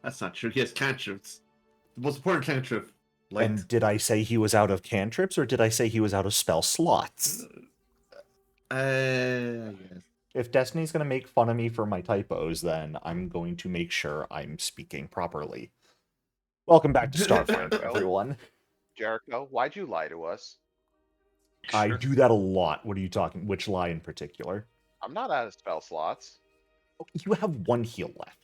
That's not true. He has cantrips. The most important cantrip. Light. And did I say he was out of cantrips, or did I say he was out of spell slots? I guess. If Destiny's going to make fun of me for my typos, then I'm going to make sure I'm speaking properly. Welcome back to Starfinder, everyone. Jericho, why'd you lie to us? I do that a lot. What are you talking? Which lie in particular? I'm not out of spell slots. You have one heal left.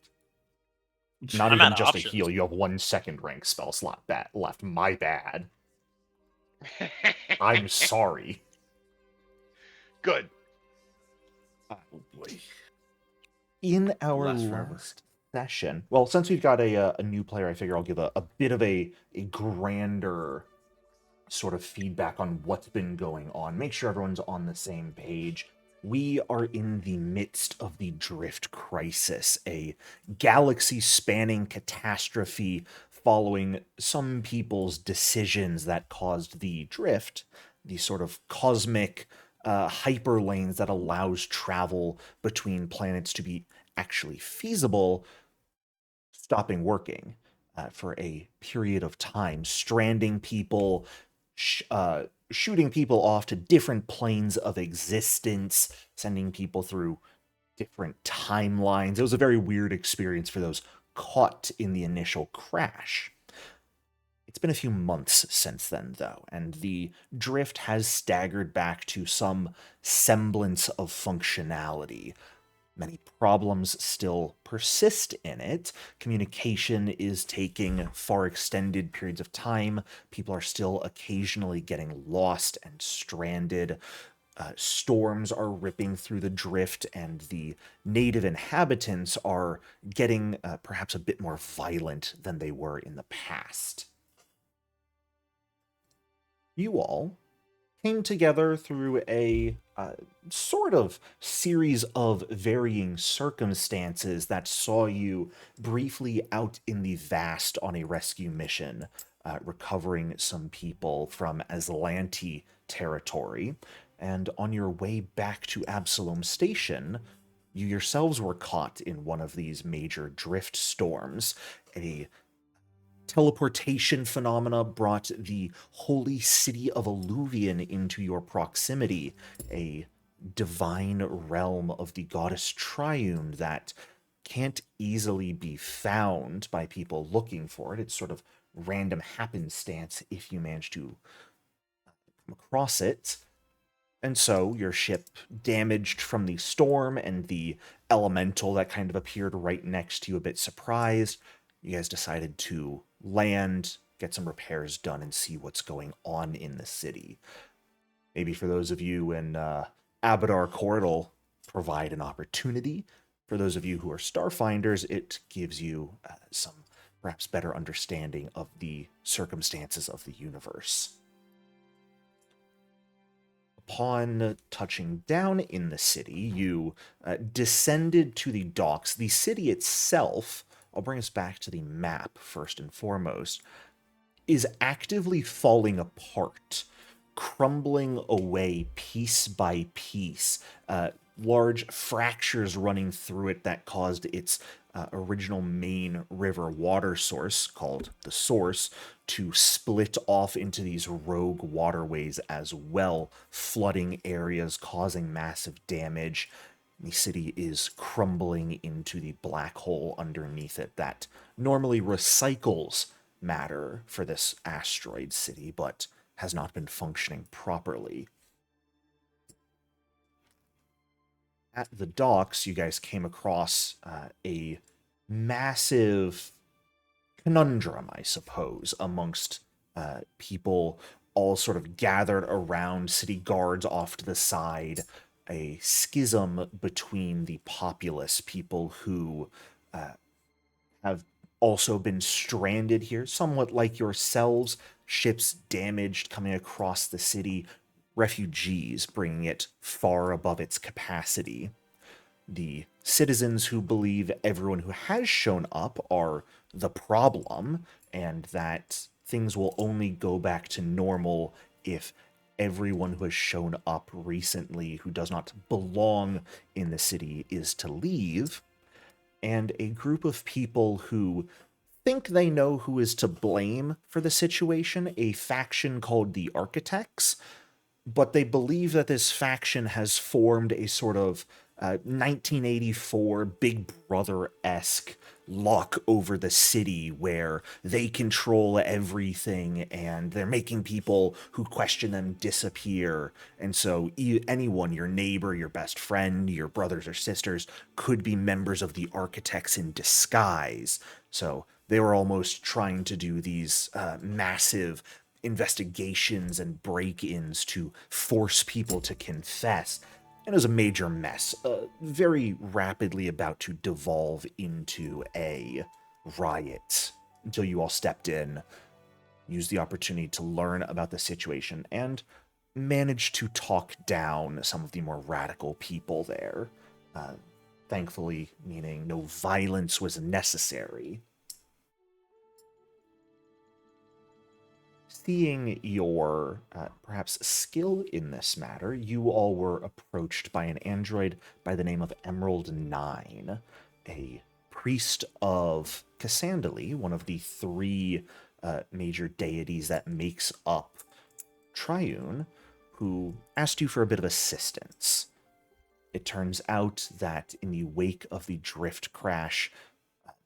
Not I'm even out of just a options. heal. You have 1 second rank spell slot left. My bad. I'm sorry. Good. Oh boy. In our Last forever. last session, well, since we've got a new player, I figure I'll give a bit of a grander sort of feedback on what's been going on. Make sure everyone's on the same page. We are in the midst of the Drift Crisis, a galaxy-spanning catastrophe following some people's decisions that caused the drift, the sort of cosmic hyperlanes that allows travel between planets to be actually feasible, stopping working for a period of time, stranding people, shooting people off to different planes of existence, sending people through different timelines. It was a very weird experience for those caught in the initial crash. It's been a few months since then, though, and the drift has staggered back to some semblance of functionality. Many problems still persist in it. Communication is taking far extended periods of time. People are still occasionally getting lost and stranded. Storms are ripping through the drift, and the native inhabitants are getting perhaps a bit more violent than they were in the past. You all came together through a sort of series of varying circumstances that saw you briefly out in the vast on a rescue mission, recovering some people from Aslanti territory. And on your way back to Absalom Station, you yourselves were caught in one of these major drift storms. A teleportation phenomena brought the holy city of Alluvion into your proximity, a divine realm of the goddess Triune that can't easily be found by people looking for it. It's sort of random happenstance if you manage to come across it. And so your ship damaged from the storm and the elemental that kind of appeared right next to you, a bit surprised. You guys decided to land, get some repairs done, and see what's going on in the city. Maybe for those of you in Abadar Corridal, provide an opportunity. For those of you who are Starfinders, it gives you some perhaps better understanding of the circumstances of the universe. Upon touching down in the city, you descended to the docks. The city itself, I'll bring us back to the map first and foremost, is actively falling apart, crumbling away piece by piece. Large fractures running through it that caused its original main river water source, called the Source, to split off into these rogue waterways as well, flooding areas, causing massive damage. The city is crumbling into the black hole underneath it that normally recycles matter for this asteroid city, but has not been functioning properly. At the docks, you guys came across a massive conundrum, I suppose, amongst people all sort of gathered around, city guards off to the side, a schism between the populace, people who have also been stranded here, somewhat like yourselves, ships damaged coming across the city, refugees bringing it far above its capacity. The citizens who believe everyone who has shown up are the problem, and that things will only go back to normal if everyone who has shown up recently who does not belong in the city is to leave. And a group of people who think they know who is to blame for the situation, a faction called the Architects, but they believe that this faction has formed a sort of 1984 Big Brother-esque lock over the city where they control everything and they're making people who question them disappear. And so anyone, your neighbor, your best friend, your brothers or sisters, could be members of the Architects in disguise. So they were almost trying to do these massive investigations and break-ins to force people to confess. And it was a major mess, very rapidly about to devolve into a riot until you all stepped in, used the opportunity to learn about the situation, and managed to talk down some of the more radical people there. Thankfully, meaning no violence was necessary. Seeing your perhaps skill in this matter, you all were approached by an android by the name of Emerald 9, a priest of Cassandali, one of the three major deities that makes up Triune, who asked you for a bit of assistance. It turns out that in the wake of the drift crash,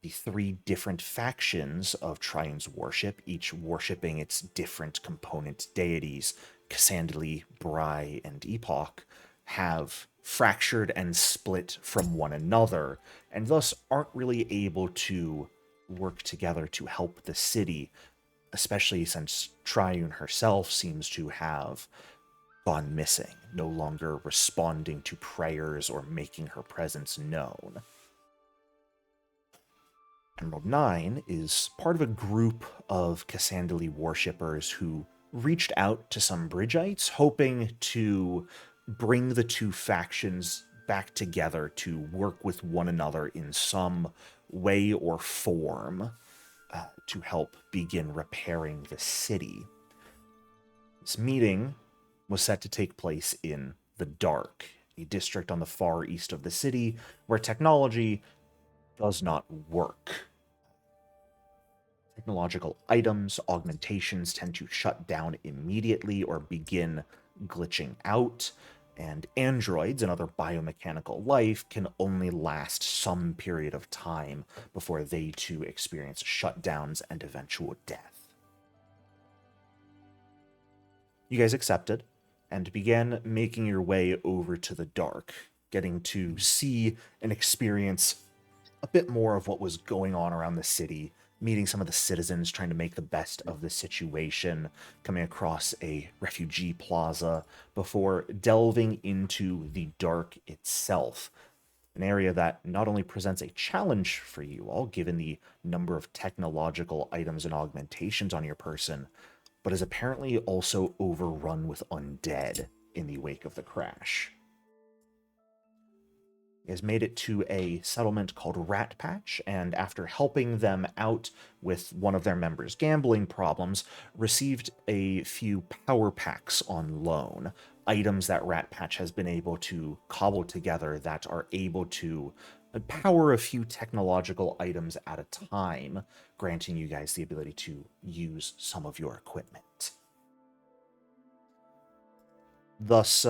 the three different factions of Triune's worship, each worshipping its different component deities, Cassandali, Bry, and Epoch, have fractured and split from one another, and thus aren't really able to work together to help the city, especially since Triune herself seems to have gone missing, no longer responding to prayers or making her presence known. Emerald 9 is part of a group of Cassandali worshippers who reached out to some Bridgites, hoping to bring the two factions back together to work with one another in some way or form to help begin repairing the city. This meeting was set to take place in the Dark, a district on the far east of the city where technology does not work. Technological items, augmentations tend to shut down immediately or begin glitching out, and androids and other biomechanical life can only last some period of time before they too experience shutdowns and eventual death. You guys accepted and began making your way over to the Dark, getting to see and experience a bit more of what was going on around the city, meeting some of the citizens, trying to make the best of the situation, coming across a refugee plaza, before delving into the Dark itself, an area that not only presents a challenge for you all, given the number of technological items and augmentations on your person, but is apparently also overrun with undead in the wake of the crash. Has made it to a settlement called Rat Patch, and after helping them out with one of their members' gambling problems, received a few power packs on loan, items that Rat Patch has been able to cobble together that are able to power a few technological items at a time, granting you guys the ability to use some of your equipment. Thus,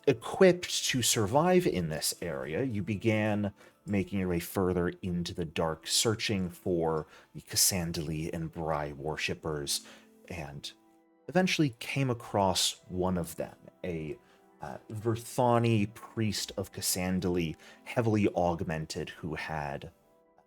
equipped to survive in this area, you began making your way further into the Dark, searching for the Cassandali and Bry worshippers, and eventually came across one of them, a Verthani priest of Cassandali, heavily augmented, who had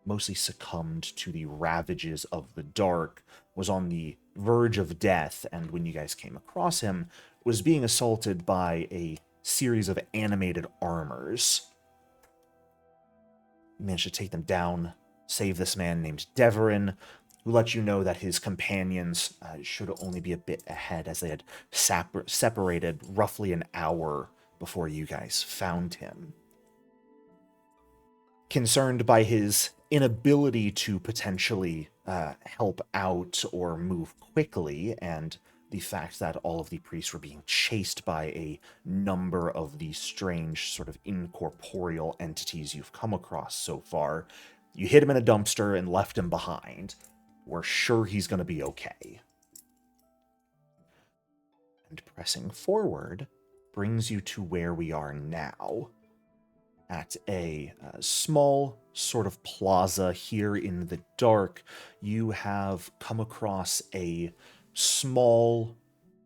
mostly succumbed to the ravages of the Dark, was on the verge of death, and when you guys came across him, was being assaulted by a series of animated armors. You managed to take them down, save this man named Deverin, who let you know that his companions should only be a bit ahead, as they had separated roughly an hour before you guys found him. Concerned by his inability to potentially help out or move quickly, and the fact that all of the priests were being chased by a number of these strange sort of incorporeal entities you've come across so far, you hid him in a dumpster and left him behind. We're sure he's going to be okay. And pressing forward brings you to where we are now, at a small sort of plaza here in the dark. You have come across a small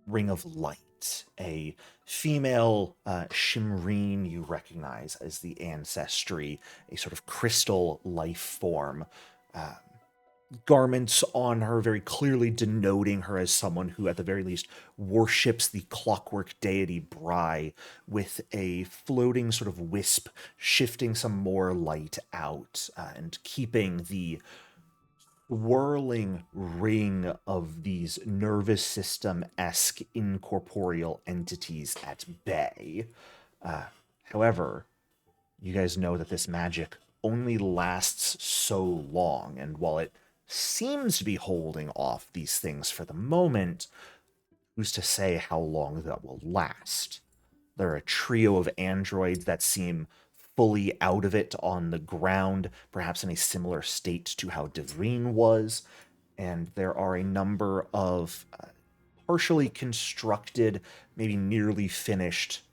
ring of light, a female Shimreen you recognize as the ancestry, a sort of crystal life form. Garments on her very clearly denoting her as someone who, at the very least, worships the clockwork deity Bry, with a floating sort of wisp shifting some more light out and keeping the whirling ring of these nervous system-esque incorporeal entities at bay. However, you guys know that this magic only lasts so long, and while it seems to be holding off these things for the moment, who's to say how long that will last? There are a trio of androids that seem fully out of it on the ground, perhaps in a similar state to how Devreen was, and there are a number of partially constructed, maybe nearly finished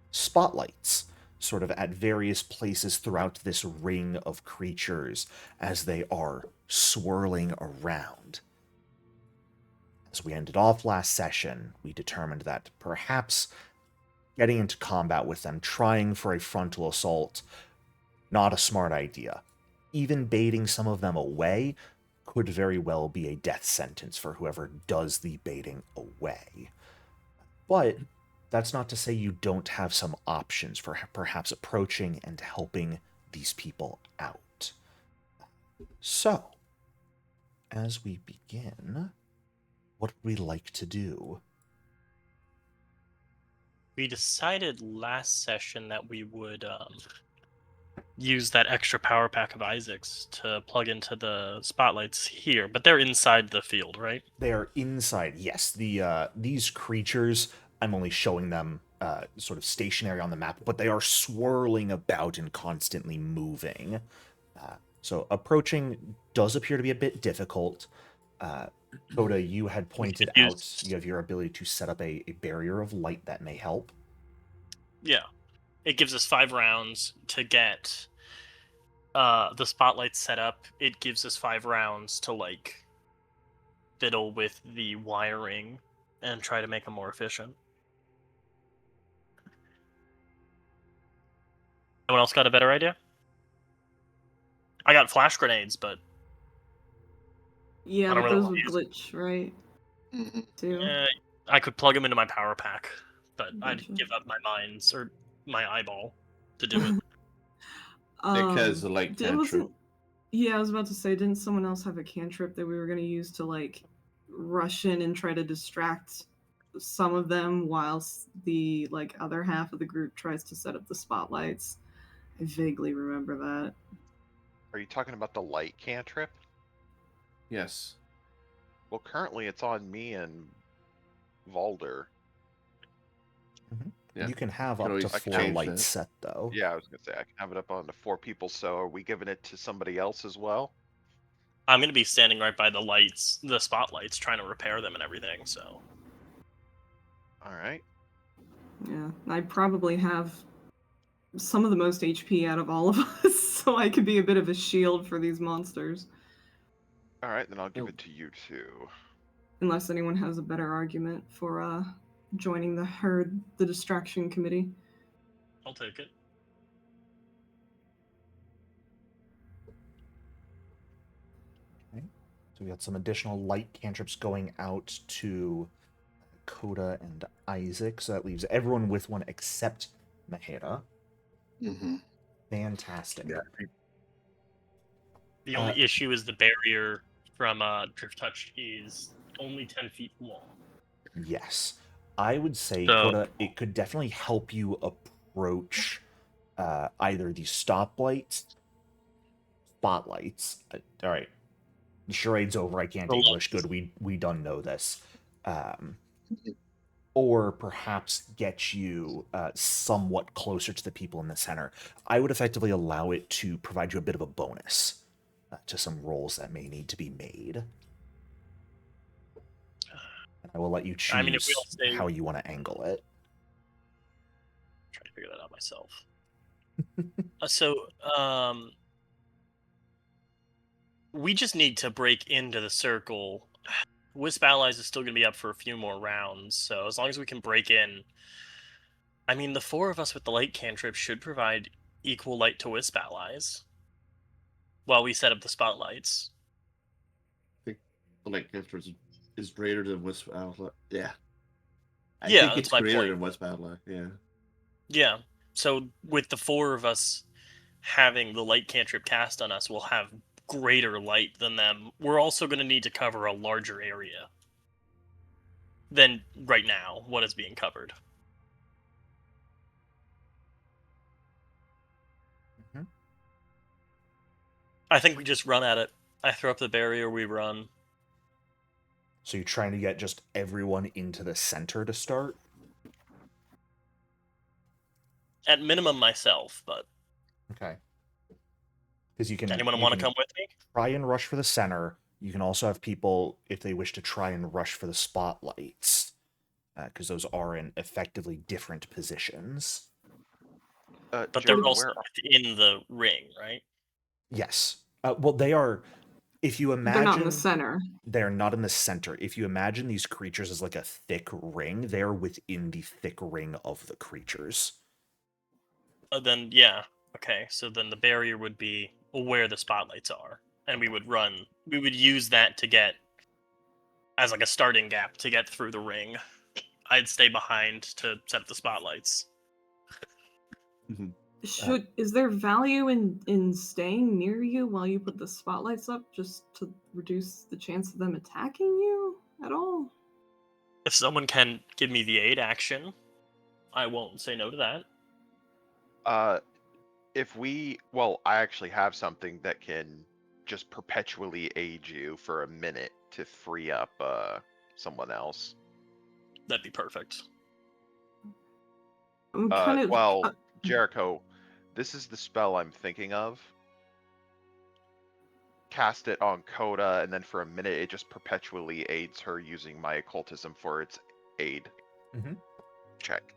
spotlights sort of at various places throughout this ring of creatures as they are swirling around. As we ended off last session, we determined that perhaps getting into combat with them, trying for a frontal assault, not a smart idea. Even baiting some of them away could very well be a death sentence for whoever does the baiting away. But that's not to say you don't have some options for perhaps approaching and helping these people out. So, as we begin, what would we like to do? We decided last session that we would use that extra power pack of Isaac's to plug into the spotlights here, but they're inside the field, right? They are inside, yes. These creatures, I'm only showing them sort of stationary on the map, but they are swirling about and constantly moving. So approaching does appear to be a bit difficult. Coda, you had pointed out you have your ability to set up a barrier of light that may help. Yeah. It gives us 5 rounds to get the spotlights set up. It gives us 5 rounds to, like, fiddle with the wiring and try to make them more efficient. Anyone else got a better idea? I got flash grenades, but yeah, I don't but really those wanna would use glitch, right? Too. I could plug them into my power pack, but I'd Gotcha. give up my minds or my eyeball to do it. Because the light It cantrip. wasn't. Yeah, I was about to say, didn't someone else have a cantrip that we were going to use to like rush in and try to distract some of them whilst the like other half of the group tries to set up the spotlights? I vaguely remember that. Are you talking about the light cantrip? Yes. Well, currently it's on me and Valder. Yeah. You can have Could up to always 4 change lights that. set, though. Yeah, I was gonna say I can have it up on to 4 people. So are we giving it to somebody else as well? I'm gonna be standing right by the lights, the spotlights, trying to repair them and everything. So All right. Yeah, I probably have some of the most HP out of all of us, so I could be a bit of a shield for these monsters. All right, then I'll give Oh. it to you too. Unless anyone has a better argument for joining the herd, the distraction committee. I'll take it. So we got some additional light cantrips going out to Coda and Isaac. So that leaves everyone with one except Mahera. Mm-hmm. Fantastic. Yeah. The only issue is the barrier from Drift Touch is only 10 feet long. Yes. I would say, So- Coda, it could definitely help you approach either the spotlights. All right. The charade's over. I can't The English. lights. Good. We done know this. Or perhaps get you somewhat closer to the people in the center. I would effectively allow it to provide you a bit of a bonus. to some rolls that may need to be made. And I will let you choose I mean, if we all stay, how you want to angle it. try to figure that out myself. So, we just need to break into the circle. Wisp Allies is still going to be up for a few more rounds, so as long as we can break in, I mean, the four of us with the light cantrip should provide equal light to Wisp Allies while we set up the spotlights. I think the light cantrip is greater than Wisp Outlet. Yeah. I Yeah, think that's it's my greater point. than Wisp Outlet. Yeah. Yeah, so with the four of us having the light cantrip cast on us, we'll have greater light than them. We're also going to need to cover a larger area than right now what is being covered. Mhm. I think we just run at it. I throw up the barrier, we run. So you're trying to get just everyone into the center to start? At minimum myself, but Okay. Because you can anyone you want to can come with me? try and rush for the center. You can also have people, if they wish to try and rush for the spotlights, because those are in effectively different positions. But Jericho, they're also where within the ring, right? Yes. Well, they are. If you imagine, They're not in the center. they're not in the center. If you imagine these creatures as like a thick ring, they are within the thick ring of the creatures. Then, yeah. Okay, so then the barrier would be where the spotlights are. And we would run. We would use that to get as like a starting gap to get through the ring. I'd stay behind to set up the spotlights. Is there value in staying near you while you put the spotlights up, just to reduce the chance of them attacking you at all? If someone can give me the aid action, I won't say no to that. I actually have something that can just perpetually aid you for a minute to free up someone else. That'd be perfect. I'm kind of Jericho, this is the spell I'm thinking of. Cast it on Coda, and then for a minute it just perpetually aids her using my occultism for its aid. Mhm. Check.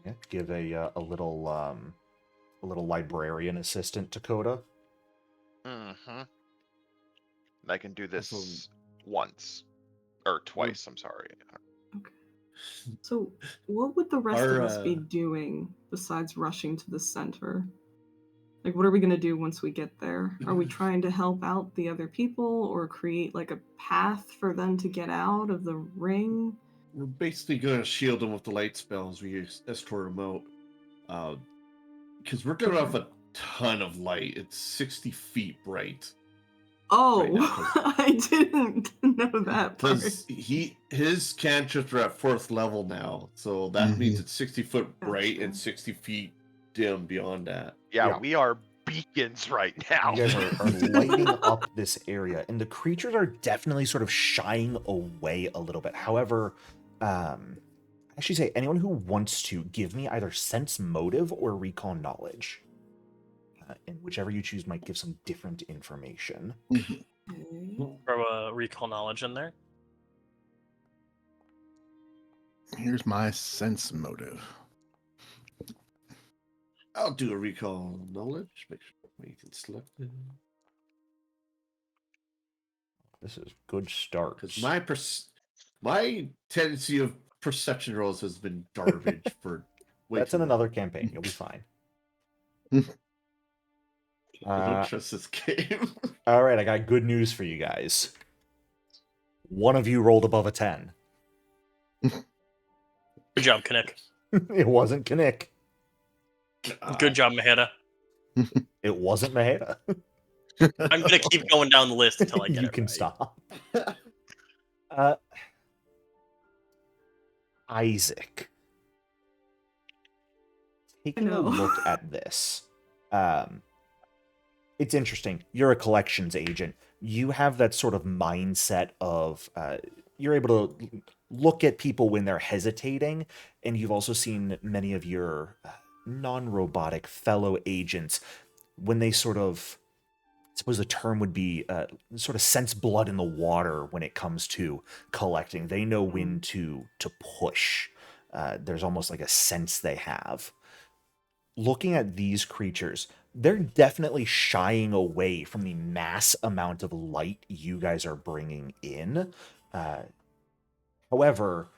Yeah. Give a little librarian assistant to Coda. Mm-hmm. And I can do this Also- once. Or twice, I'm sorry. So, what would the rest of us be Our, doing besides rushing to the center? Like, what are we going to do once we get there? Are we trying to help out the other people or create like a path for them to get out of the ring? we're basically going to shield them with the light spells. We escort them out. Because we're going to have a ton of light. It's 60 feet bright. Oh, Right now, I didn't know that part. Because his cantrips are at 4th level now, so that means it's 60-foot bright Gotcha. and 60 feet dim beyond that. Yeah, we are beacons right now. You guys are lighting up this area, and the creatures are definitely sort of shying away a little bit. However, I should say anyone who wants to give me either sense motive or recall knowledge. And whichever you choose might give some different information. Okay. Throw a recall knowledge in there. Here's my sense motive. I'll do a recall knowledge. Make sure we can select it. This is good start. Because my tendency of perception rolls has been garbage for way That's too in long. another campaign. You'll be fine. I don't trust this game. All right, I got good news for you guys. One of you rolled above a 10. Good job, Kinnick. It wasn't Kinnick. Good job, Maheda. It wasn't Maheda. I'm gonna keep going down the list until I get You it can right. stop. Isaac. Taking a know. look at this. It's interesting. You're a collections agent. You have that sort of mindset of you're able to look at people when they're hesitating, and you've also seen many of your non-robotic fellow agents when they sort of, I suppose the term would be, sort of sense blood in the water when it comes to collecting. They know when to push. There's almost like a sense they have. Looking at these creatures, they're definitely shying away from the mass amount of light you guys are bringing in. However,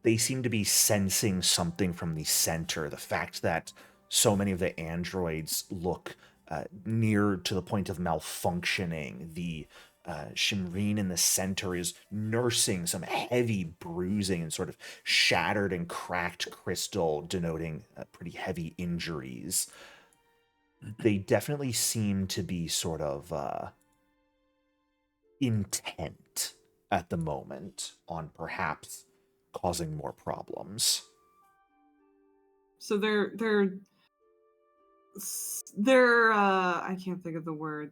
they seem to be sensing something from the center. The fact that so many of the androids look near to the point of malfunctioning. The Shimreen in the center is nursing some heavy bruising and sort of shattered and cracked crystal, denoting pretty heavy injuries. They definitely seem to be sort of intent at the moment on perhaps causing more problems. So they're I can't think of the word.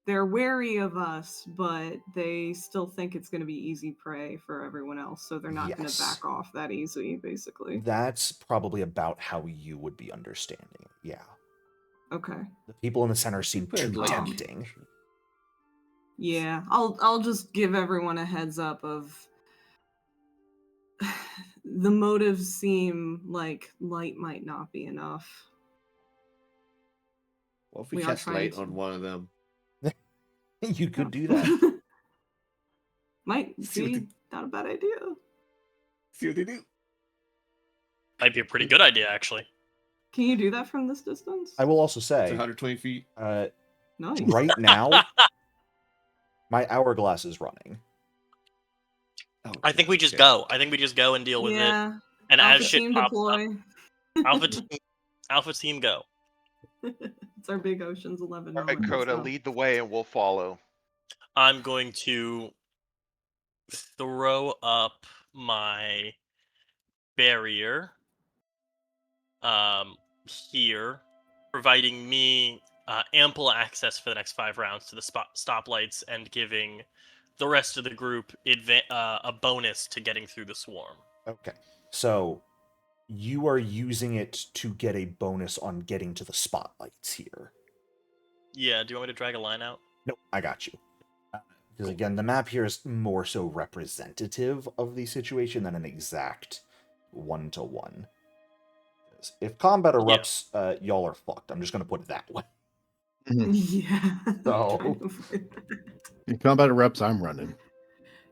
They're wary of us, but they still think it's going to be easy prey for everyone else, so they're not going to Yes. back off that easily, basically. That's probably about how you would be understanding it. Yeah. Okay. The people in the center seem Put it too like- tempting. Yeah, I'll just give everyone a heads up of the motives seem like light might not be enough. What if we We are cast trying light to- on one of them? You could do that. Might See what be not a bad idea. See what they do. Might be a pretty good idea, actually. Can you do that from this distance? I will also It's say, 120 feet. Nice. right now, my hourglass is running. Oh, I think we just okay. go. I think we just go and deal with it. Yeah. And Alpha as shit team pops deploy. up, Alpha team go. It's our big Ocean's 11 All right, moment. let's Coda, go. lead the way and we'll follow. I'm going to throw up my barrier here, providing me ample access for the next 5 rounds to the stoplights and giving the rest of the group a bonus to getting through the swarm. Okay. So you are using it to get a bonus on getting to the spotlights here. Yeah, do you want me to drag a line out? Nope, I got you. Because again, the map here is more so representative of the situation than an exact one-to-one. If combat erupts, y'all are fucked. I'm just going to put it that way. Yeah. So- Trying to avoid that. In combat reps, I'm running.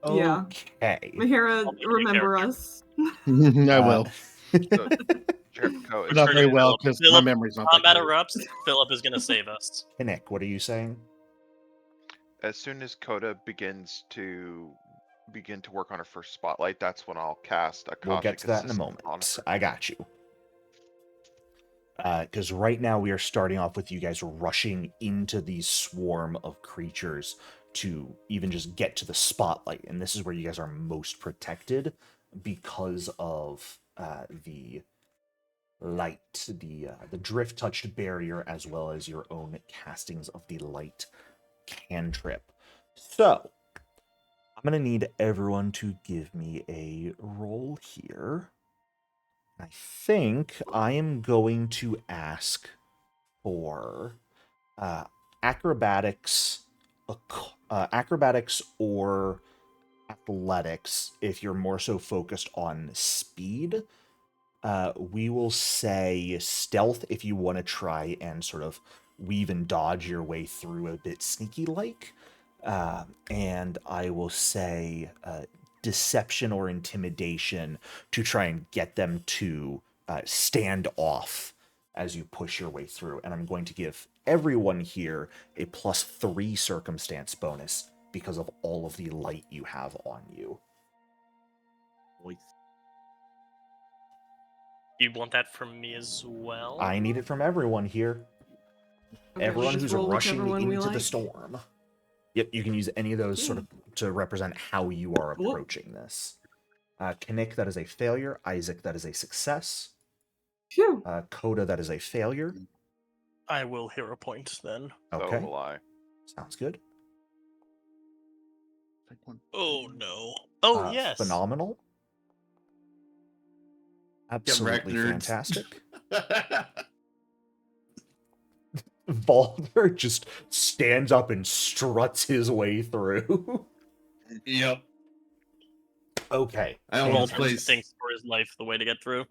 Yeah. Okay. Mahira, I'll make you remember character. us. I will. Jericho, But not Turn very it well into because Philip, my memory's not that Combat great. erupts. Philip is going to save us. Kinnick, what are you saying? as soon as Coda begins to work on her first spotlight, that's when I'll cast a We'll get Cosmic to that in a Assistant moment. on her. I got you. Because right now we are starting off with you guys rushing into the swarm of creatures to even just get to the spotlight. And this is where you guys are most protected because of the light, the drift-touched barrier, as well as your own castings of the light cantrip. So, I'm going to need everyone to give me a roll here. I think I am going to ask for acrobatics, acrobatics or athletics if you're more so focused on speed. We will say stealth if you want to try and sort of weave and dodge your way through a bit sneaky-like. And I will say deception or intimidation to try and get them to stand off as you push your way through. And I'm going to give everyone here a +3 circumstance bonus because of all of the light you have on you. You want that from me as well? I need it from everyone here. Okay, Everyone just who's roll rushing whichever one we into the like. storm. Yep, you can use any of those sort of to represent how you are Cool. approaching this. Kinnick, that is a failure. Isaac, that is a success. Phew. Coda, that is a failure. I will hero point then. So Okay, will I. sounds good. Take one. Oh no. Oh yes. Phenomenal. Get wrecked, Absolutely nerds. fantastic. Balder just stands up and struts his way through. Yep. Okay. I and, almost Walter place. thinks for his life the way to get through.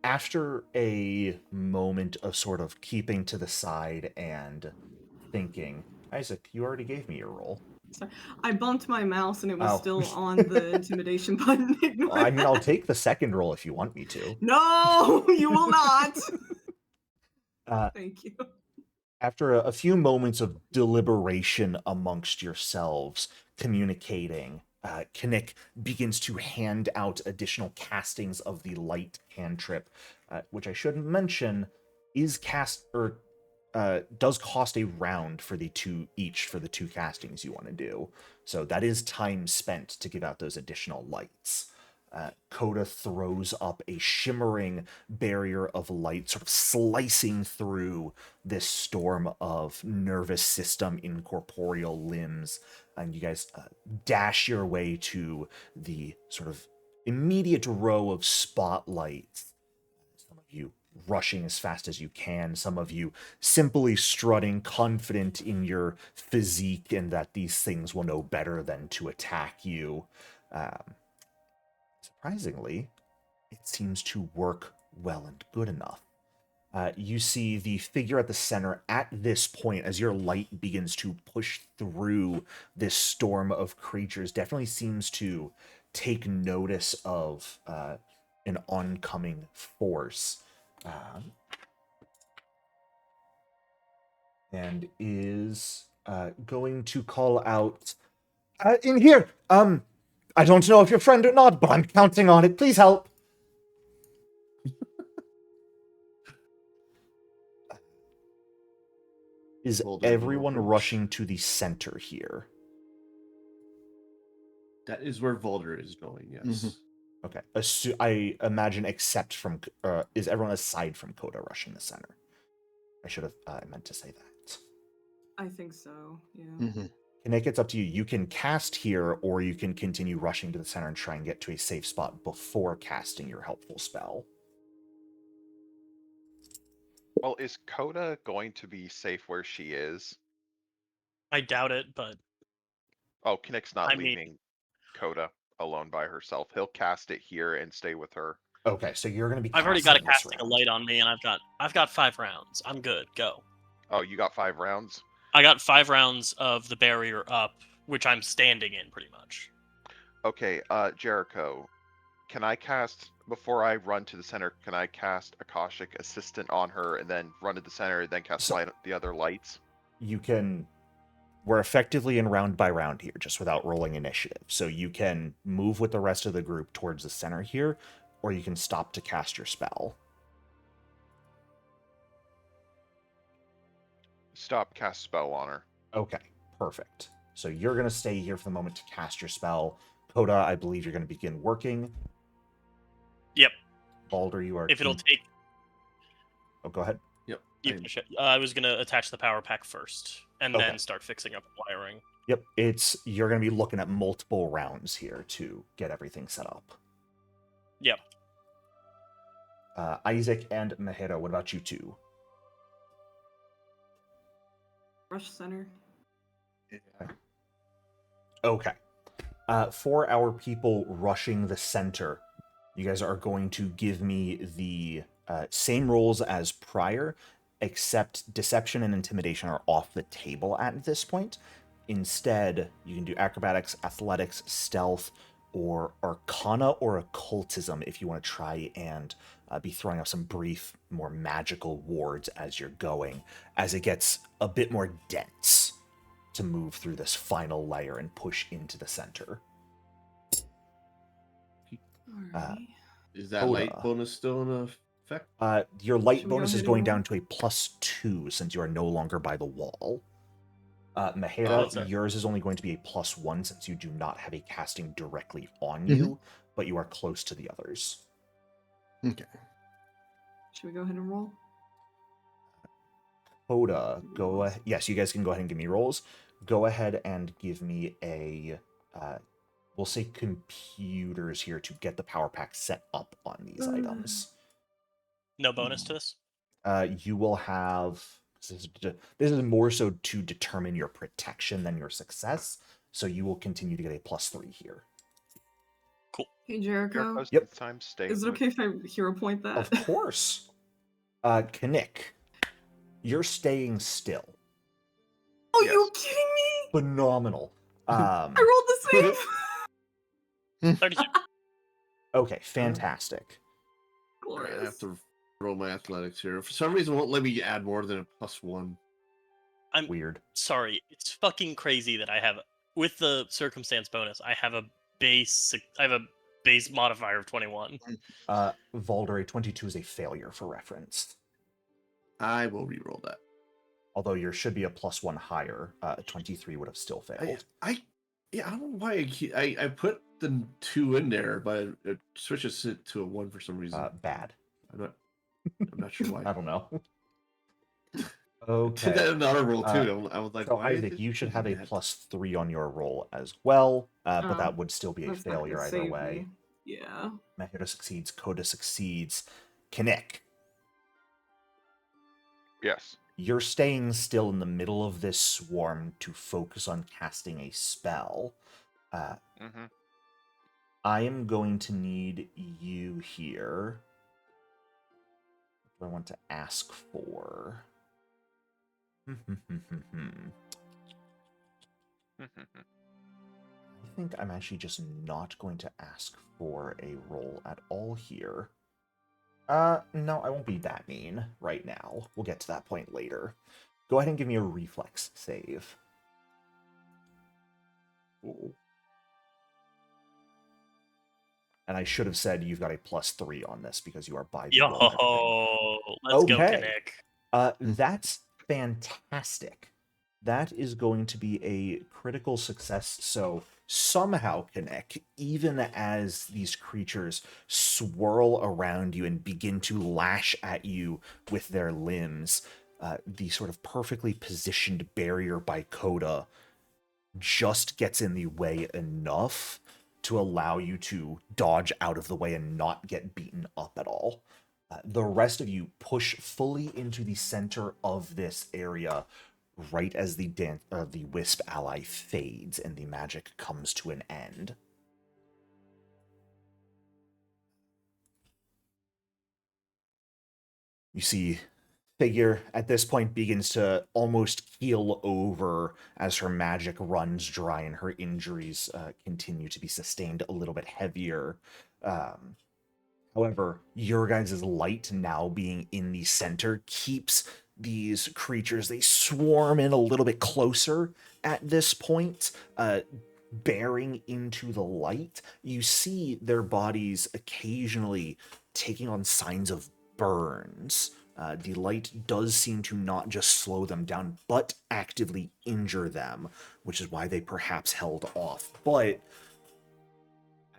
after a moment of sort of keeping to the side and thinking, Isaac, you already gave me your roll. Sorry. I bumped my mouse and it was Oh. still on the intimidation button. Ignore I mean, I'll that. take the second roll if you want me to. No, you will not. Uh, Thank you. After a few moments of deliberation amongst yourselves, communicating, Kinnick begins to hand out additional castings of the light cantrip, which I should mention is does cost a round for the two castings you want to do. So that is time spent to give out those additional lights. Coda throws up a shimmering barrier of light, sort of slicing through this storm of nervous system, incorporeal limbs, and you guys dash your way to the sort of immediate row of spotlights. Some of you rushing as fast as you can, some of you simply strutting, confident in your physique and that these things will know better than to attack you. Surprisingly, it seems to work well and good enough. You see the figure at the center at this point, as your light begins to push through this storm of creatures, definitely seems to take notice of an oncoming force. And is going to call out, in here! I don't know if you're friend or not, but I'm counting on it. Please help! Is Hold on, everyone Volder. rushing to the center here? That is where Volder is going, yes. Mhm. Okay. I imagine except from... is everyone aside from Coda rushing the center? I should have meant to say that. I think so. Yeah. Mhm. Nick, it's up to you. You can cast here, or you can continue rushing to the center and try and get to a safe spot before casting your helpful spell. Well, is Coda going to be safe where she is? I doubt it, but Oh, Kinnick's not I mean- leaving Coda alone by herself. He'll cast it here and stay with her. Okay, so you're going to be I've already got a casting this casting a round. light on me, and I've got 5 rounds. I'm good. Go. Oh, you got 5 rounds? I got 5 rounds of the barrier up, which I'm standing in pretty much. Okay, Jericho, can I cast, before I run to the center, can I cast Akashic Assistant on her and then run to the center and then cast the other lights? You can... We're effectively in round by round here, just without rolling initiative. So you can move with the rest of the group towards the center here, or you can stop to cast your spell. Stop cast spell on her. Okay, perfect. So you're going to stay here for the moment to cast your spell. Coda, I believe you're going to begin working. Yep. Balder, you are... If it'll take... Oh, go ahead. Yep. You push it. I was going to attach the power pack first, and Okay. then start fixing up the wiring. Yep, you're going to be looking at multiple rounds here to get everything set up. Yep. Isaac and Mahira, what about you two? Rush center. Okay. For our people rushing the center, you guys are going to give me the same rolls as prior, except deception and intimidation are off the table at this point. Instead, you can do acrobatics, athletics, stealth, or arcana or occultism if you want to try and be throwing up some brief, more magical wards as you're going, as it gets a bit more dense to move through this final layer and push into the center. Alrighty. Is that Coda. light bonus still in effect? Your light Should we go bonus is ahead and going roll? down to a +2 since you are no longer by the wall. Mahira, Oh, sorry. yours is only going to be a +1 since you do not have a casting directly on you, but you are close to the others. Okay. Should we go ahead and roll? Coda, go ahead. Yes, you guys can go ahead and give me rolls. Go ahead and give me a, we'll say computers here to get the power pack set up on these items. No bonus to this? You will have. This is more so to determine your protection than your success. So you will continue to get a +3 here. Hey, Jericho. Jericho's Yep. this time stay Is it with- okay if I hero point that? Of course. Knick, you're staying still. Oh, Yes. you kidding me? Phenomenal. I rolled the same. 32. Okay, fantastic. Alright, I have Glorious. to roll my athletics here. For some reason, it won't let me add more than a +1. Weird. Sorry, it's fucking crazy that I have, with the circumstance bonus, I have a base modifier of 21. Valder, a 22 is a failure for reference. I will re-roll that. Although there should be a +1 higher, a 23 would have still failed. I don't know why I put the 2 in there, but it switches it to a 1 for some reason. Bad. I'm not sure why. I don't know. Did Okay. that in another roll too. I was like, So why is Isaac, it you should have a doing that? +3 on your roll as well, but Oh, that would still be a That's not gonna failure either save way. me. Yeah. Mahira succeeds, Coda succeeds. Knick, Yes. you're staying still in the middle of this swarm to focus on casting a spell. Mm-hmm. I am going to need you here. What do I want to ask for? I think I'm actually just not going to ask for a roll at all here. No, I won't be that mean right now. We'll get to that point later. Go ahead and give me a reflex save. Ooh. And I should have said you've got a +3 on this because you are by the Yo, roll and everything. let's go, Okay. Kinnick. That's fantastic. That is going to be a critical success. So somehow, Kinnick, even as these creatures swirl around you and begin to lash at you with their limbs, the sort of perfectly positioned barrier by Coda just gets in the way enough to allow you to dodge out of the way and not get beaten up at all. The rest of you push fully into the center of this area right as the Wisp ally fades and the magic comes to an end. You see, figure at this point begins to almost keel over as her magic runs dry and her injuries continue to be sustained a little bit heavier. However, your guys' light now being in the center keeps these creatures, they swarm in a little bit closer at this point, bearing into the light. You see their bodies occasionally taking on signs of burns. The light does seem to not just slow them down, but actively injure them, which is why they perhaps held off. But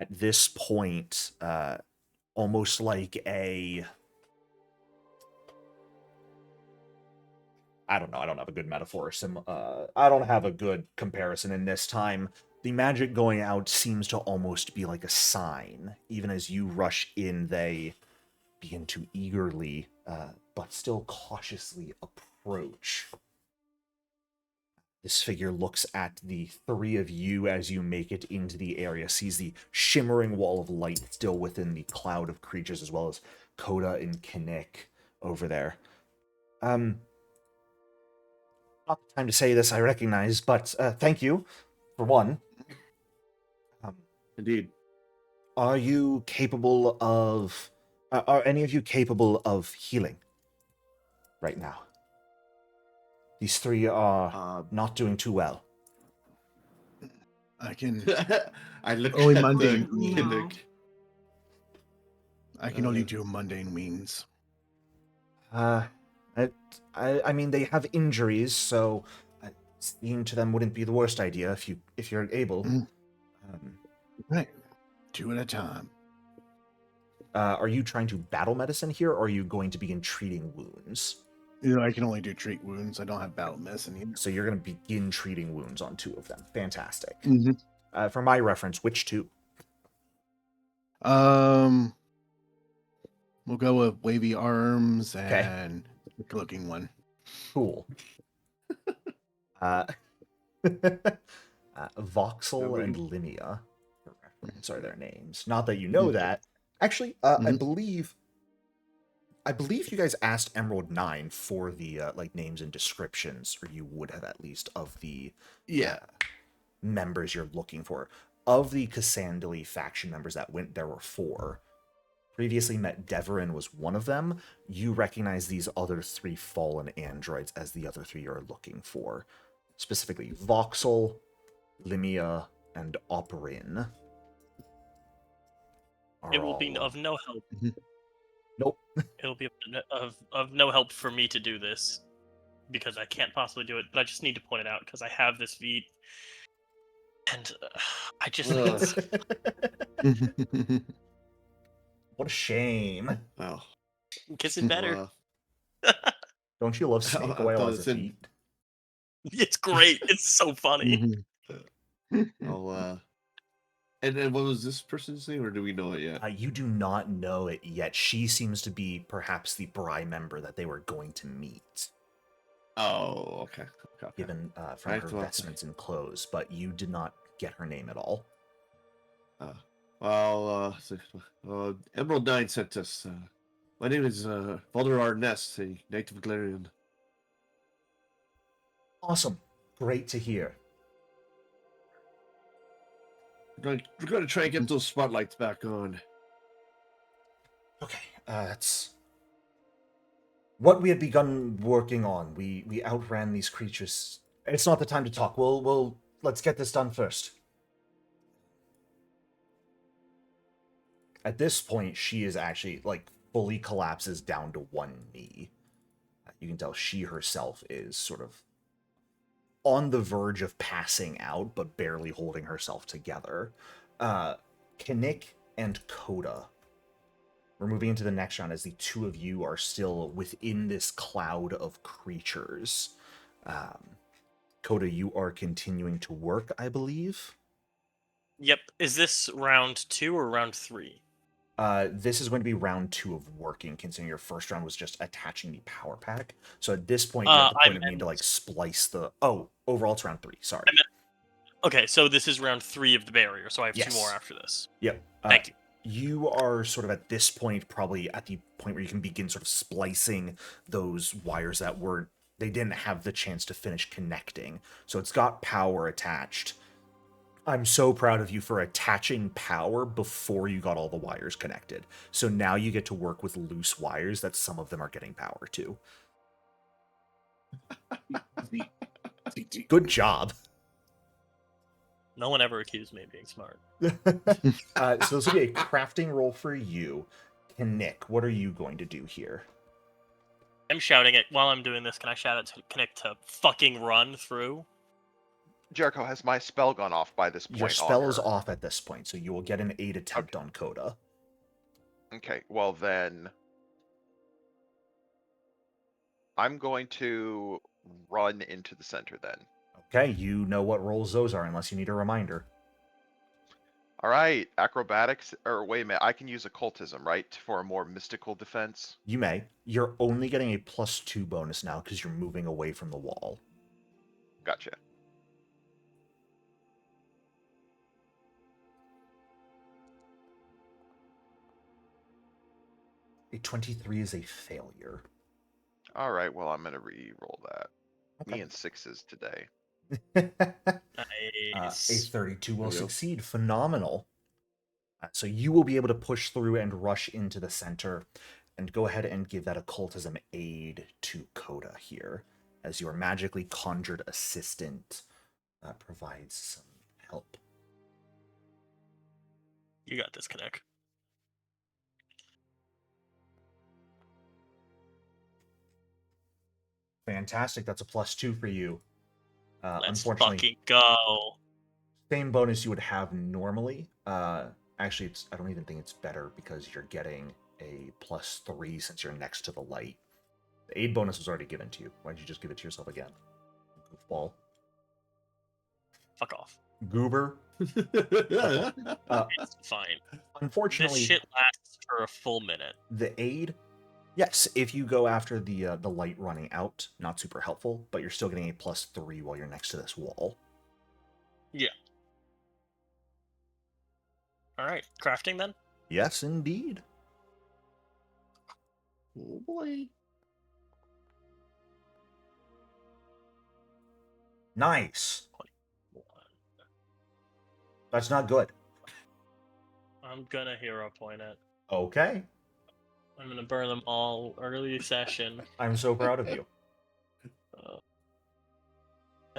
at this point, almost like a... I don't know, I don't have a good metaphor. I don't have a good comparison in this time. The magic going out seems to almost be like a sign. Even as you rush in, they begin to eagerly, but still cautiously approach. This figure looks at the three of you as you make it into the area, sees the shimmering wall of light still within the cloud of creatures, as well as Coda and Kinnick over there. Not the time to say this, I recognize, but thank you, for one. Indeed. Are you capable of... are any of you capable of healing right now? These three are not doing too well. I can I look Only at mundane. the Kinnick. I can only do mundane means. I mean, they have injuries, so seeing to them wouldn't be the worst idea if you're able. Right. 2 at a time. Are you trying to battle medicine here, or are you going to begin treating wounds? You know, I can only do treat wounds. I don't have battle medicine either. So you're going to begin treating wounds on 2 of them. Fantastic. Mm-hmm. For my reference, which 2? We'll go with wavy arms Okay. and looking one. Cool. Voxel and Linnea, for reference, are their names. Not that you know that. Actually, I believe you guys asked Emerald 9 for the like names and descriptions, or you would have at least, of the members you're looking for. Of the Cassandali faction members that went, there were 4. Previously met Deverin was one of them. You recognize these other 3 fallen androids as the other 3 you're looking for. Specifically, Voxel, Limia, and Operin. It will be of no help. Nope. It'll be of no help for me to do this because I can't possibly do it. But I just need to point it out because I have this feat, and I just What a shame. Wow. gets it better. Don't you love Snake Oil thought as it's a in- feat? It's great. It's so funny. I'll and then what was this person's name, or do we know it yet? You do not know it yet. She seems to be perhaps the Bri member that they were going to meet, Oh, okay. given from Right, her well, vestments and clothes, but you did not get her name at all. Emerald 9 sent us. My name is Father Arnest, a native Galarian. Awesome. Great to hear. We're going to try and get those spotlights back on. Okay, that's what we had begun working on. We outran these creatures. It's not the time to talk. Let's get this done first. At this point, she is actually like fully collapses down to one knee. You can tell she herself is sort of on the verge of passing out, but barely holding herself together. Kinnick and Coda. We're moving into the next round as the 2 of you are still within this cloud of creatures. Coda, you are continuing to work, I believe. Yep. Is this round 2 or round 3? This is going to be round 2 of working, considering your first round was just attaching the power pack. So at this point, you're at the point of needing to like splice the. Oh, overall it's round 3. Sorry. Okay, so this is round 3 of the barrier, so I have 2 more after this. Yep. Thank you. You are sort of at this point, probably at the point where you can begin sort of splicing those wires that they didn't have the chance to finish connecting. So it's got power attached. I'm so proud of you for attaching power before you got all the wires connected. So now you get to work with loose wires that some of them are getting power to. Good job. No one ever accused me of being smart. So this will be a crafting roll for you. Nick, what are you going to do here? I'm shouting it while I'm doing this. Can I shout it to Connect to fucking run through? Jericho, has my spell gone off by this point? Your spell on is her? off at this point, so you will get an aid attempt on Coda. Okay, well then, I'm going to run into the center then. Okay, you know what rolls those are, unless you need a reminder. All right, acrobatics, or wait a minute, I can use occultism, right, for a more mystical defense? You may. You're only getting a +2 bonus now because you're moving away from the wall. Gotcha. A 23 is a failure. All right, well, I'm going to re-roll that. Okay. Me and 6s today. Nice. A 32 will There we go. succeed. Phenomenal. So you will be able to push through and rush into the center, and go ahead and give that occultism aid to Coda here, as your magically conjured assistant provides some help. You got this, Connect. Fantastic. That's a +2 for you. Let's Unfortunately, fucking go. same bonus you would have normally. Actually, I don't even think it's better because you're getting a +3 since you're next to the light. The aid bonus was already given to you. Why don't you just give it to yourself again? Goofball. Fuck off. Goober. It's fine. Unfortunately, This shit lasts for a full minute. The aid, yes, if you go after the light running out, not super helpful, but you're still getting a +3 while you're next to this wall. Yeah. All right, crafting then. Yes, indeed. Oh boy. Nice. That's not good. I'm gonna hero point it. Okay. I'm gonna burn them all early session. I'm so proud of you.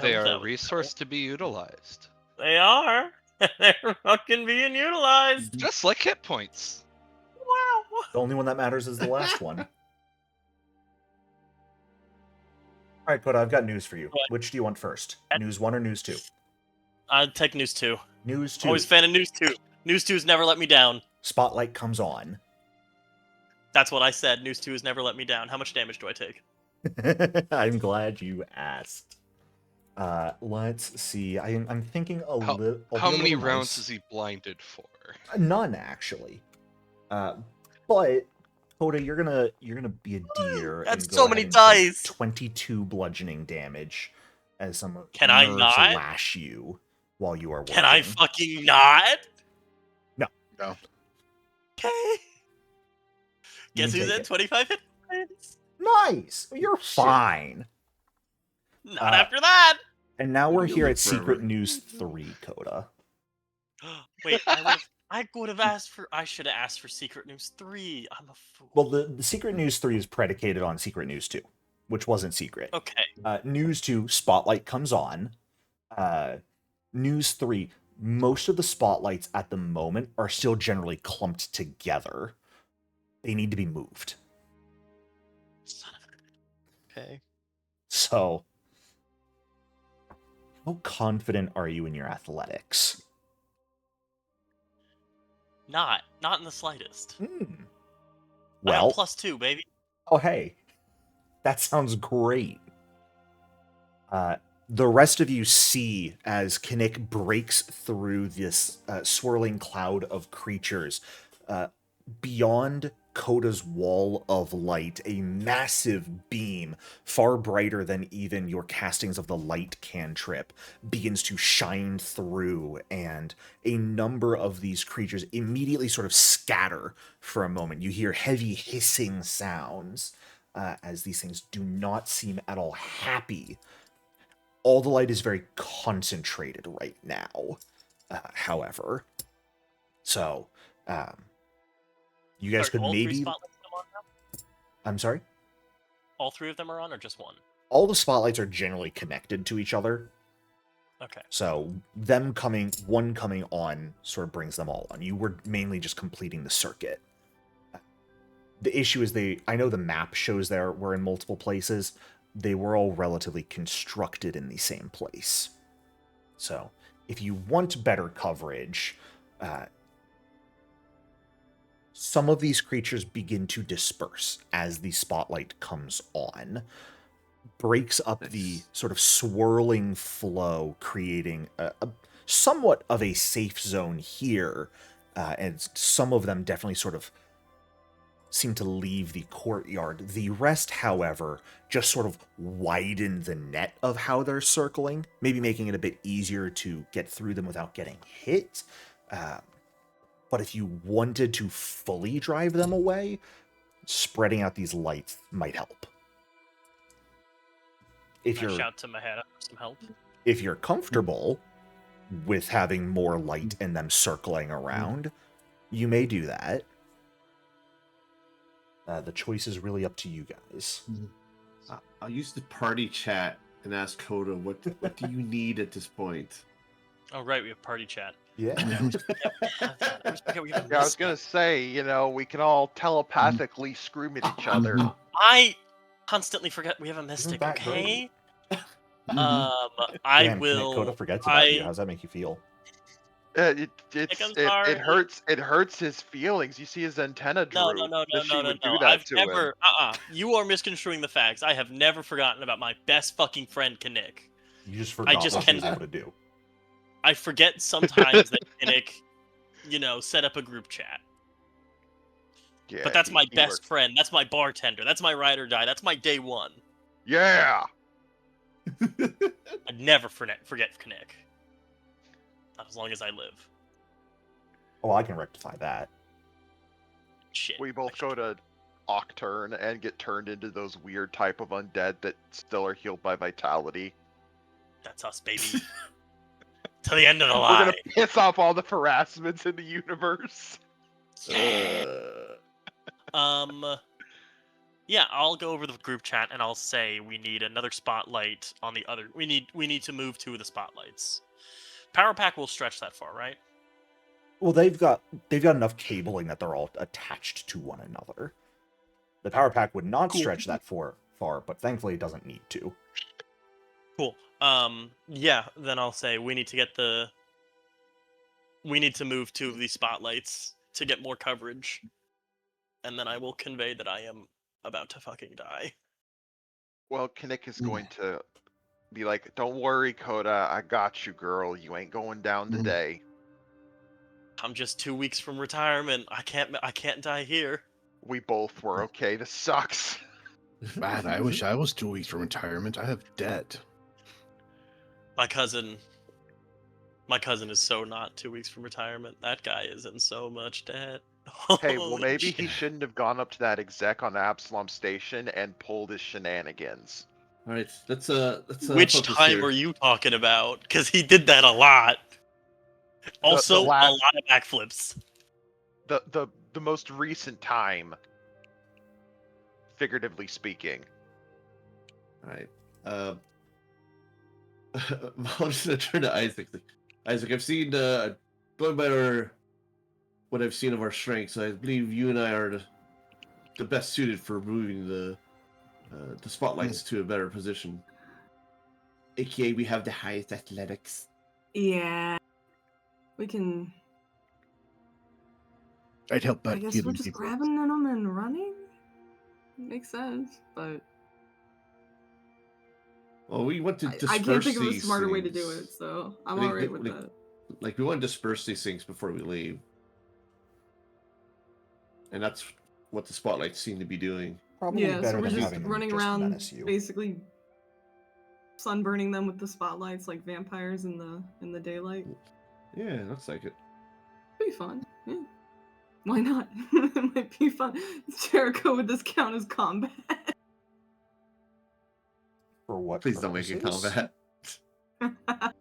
They That are a was- resource to be utilized. They are. They're fucking being utilized. Just like hit points. Wow. The only one that matters is the last one. All right, Coda, I've got news for you. What? Which do you want first? News 1 or news 2? I'd take news 2. News 2. Always fan of news 2. News 2 has never let me down. Spotlight comes on. That's what I said. News 2 has never let me down. How much damage do I take? I'm glad you asked. Let's see. I'm thinking a little. How many rounds is he blinded for? None, actually. But Coda, you're gonna be a deer. That's and go so ahead many and take dice. 22 blooddning damage as some Can I nerves not? lash you while you are working. Can I fucking not? No. No. Okay. You Guess can who's take at it. 25 hit points? Nice. You're fine. Not after that. And now we're You'll here live at Secret forever. News 3, Coda. Wait, I would have asked for. I should have asked for Secret News 3. I'm a fool. Well, the Secret News 3 is predicated on Secret News 2, which wasn't secret. Okay. News 2, Spotlight comes on. News 3, most of the spotlights at the moment are still generally clumped together. They need to be moved. Son of a- Okay. So, how confident are you in your athletics? Not in the slightest. Hmm. I got Well, +2, baby. oh hey, that sounds great. The rest of you see as Kinnick breaks through this swirling cloud of creatures. Beyond Coda's wall of light, a massive beam, far brighter than even your castings of the light cantrip, begins to shine through, and a number of these creatures immediately sort of scatter for a moment. You hear heavy hissing sounds as these things do not seem at all happy. All the light is very concentrated right now, however. So, you guys Sorry, could all three maybe... spotlights come on now? I'm sorry? All 3 of them are on, or just one? All the spotlights are generally connected to each other. Okay. So one coming on sort of brings them all on. You were mainly just completing the circuit. The issue is I know the map shows we're in multiple places. They were all relatively constructed in the same place. So if you want better coverage, some of these creatures begin to disperse as the spotlight comes on. Breaks up the sort of swirling flow, creating a somewhat of a safe zone here, and some of them definitely sort of seem to leave the courtyard. The rest, however, just sort of widen the net of how they're circling, maybe making it a bit easier to get through them without getting hit. But if you wanted to fully drive them away, spreading out these lights might help. If I you're shout to Mahana for some help. if you're comfortable with having more light and them circling around, you may do that. The choice is really up to you guys. I'll use the party chat and ask Coda, what do you need at this point? Oh, right, we have party chat. Yeah. Yeah, I was gonna say, we can all telepathically scream at each other. I constantly forget we have a mystic, that okay? great? I Damn, will. Coda forgets about you. How's that make you feel? It I'm sorry. hurts. It hurts his feelings. You see his antenna droop. No, that she would do no. that I've to never. him. You are misconstruing the facts. I have never forgotten about my best fucking friend, Kinnick. You just forgot just what she was can- able to do. I forget sometimes that Kinnick, set up a group chat. Yeah, But that's my he best worked. friend. That's my bartender. That's my ride or die. That's my day one. Yeah. I'd never forget Kinnick. Not as long as I live. Oh, I can rectify that. Shit. We both go to Octurne and get turned into those weird type of undead that still are healed by vitality. That's us, baby. To the end of the We're line. gonna piss off all the harassments in the universe. Yeah, I'll go over the group chat and I'll say we need another spotlight on the other. We need to move 2 of the spotlights. Power Pack will stretch that far, right? Well, they've got enough cabling that they're all attached to one another. The power pack would not Cool. stretch that far, but thankfully it doesn't need to. Cool. Yeah, then I'll say we need to move 2 of these spotlights to get more coverage. And then I will convey that I am about to fucking die. Well, Kinnick is going to be like, "Don't worry, Coda. I got you, girl. You ain't going down today." I'm just 2 weeks from retirement. I can't die here. We both were okay. This sucks. Man, I wish I was 2 weeks from retirement. I have debt. My cousin is so not 2 weeks from retirement. That guy is in so much debt. Hey, well, Holy maybe shit. he shouldn't have gone up to that exec on Absalom Station and pulled his shenanigans. All right, let's Which focus time here. are you talking about? Because he did that a lot. Also, a lot of backflips. The most recent time, figuratively speaking. All right. I'm just gonna turn to Isaac. Isaac, I've seen going by what I've seen of our strengths. I believe you and I are the best suited for moving the spotlights to a better position. AKA, we have the highest athletics. Yeah. We can. I'd help I out guess we're healing just people. grabbing them and running? Makes sense, but. Well, we want to disperse I can't think of a these smarter way to do things. it, so I'm Like- alright with like- that. Like, we want to disperse these things before we leave. And that's what the spotlights seem to be doing. Probably Yeah, so better we're than just having them running just around, menace you. basically sunburning them with the spotlights like vampires in the daylight. Yeah, looks like it. It'd be fun. Yeah. Why not? It might be fun. Jericho, would this count as combat? For what? Please don't make it purposes? combat.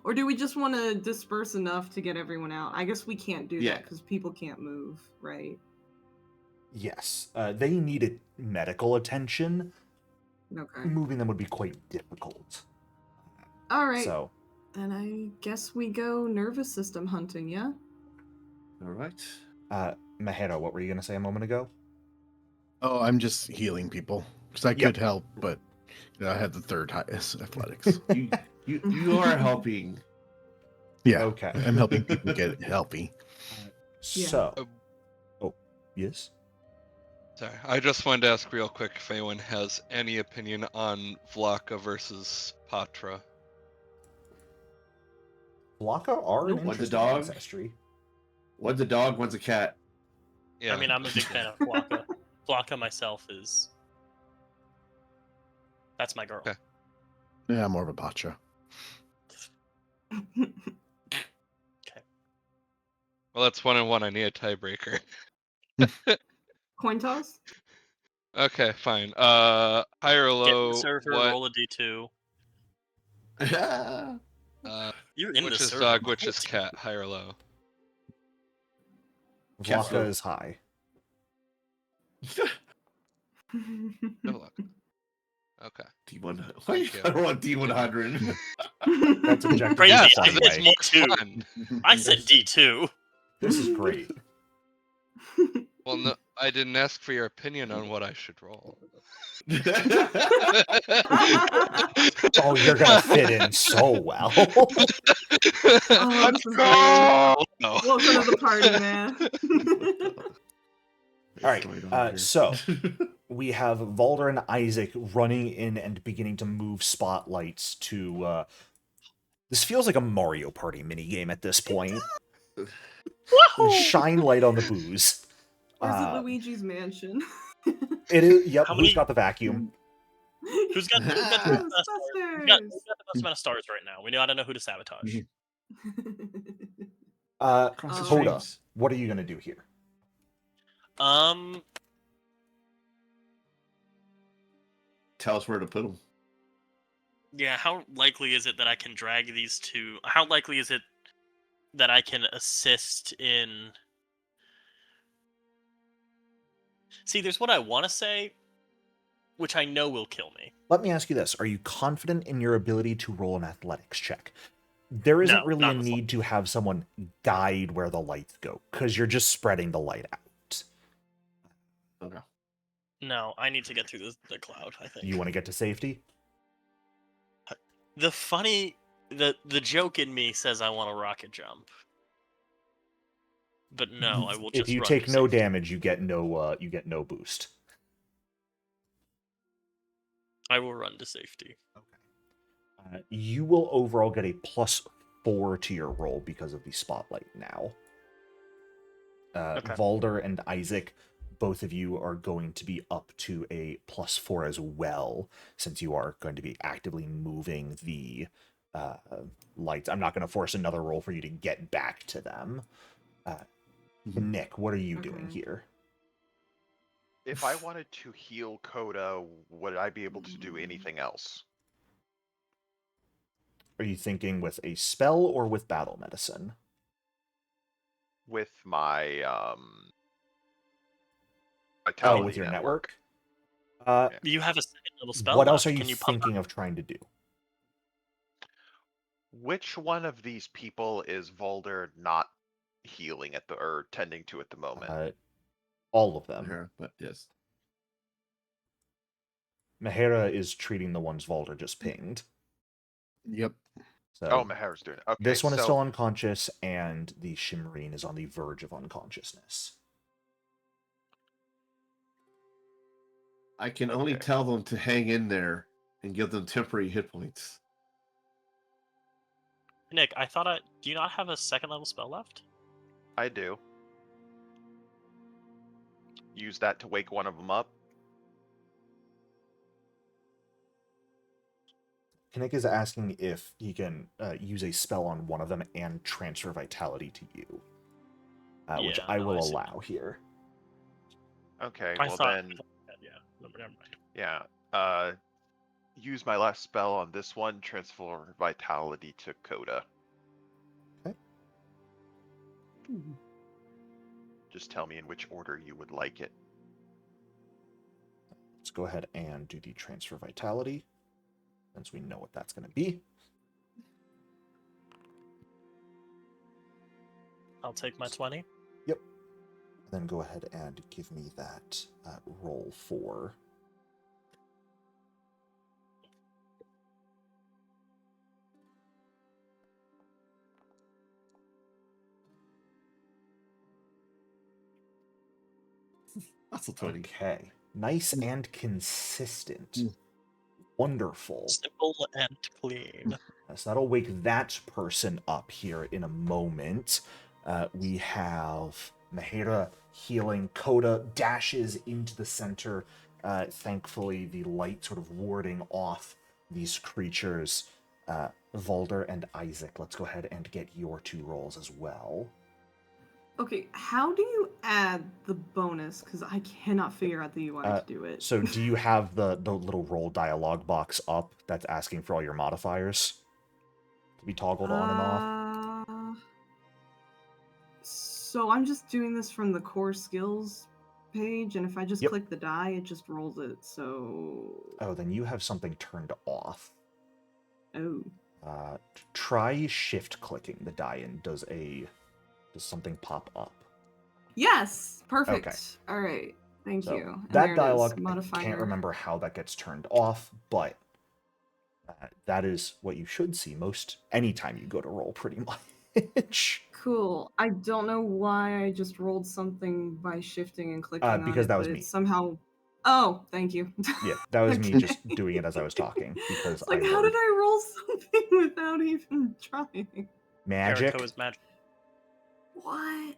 Or do we just want to disperse enough to get everyone out? I guess we can't do Yeah. that because people can't move, right? Yes. They needed medical attention. Okay. Moving them would be quite difficult. All right. So, Then I guess we go nervous system hunting, yeah? All right. Mahero, what were you going to say a moment ago? Oh, I'm just healing people. Because I could help, but I have the third highest athletics. You are helping. Yeah. Okay. I'm helping people get healthy. Yeah. So, oh, yes? Sorry, I just wanted to ask real quick if anyone has any opinion on Vlaka versus Patra. Blaka are an Nope. One's a interesting dog. ancestry. One's a dog, one's a cat. Yeah. I mean, I'm a big fan of Flocka. Flocka myself is. That's my girl. Okay. Yeah, more of a botcha. Well, that's 1-1. I need a tiebreaker. Coin toss? Okay, fine. High or Get in low? the server, What? roll a d2. You're in Which the is server. dog? Which is cat? High or low? Cat's Blaka low. is high. Good luck. Okay. D100. Thank you. I don't want D100. That's objective. Crazy. Yes, I anyway. said D2. Fun. I said D2. This is great. Well, no, I didn't ask for your opinion on what I should roll. Oh, you're gonna fit in so well. Oh, this is Go! No. great. Welcome to the party, man. All right, so we have Valder and Isaac running in and beginning to move spotlights to. This feels like a Mario Party minigame at this point. Shine light on the booze. Or is it Uh, Luigi's Mansion? It is. Yep. How Who's many- got the vacuum? Who's got the best amount of stars? Who's got Ghostbusters! the best amount of stars right now? We gotta know who to sabotage. Across the Hoda, streams. what are you gonna do here? Tell us where to put them. Yeah, how likely is it that I can drag these two? How likely is it that I can assist in? See, there's what I want to say, which I know will kill me. Let me ask you this: are you confident in your ability to roll an athletics check? There isn't No, really not a in the need to have someone guide where the lights go, because you're just spreading the light out. Okay. No, I need to get through the cloud, I think. You want to get to safety? The joke in me says I want a rocket jump. But no, I will If just you run take to no safety. damage, you get no boost. I will run to safety. You will overall get a +4 to your roll because of the spotlight now. Okay. Valder and Isaac, both of you are going to be up to a +4 as well, since you are going to be actively moving the lights. I'm not going to force another roll for you to get back to them. Nick, what are you doing here? If I wanted to heal Coda, would I be able to do anything else? Are you thinking with a spell or with battle medicine? With my Oh, vitality with your network. network? You have a second level spell What else left. are you Can you pump thinking of trying to do? Which one of these people is Volder not healing at the or tending to at the moment? All of them. Here, but yes. Mahera is treating the ones Valder just pinged. Yep. So Oh, Mahar's doing it. Okay, this one is so still unconscious, and the Shimmerine is on the verge of unconsciousness. I can only Okay. tell them to hang in there and give them temporary hit points. Nick, do you not have a second level spell left? I do. Use that to wake one of them up. Nick is asking if he can use a spell on one of them and transfer vitality to you, which Yeah, I no, will I see. allow here. Okay, I well thought, then, yeah, never mind. yeah. Use my last spell on this one, transfer vitality to Coda. Okay. Just tell me in which order you would like it. Let's go ahead and do the transfer vitality, since we know what that's going to be. I'll take my 20. Yep. Then go ahead and give me that roll for. That's a 20. Okay. Nice and consistent. Wonderful. Simple and clean. So that'll wake that person up here in a moment. We have Mahera healing. Coda dashes into the center. Thankfully, the light sort of warding off these creatures. Valder and Isaac, let's go ahead and get your 2 rolls as well. Okay, how do you add the bonus? Because I cannot figure out the UI to do it. So do you have the little roll dialog box up that's asking for all your modifiers to be toggled on and off? So I'm just doing this from the core skills page, and if I just Yep. click the die, it just rolls it, so... Oh, then you have something turned off. Oh. Try shift clicking the die and does something pop up? Yes! Perfect. Okay. Alright. Thank So you. And that there it is, dialogue, I modifier. can't remember how that gets turned off, but that is what you should see most anytime you go to roll, pretty much. Cool. I don't know why I just rolled something by shifting and clicking on because it, that was but me. It's somehow... Oh, thank you. Yeah, that was me Okay. just doing it as I was talking, because It's like, I how learned did I roll something without even trying? magic. Jericho is magic. What?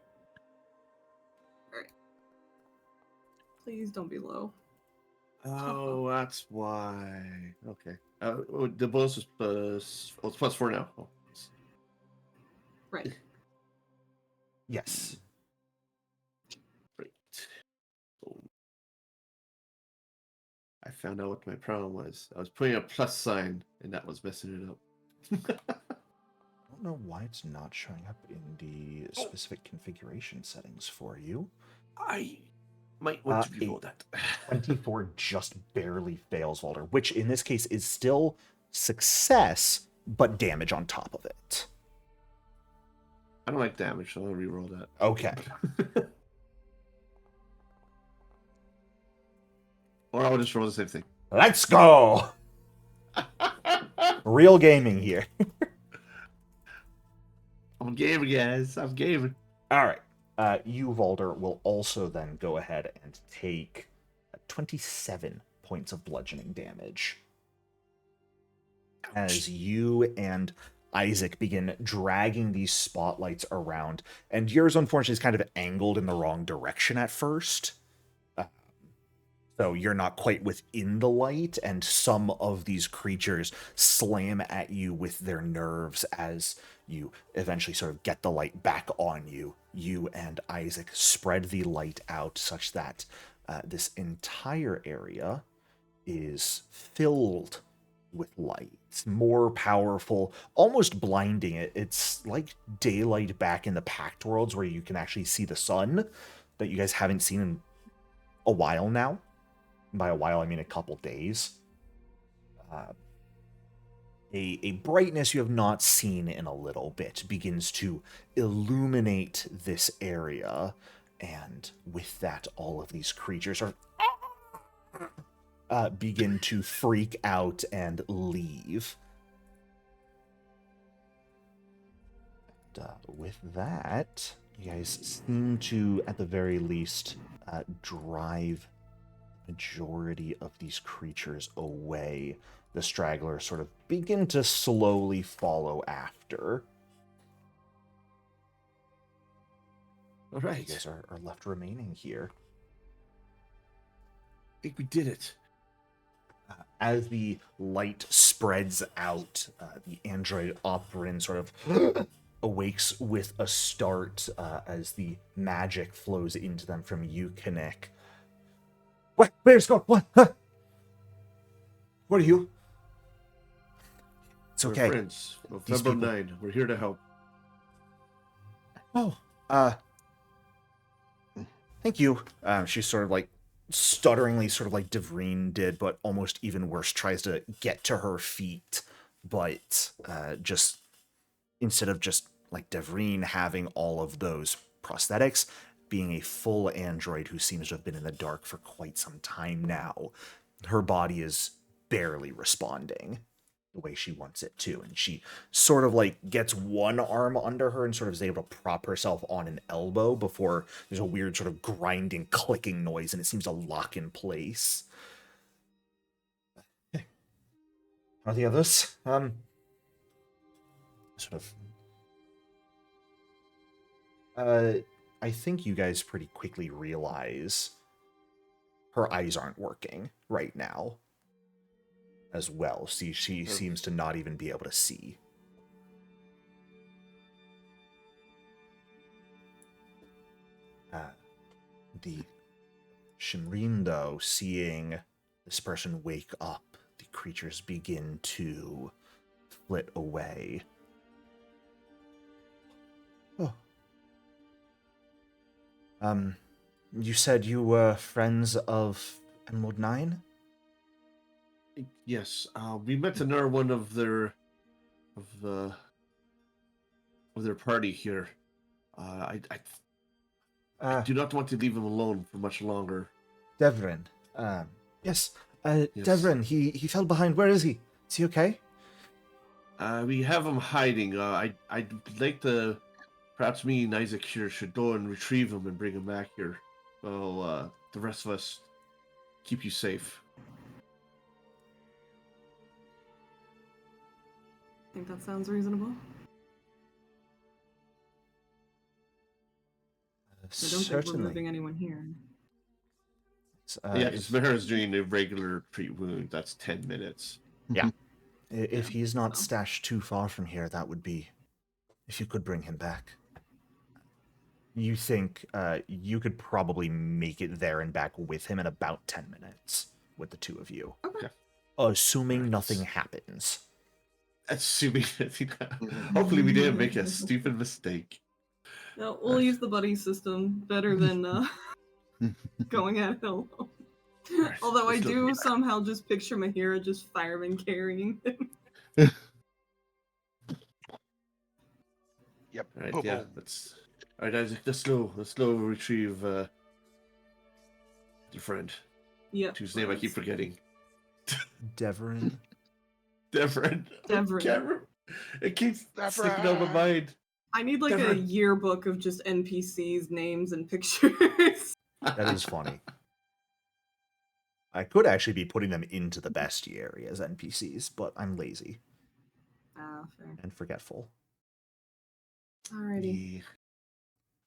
Alright. Please don't be low. Oh, that's why. Okay. The bonus is plus. Oh, it's +4 now. Oh. Right. Yes. Great. So I found out what my problem was. I was putting a plus sign, and that was messing it up. I don't know why it's not showing up in the specific configuration settings for you. I might want to reroll that. 24 just barely fails, Walter, which in this case is still success, but damage on top of it. I don't like damage, so I'll reroll that. Okay. Or I'll just roll the same thing. Let's go! Real gaming here. I'm gaming, guys. I'm gaming. All right. You, Valder, will also then go ahead and take 27 points of bludgeoning damage. As you and Isaac begin dragging these spotlights around, and yours, unfortunately, is kind of angled in the wrong direction at first. So you're not quite within the light, and some of these creatures slam at you with their nerves as you eventually sort of get the light back on you. You and Isaac spread the light out such that this entire area is filled with light. It's more powerful, almost blinding. It's like daylight back in the Pact Worlds where you can actually see the sun that you guys haven't seen in a while now. By a while, I mean a couple days. A brightness you have not seen in a little bit begins to illuminate this area, and with that, all of these creatures are begin to freak out and leave. And, with that, you guys seem to, at the very least, drive majority of these creatures away. The stragglers sort of begin to slowly follow after. All right. You guys are left remaining here. I think we did it. As the light spreads out, the android operand sort of awakes with a start as the magic flows into them from you, Kinnick. Where's God? What? Huh? What are you? It's okay. We're friends. These November people- 9. We're here to help. Oh, thank you. She's sort of like stutteringly, sort of like Devreen did, but almost even worse, tries to get to her feet, but just instead of just like Devreen having all of those prosthetics, being a full android who seems to have been in the dark for quite some time now, her body is barely responding the way she wants it to. And she sort of like gets one arm under her and sort of is able to prop herself on an elbow before there's a weird sort of grinding, clicking noise, and it seems to lock in place. Are the others? Sort of... I think you guys pretty quickly realize her eyes aren't working right now as well. See, she seems to not even be able to see. The Shimrin, though, seeing this person wake up, the creatures begin to flit away. Oh. You said you were friends of Emerald 9? Yes. We met another one of their party here. I do not want to leave him alone for much longer. Devrin. Yes. Yes. Devrin, he fell behind. Where is he? Is he okay? We have him hiding. I'd like to... Perhaps me and Isaac here should go and retrieve him and bring him back here. Well, the rest of us keep you safe. I think that sounds reasonable. I don't think we're moving anyone here. Yeah, because Mahara's doing a regular treat wound. That's 10 minutes. Yeah. If Yeah, he's not so. stashed too far from here, that would be... If you could bring him back. You think you could probably make it there and back with him in about 10 minutes with the two of you. Okay. Assuming Nice. nothing happens. Assuming hopefully we didn't make a stupid mistake. No, we'll use the buddy system better than going at it alone. Right, Although I let's do look. somehow just picture Mahira just fireman carrying him. Yep. All right, Boom, yeah, boom. let's. All right, Isaac, let's go retrieve your friend, Yep. whose name I keep forgetting. Devrin? Devrin. Devrin. It keeps sticking out my mind. I need like a Devrin. yearbook of just NPCs, names, and pictures. That is funny. I could actually be putting them into the bestiary as NPCs, but I'm lazy Ah, fair. and forgetful. Alrighty. Yeah.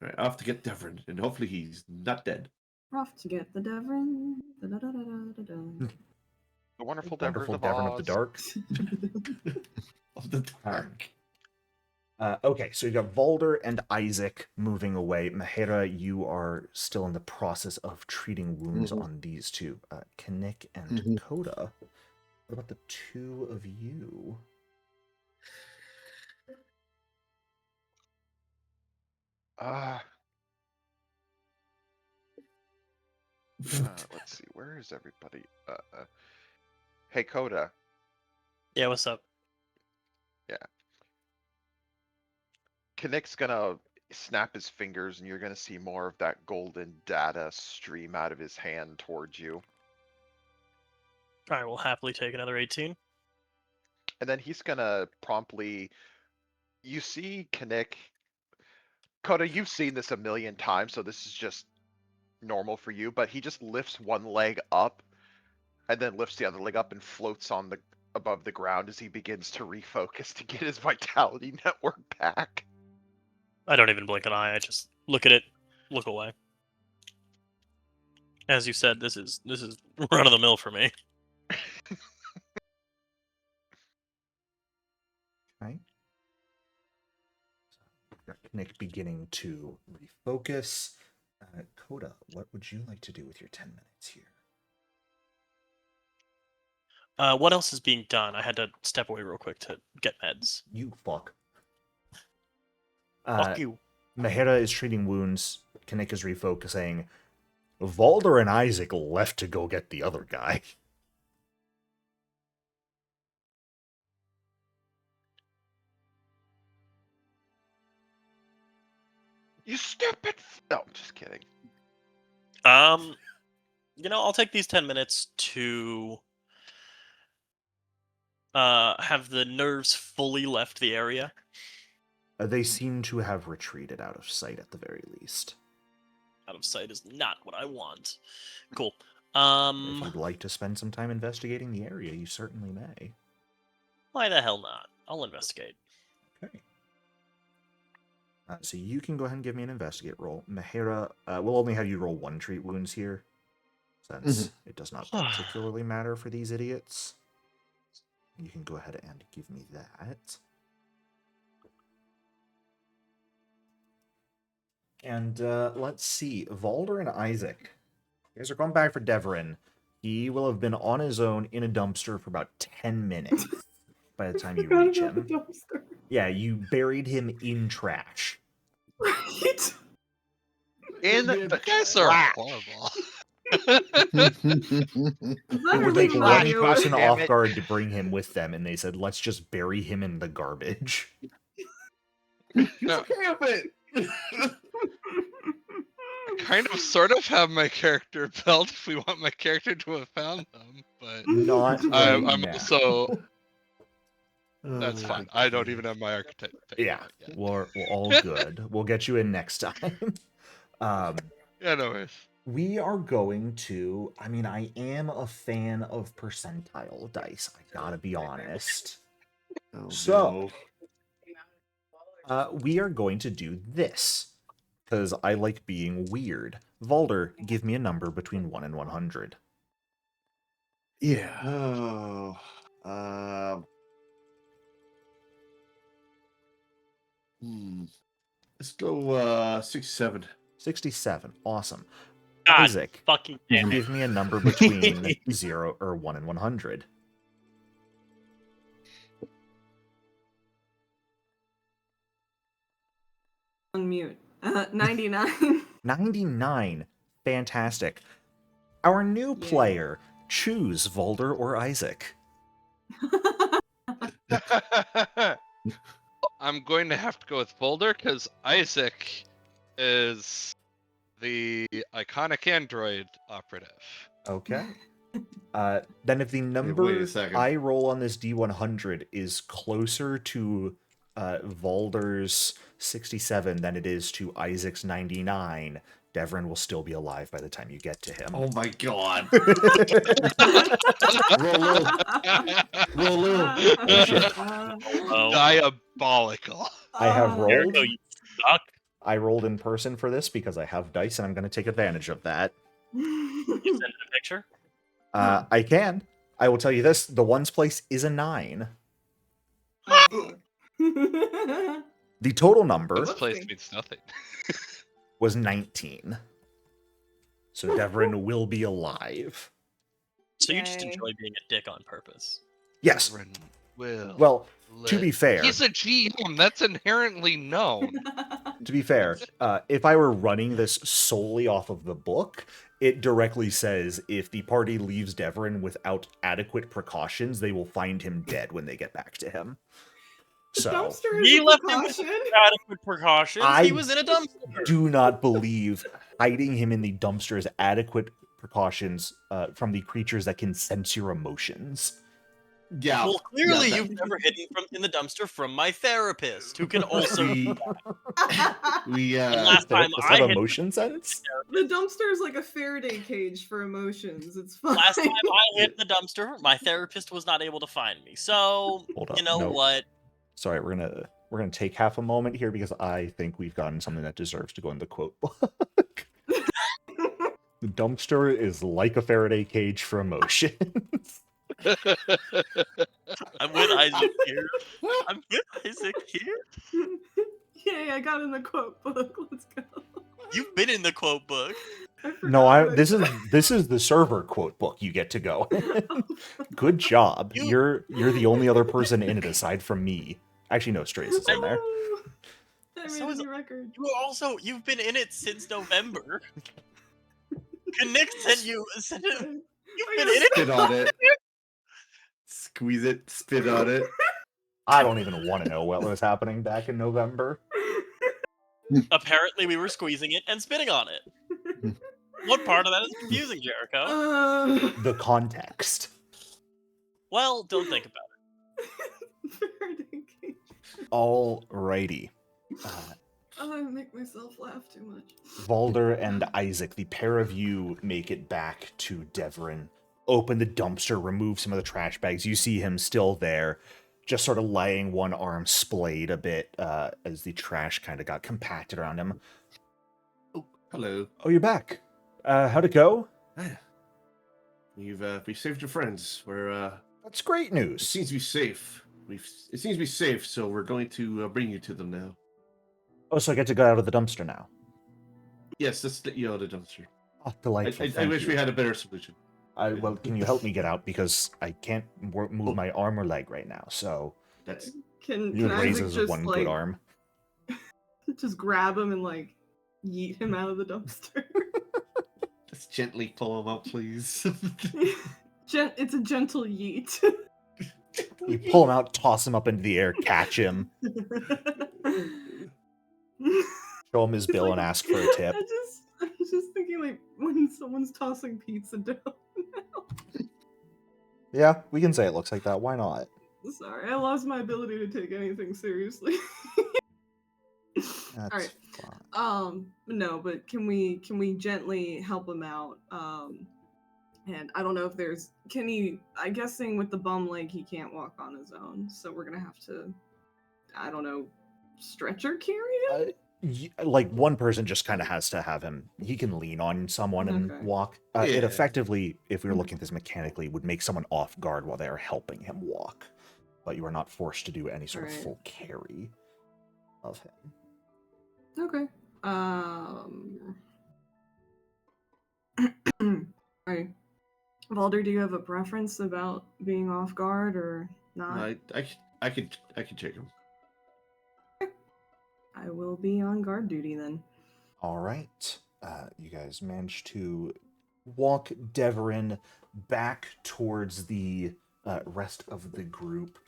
All right, off to get Devrin, and hopefully he's not dead. We're off to get the Devrin. Da-da-da-da-da-da. The wonderful Devrin Wonderful of Devrin of the Oz. Dark. Of the dark. Okay, so you got Valder and Isaac moving away. Mahera, you are still in the process of treating wounds on these two. Kinnick and Coda. What about the two of you? Let's see. Where is everybody? Hey, Coda. Yeah, what's up? Kinnick's gonna snap his fingers, and you're gonna see more of that golden data stream out of his hand towards you. I will happily take another 18. And then he's gonna promptly. You see Kinnick. Coda, you've seen this a million times, so this is just normal for you, but he just lifts one leg up and then lifts the other leg up and floats on the above the ground as he begins to refocus to get his vitality network back. I don't even blink an eye. I just look at it, look away. As you said, this is run of the mill for me. Okay. Got Nick beginning to refocus. Coda, what would you like to do with your 10 minutes here? What else is being done? I had to step away real quick to get meds. You fuck. Fuck you. Mahera is treating wounds. Kinnick is refocusing. Valder and Isaac left to go get the other guy. You stupid. No, just kidding. I'll take these 10 minutes to have the nerves fully left the area. They seem to have retreated out of sight at the very least. Out of sight is not what I want. Cool. If you'd like to spend some time investigating the area, you certainly may. Why the hell not? I'll investigate. Okay. So you can go ahead and give me an investigate roll. Mahera, we'll only have you roll one treat wounds here, since it does not particularly matter for these idiots. You can go ahead and give me that. And let's see, Valder and Isaac. You guys are going back for Devrin. He will have been on his own in a dumpster for about 10 minutes by the time you reach him. Yeah, you buried him in trash. Right? In You the guys are trash. horrible. Is that It would really take one radio? person Damn off it. guard to bring him with them, and they said, let's just bury him in the garbage. He's No. okay with it. Kind of sort of have my character built if we want my character to have found them, but Not right I'm now. also that's Oh, fine. I don't even have my archetype figured Yeah, out yet. we're all good. We'll get you in next time. Yeah, no worries. We are going to... I mean, I am a fan of percentile dice. I gotta be honest. Oh, So, we are going to do this. because I like being weird. Valder, give me a number between 1 and 100. Yeah. Oh. Let's go 67. 67. Awesome. God Isaac, fucking damn it. give me a number between 0 or 1 and 100. Unmute. 99. 99. Fantastic. Our new Yeah. player, choose Valder or Isaac. I'm going to have to go with Boulder because Isaac is the iconic android operative. Okay. Then if the wait number a second. I roll on this D100 is closer to Valder's 67 than it is to Isaac's 99, Devrin will still be alive by the time you get to him. Oh my god. Roll low. Roll low. Oh, shit. Oh, Diabolical. I have rolled. Jericho, you suck. I rolled in person for this because I have dice and I'm going to take advantage of that. You send it a picture? I can. I will tell you this, the ones place is a 9. The total number This place means nothing. was 19. So Devrin will be alive. So you just Yay. Oh, enjoy being a dick on purpose. Yes. Devrin will Well, to live. be fair, He's a GM. That's inherently known. to be fair, if I were running this solely off of the book, it directly says if the party leaves Devrin without adequate precautions, they will find him dead when they get back to him. So Dumpster He is a left him with precaution. adequate precautions. I He was in a dumpster. do not believe hiding him in the dumpster is adequate precautions from the creatures that can sense your emotions. Yeah. Well, clearly yeah, you've never hidden in the dumpster from my therapist, who can also. we And last time Therapists I have hit emotion sense? The dumpster is like a Faraday cage for emotions. It's fine. last time I hit the dumpster, my therapist was not able to find me. So Hold up, you know no. what? Sorry, we're gonna take half a moment here because I think we've gotten something that deserves to go in the quote book. The dumpster is like a Faraday cage for emotions. I'm with Isaac here. I'm with Isaac here. Yay, I got in the quote book. Let's go. You've been in the quote book. No, forgot what this said. is the server quote book you get to go. Good job. You- You're the only other person in it aside from me. Actually, no, Strays is in there. Oh, I made So a is- new record. You've been in it since November. Nick sent you. You've I been gotta in it. spit on it. Squeeze it, spit on it. I don't even want to know what was happening back in November. Apparently, we were squeezing it and spitting on it. What part of that is confusing, Jericho? The context. Well, don't think about it. Faraday cage. Alrighty. I make myself laugh too much. Valder and Isaac, the pair of you make it back to Devrin. Open the dumpster, remove some of the trash bags. You see him still there, just sort of laying one arm splayed a bit as the trash kind of got compacted around him. Oh, hello. Oh, you're back. How'd it go? We saved your friends. We're That's great it news. seems to be safe. It seems to be safe, so we're going to bring you to them now. Oh, so I get to go out of the dumpster now. Yes, that's the the dumpster. Oh, delightful. I Thank wish you. we had a better solution. Well, can you help me get out? Because I can't move my arm or leg right now, so That's Can you Isaac raises just one like good arm. just grab him and like yeet him out of the dumpster? just gently pull them out, please. It's a gentle yeet. You pull him out, toss him up into the air, catch him, show him his It's bill, like- and ask for a tip. I was just thinking like when someone's tossing pizza dough. Yeah, we can say it looks like that. Why not? Sorry, I lost my ability to take anything seriously. That's Alright. fine. No, but can we gently help him out? And I don't know if I'm guessing with the bum leg he can't walk on his own, so we're gonna have to, I don't know, stretcher carry him? Like, one person just kind of has to have him. He can lean on someone and Okay. walk. It Yeah. effectively, if we were looking at this mechanically, would make someone off guard while they are helping him walk. But you are not forced to do any sort of Alright. full carry of him. Okay. Alright. Valder, do you have a preference about being off guard or not? I can check him. I will be on guard duty then. All right. You guys managed to walk Deverin back towards the rest of the group.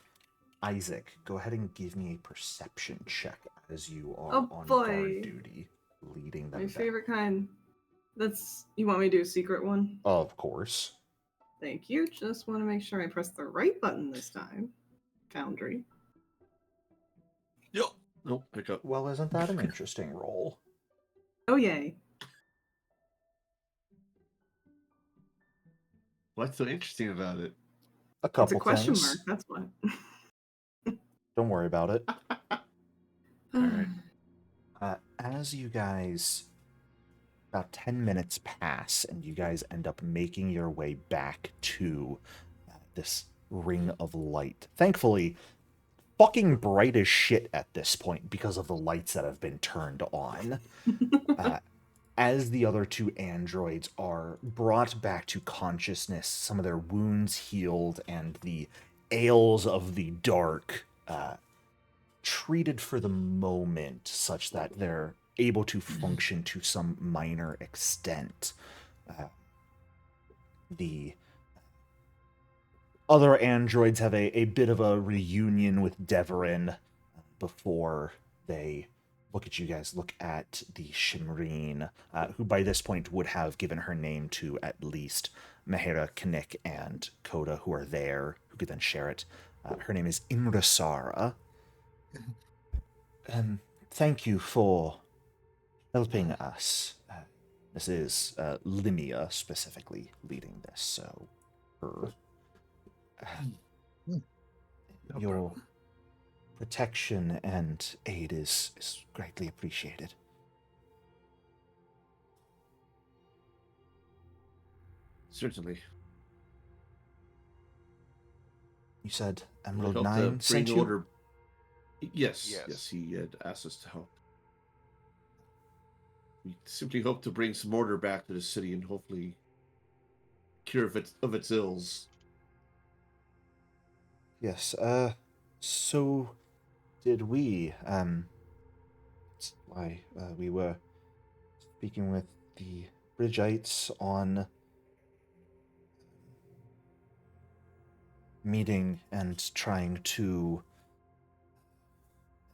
Isaac, go ahead and give me a perception check as you are Oh, on boy. guard duty, leading them My back. favorite kind. You want me to do a secret one? Of course. Thank you. Just want to make sure I press the right button this time. Foundry. Yo. Nope. Pick up. Well, isn't that an interesting roll? Oh, yay. What's so interesting about it? A It's couple a question things. mark, that's what. Don't worry about it. Alright. As you guys, about 10 minutes pass, and you guys end up making your way back to this ring of light. Thankfully, fucking bright as shit at this point because of the lights that have been turned on. As the other two androids are brought back to consciousness, some of their wounds healed, and the ails of the dark treated for the moment such that they're able to function to some minor extent. The other androids have a bit of a reunion with Deverin before they look at you guys, look at the Shimreen, who by this point would have given her name to at least Mahera, Kinnick, and Coda, who are there, who could then share it. Her name is Imrasara. Thank you for helping us. This is Limia specifically leading this, so her, your protection and aid is greatly appreciated. Certainly. You said We Emerald hope to 9 bring sent you? order. Yes, Yes. yes, he had asked us to help. We simply hope to bring some order back to the city and hopefully cure of its ills. Yes, so did we. That's why we were speaking with the Bridgites on meeting and trying to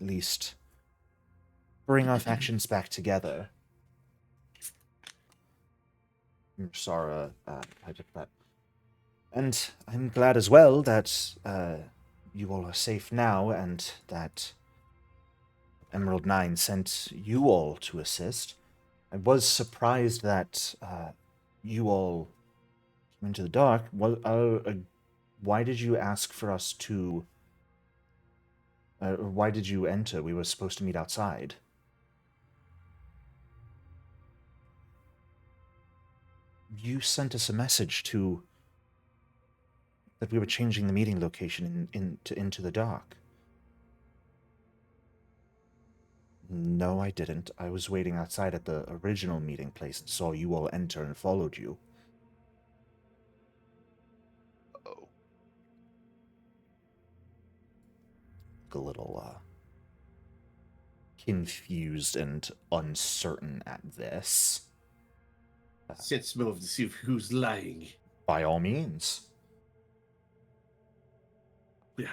at least bring our factions back together. Sarah, I took that. And I'm glad as well that you all are safe now and that Emerald 9 sent you all to assist. I was surprised that you all came into the dark. Why did you ask for us to... why did you enter? We were supposed to meet outside. You sent us a message that we were changing the meeting location into the dark. No, I didn't. I was waiting outside at the original meeting place and saw you all enter and followed you. Oh. A little confused and uncertain at this. Sense move to see who's lying. By all means. Yeah.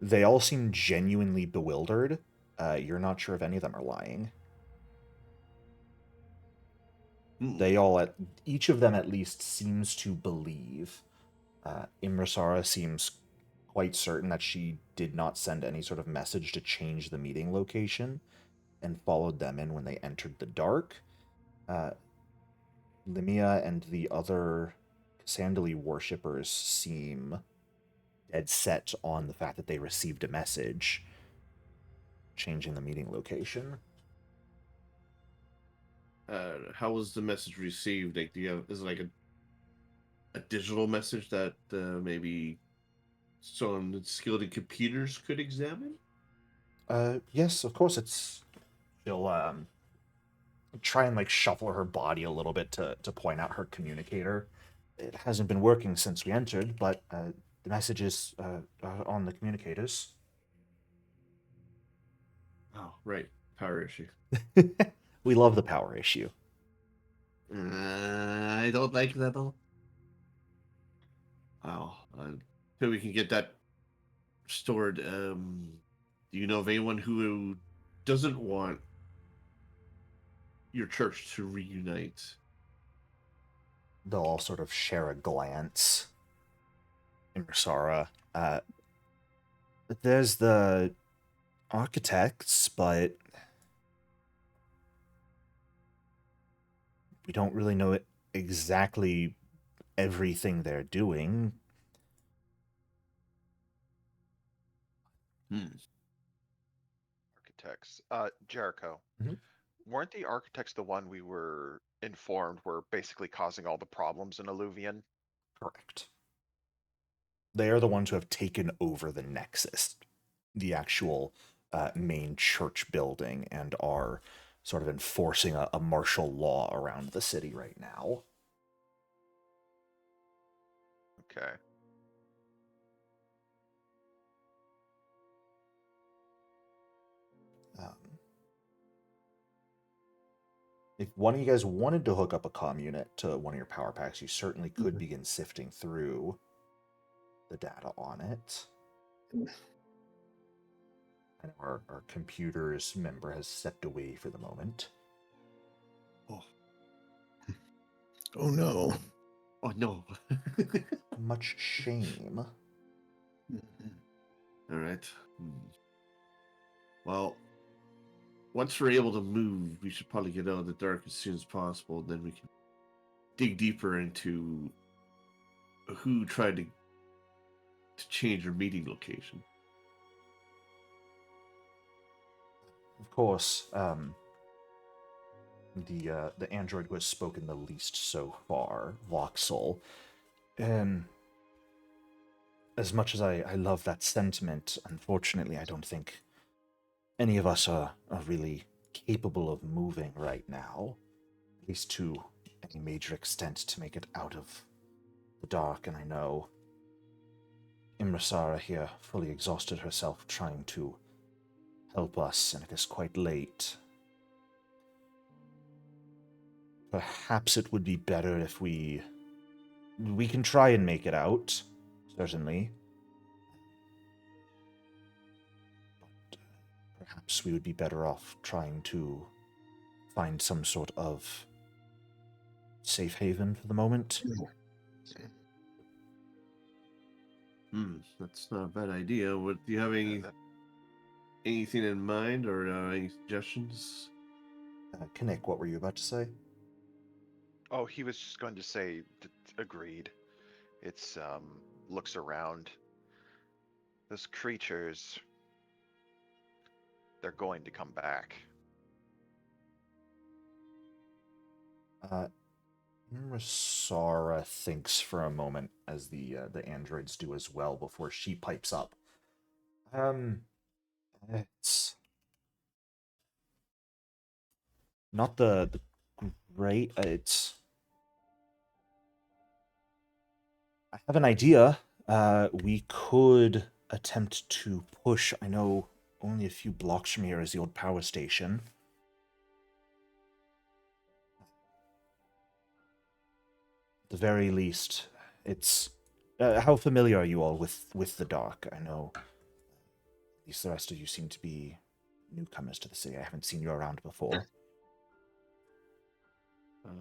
They all seem genuinely bewildered. You're not sure if any of them are lying. They all, each of them at least, seems to believe. Imrasara seems quite certain that she did not send any sort of message to change the meeting location and followed them in when they entered the dark. Limia and the other Sandali worshippers seem dead set on the fact that they received a message changing the meeting location. How was the message received? Like, is it like a digital message that maybe someone skilled in computers could examine? Yes, of course. She'll try and like shuffle her body a little bit to point out her communicator. It hasn't been working since we entered, but the messages are on the communicators. Oh, right. Power issue. We love the power issue. I don't like that at all. Wow. So we can get that stored. Do you know of anyone who doesn't want your church to reunite? They'll all sort of share a glance. Immersara. There's the architects, but we don't really know exactly everything they're doing. Architects. Jericho. Mhm. Weren't the architects the one we were informed were basically causing all the problems in Alluvion? Correct. They are the ones who have taken over the Nexus, the actual main church building, and are sort of enforcing a martial law around the city right now. Okay. If one of you guys wanted to hook up a comm unit to one of your power packs, you certainly could begin sifting through the data on it. And our computers member has stepped away for the moment. Oh no. Oh no. Much shame. All right. Well, once we're able to move, we should probably get out of the dark as soon as possible. Then we can dig deeper into who tried to change your meeting location. Of course, the android who has spoken the least so far, Voxel. As much as I love that sentiment, unfortunately, I don't think any of us are really capable of moving right now, at least to any major extent to make it out of the dark, and I know Imrasara here fully exhausted herself trying to help us, and it is quite late. Perhaps it would be better if we can try and make it out, certainly. But perhaps we would be better off trying to find some sort of safe haven for the moment. That's not a bad idea. Do you have anything in mind or any suggestions? Kinnick, what were you about to say? Oh, he was just going to say, agreed. It's, looks around. Those creatures, they're going to come back. Sara thinks for a moment, as the androids do as well, before she pipes up. It's not the great. It's. I have an idea. We could attempt to push. I know only a few blocks from here is the old power station. At the very least, it's. How familiar are you all with the dark? I know. At least the rest of you seem to be newcomers to the city. I haven't seen you around before.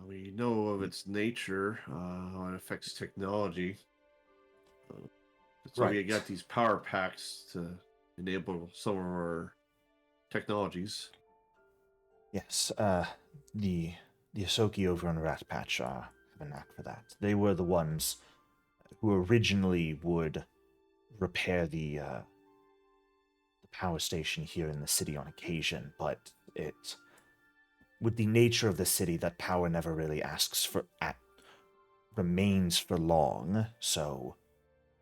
We know of its nature, how it affects technology. So we got these power packs to enable some of our technologies. Yes, the Asoki over in Rat Patch have a knack for that. They were the ones who originally would repair the power station here in the city on occasion, but with the nature of the city, that power never really remains for long. So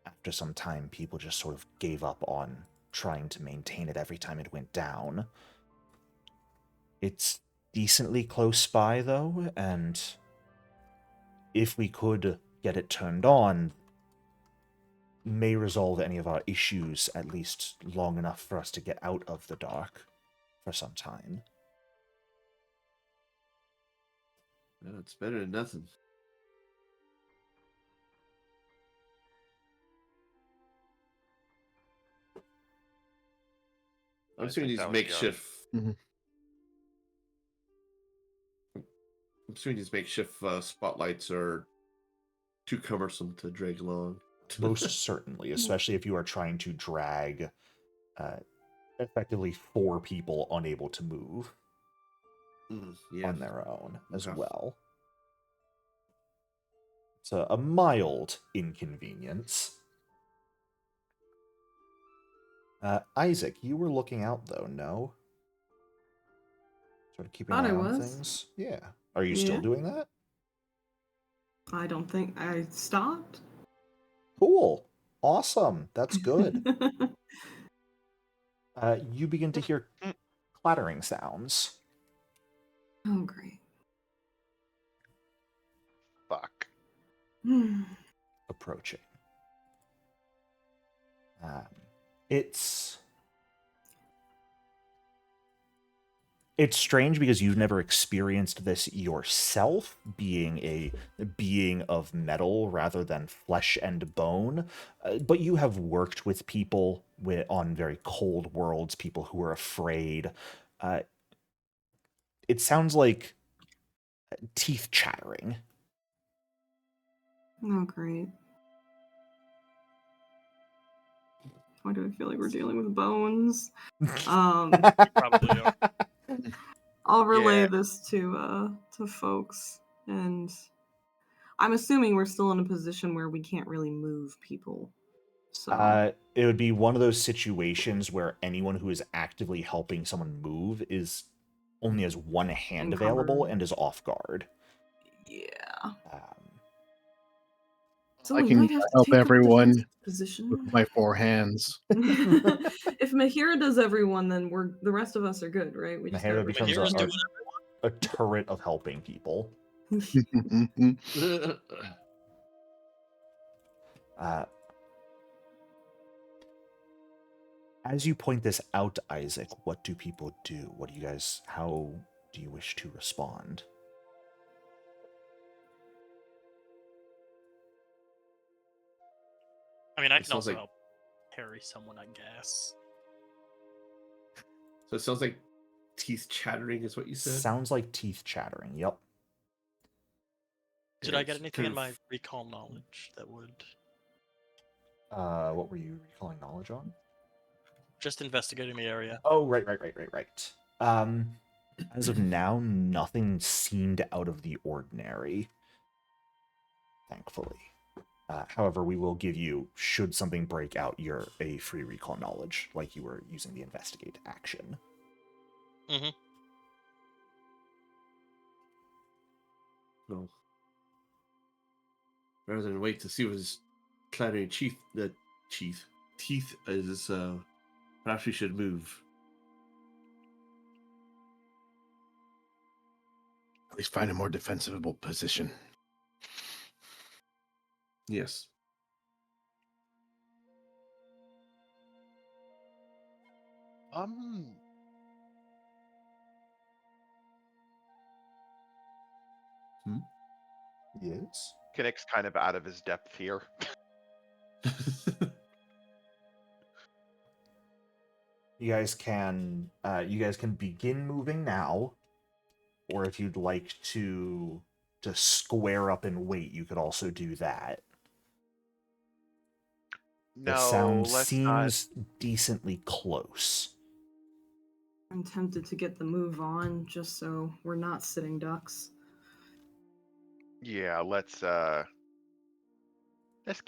after some time, people just sort of gave up on trying to maintain it every time it went down. It's decently close by, though, and if we could get it turned on, may resolve any of our issues, at least long enough for us to get out of the dark for some time. Yeah, it's better than nothing. I'm I assuming think these that was makeshift. Mhm. I'm assuming these makeshift spotlights are too cumbersome to drag along. Most certainly, especially if you are trying to drag effectively 4 people unable to move Yeah. on their own as Okay. well. It's a mild inconvenience. Isaac, you were looking out, though, no? Sort of keeping an Thought eye I on was. things? Yeah. Are you Yeah. still doing that? I don't think I stopped. Cool. Awesome. That's good. You begin to hear clattering sounds Oh, great. Fuck. approaching. It's strange because you've never experienced this yourself, being a being of metal rather than flesh and bone, but you have worked with people on very cold worlds, people who are afraid. It sounds like teeth chattering. Oh, great. Why do I feel like we're dealing with bones? Probably are. I'll relay Yeah. this to folks, and I'm assuming we're still in a position where we can't really move people. So It would be one of those situations where anyone who is actively helping someone move is only has one hand available Encumbered. and is off guard. yeah. Um, So I we can might have to help take up everyone defensive with position. my 4 hands. If Mahira does everyone, then the rest of us are good, right? We just Mahara gotta becomes Mahira's a, doing a turret of helping people. As you point this out, Isaac, what do people do? How do you wish to respond? I mean, I It can sounds also like- help carry someone, I guess. So it sounds like teeth chattering is what you said. Sounds like teeth chattering, yep. Did Yeah, I get it's anything in kind my recall knowledge that would What were you recalling knowledge on? just investigating the area? Oh, right. As of now, nothing seemed out of the ordinary, thankfully. However, we will give you, should something break out, a free recall knowledge, like you were using the investigate action. Mm-hmm. No. Rather than wait to see what his clattering teeth is, perhaps we should move. At least find a more defensible position. Yes. Yes. Kinnick's kind of out of his depth here. You guys can begin moving now, or if you'd like to square up and wait, you could also do that. The No, sound let's seems decently close. I'm tempted to get the move on just so we're not sitting ducks. Yeah, let's get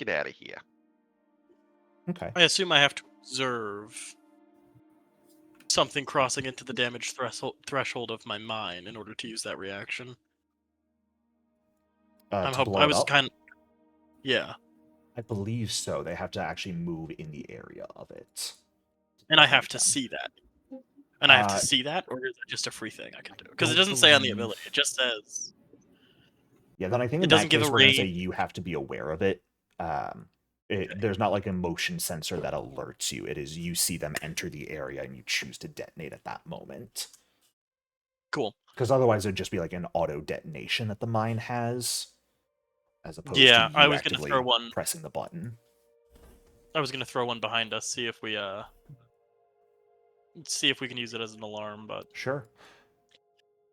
out of here. Okay. I assume I have to observe something crossing into the damage threshold of my mine in order to use that reaction. To blow I it was up? kind of. Yeah. I believe so. They have to actually move in the area of it. And I have to them. see that. And I have to Uh, see that, or is it just a free thing I can do? Because it don't doesn't say on the believe- ability. It just says. Yeah, then I think It in doesn't that give case a we're going to say range. you have to be aware of it. There's not like a motion sensor that alerts you. It is you see them enter the area and you choose to detonate at that moment. Cool. Because otherwise it'd just be like an auto detonation that the mine has, as opposed Yeah, to I you was gonna actively throw one. pressing the button. I was gonna throw one behind us, see if we can use it as an alarm, but Sure.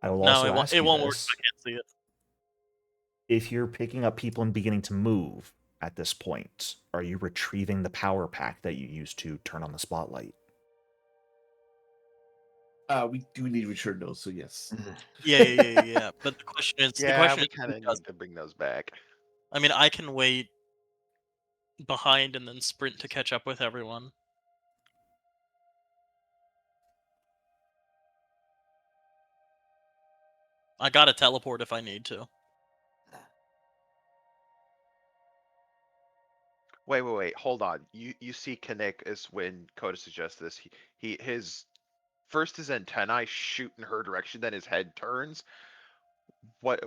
I will no, also it won't. ask It you won't work this. if I can't see it. If you're picking up people and beginning to move at this point, are you retrieving the power pack that you used to turn on the spotlight? We do need return those, so yes. Yeah. But the question is, Yeah, we kind of need to bring those back. I mean, I can wait behind and then sprint to catch up with everyone. I gotta teleport if I need to. Wait. Hold on. You see Kinnick is when Coda suggests this. His first his antennae shoot in her direction, then his head turns. What,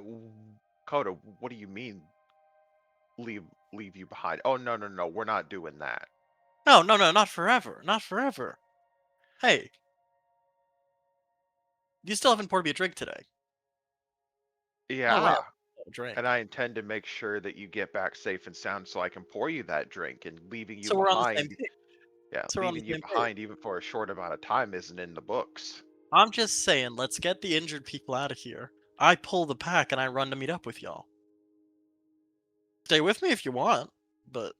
Coda? What do you mean? Leave you behind? Oh no. We're not doing that. No, not forever. Not forever. Hey, you still haven't poured me a drink today. Yeah. wait, a drink. And I intend to make sure that you get back safe and sound so I can pour you that drink, and leaving you So we're on the same behind. page. Yeah, So we're on the leaving you same page. behind even for a short amount of time isn't in the books. I'm just saying, let's get the injured people out of here. I pull the pack and I run to meet up with y'all. Stay with me if you want, but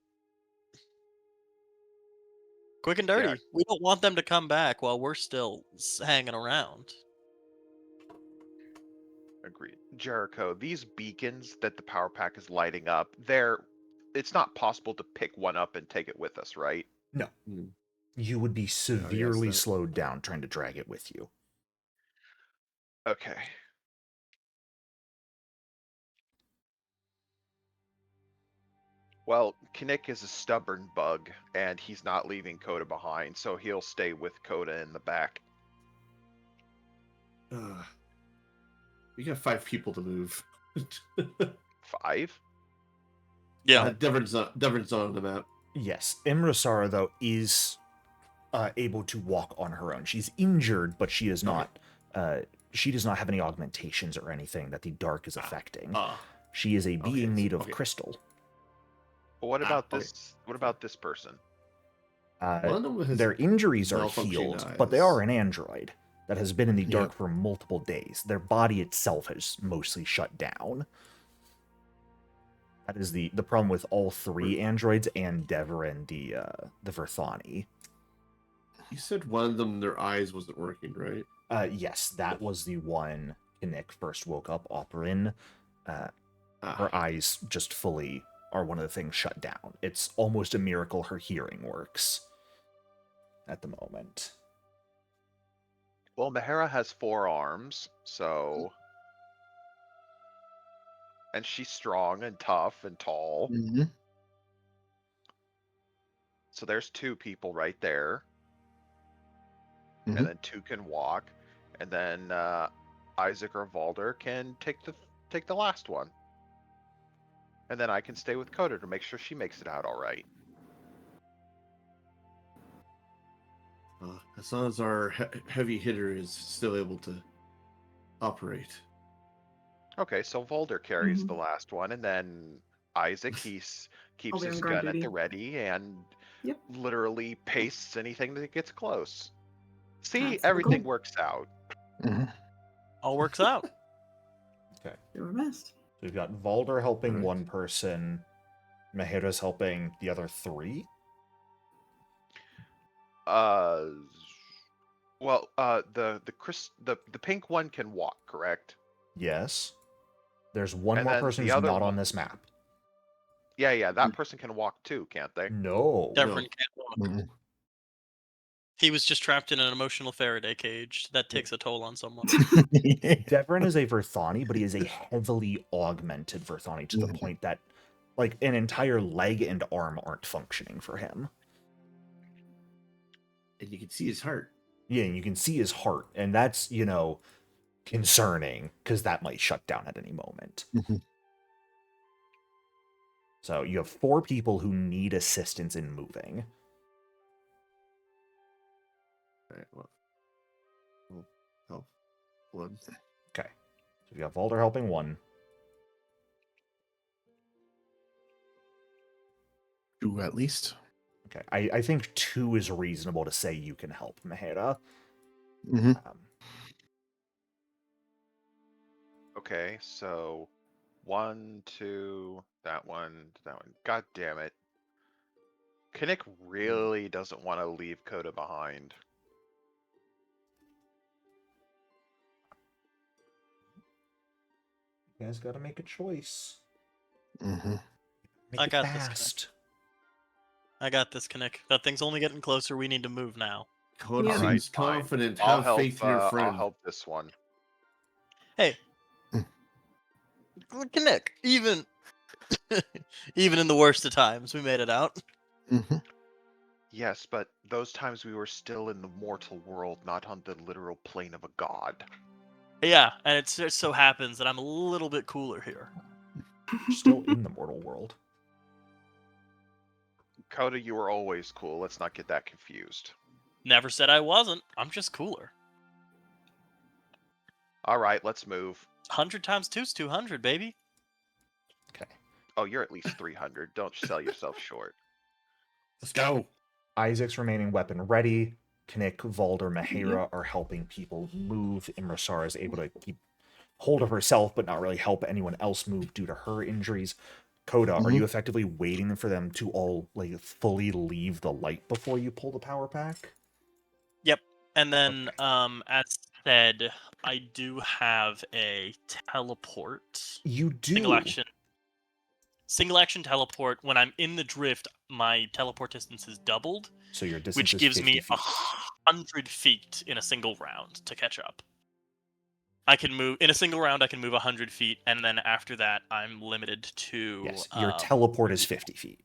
quick and dirty. Yeah. We don't want them to come back while we're still hanging around. Agreed. Jericho, these beacons that the power pack is lighting up, it's not possible to pick one up and take it with us, right? No. Hmm. You would be severely that- slowed down trying to drag it with you. Okay. Well, Kinnick is a stubborn bug, and he's not leaving Coda behind, so he'll stay with Coda in the back. We got 5 people to move. 5? Yeah. Devon's not on the map. Yes, Imrasara, though, is able to walk on her own. She's injured, but she is not. She does not have any augmentations or anything that the dark is affecting. She is a being made of crystal. But what about okay. this? What about this person? One of them has Their injuries are malfunctioning healed, but they eyes. are an android that has been in the dark Yep. for multiple days. Their body itself has mostly shut down. That is the problem with all 3 androids and Dever and the Verthani. You said one of them, their eyes wasn't working, right? Yes, that was the one Kinnick first woke up. Operin, her eyes just fully are one of the things shut down. It's almost a miracle her hearing works at the moment. Well, Mahara has 4 arms, so... And she's strong and tough and tall. Mm-hmm. So there's 2 people right there. Mhm. And then 2 can walk. And then Isaac or Valder can take the last one. And then I can stay with Coda to make sure she makes it out all right. As long as our heavy hitter is still able to operate. Okay, so Valder carries the last one, and then Isaac, keeps be on his guard gun at duty. the ready and Yep. literally pastes anything that gets close. See, That's everything cool. works out. Mhm. All works out. Okay. Do our best. So we've got Valder helping Alright. one person, Mahira's helping the other 3. Well, the pink one can walk, correct? Yes. There's one And more then person the who's other not on one- this map. Yeah, that person can walk too, can't they? No. Devrin can't walk. Mm. He was just trapped in an emotional Faraday cage. That takes a toll on someone. Devrin is a Verthani, but he is a heavily augmented Verthani to the Mhm. point that, like, an entire leg and arm aren't functioning for him. And you can see his heart. Yeah, and you can see his heart, and that's, concerning, because that might shut down at any moment. Mhm. So you have 4 people who need assistance in moving. All right, well, we'll help one. Okay. So you have Valder helping 1. 2 at least. Okay. I think 2 is reasonable to say you can help Mahera. Hmm. Okay, so 1, 2, that one. God damn it. Kinnick really doesn't want to leave Coda behind. You guys gotta make a choice. Hmm. Make I it got this, fast. I got this, Kinnick. That thing's only getting closer. We need to move now. Confident, Alright, fine. confident. I'll Have help. faith in your I'll friend. help this one. Hey, Mm. Kinnick. Even, even in the worst of times, we made it out. Hmm. Yes, but those times we were still in the mortal world, not on the literal plane of a god. Yeah, and it just so happens that I'm a little bit cooler here. You're still in the mortal world. Coda, you were always cool. Let's not get that confused. Never said I wasn't. I'm just cooler. Alright, let's move. 100 times 2 is 200, baby. Okay. Oh, you're at least 300. Don't sell yourself short. Let's go. Isaac's remaining weapon ready. Knick, Valder, Mahera are helping people move. Imrasar is able to keep hold of herself, but not really help anyone else move due to her injuries. Coda, are you effectively waiting for them to all fully leave the light before you pull the power pack? Yep. And then, Okay. as said, I do have a teleport. You do. Single action teleport. When I'm in the drift, my teleport distance is doubled, So your distance which is gives 50 me feet. 100 feet in a single round to catch up. I can move in a single round. I can move 100 feet, and then after that, I'm limited to. Yes, your teleport is 50 feet.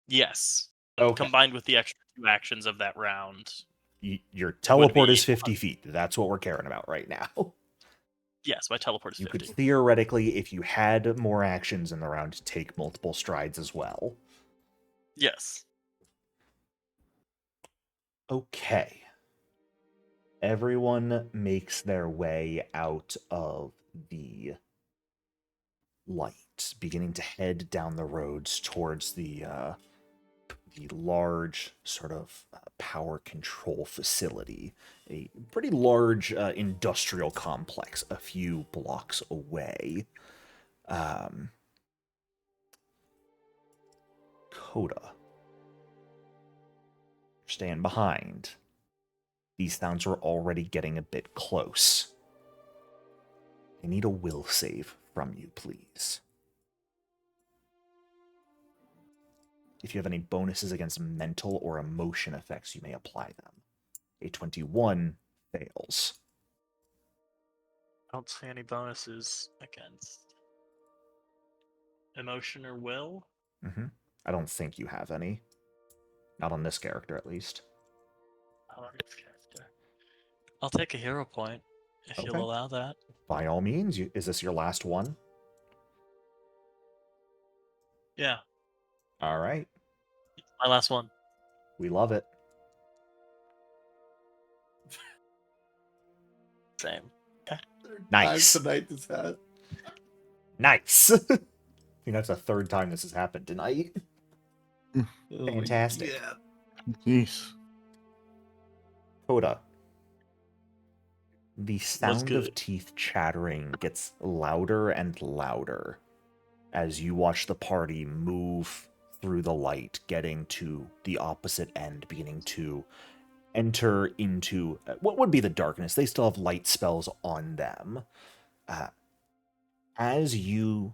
Yes. Okay. Combined with the extra 2 actions of that round. Your teleport be is 50 feet. That's what we're caring about right now. Yes, my teleport is You 50. could theoretically, if you had more actions in the round, take multiple strides as well. Yes. Okay. Everyone makes their way out of the light, beginning to head down the roads towards the large sort of power control facility, a pretty large industrial complex a few blocks away. Coda, stand behind. These sounds are already getting a bit close. I need a will save from you, please. If you have any bonuses against mental or emotion effects, you may apply them. A 21 fails. I don't see any bonuses against emotion or will. I don't think you have any. Not on this character, at least. Not on this character. I'll take a hero point if Okay. you'll allow that. By all means. Is this your last one? Yeah, All right. my last one. We love it. Same. Nice. Tonight this has. Nice. I think that's the 3rd time this has happened tonight. Oh, Fantastic. Yeah. Jeez. Coda. The sound good? of teeth chattering gets louder and louder as you watch the party move through the light, getting to the opposite end, beginning to enter into what would be the darkness. They still have light spells on them. As you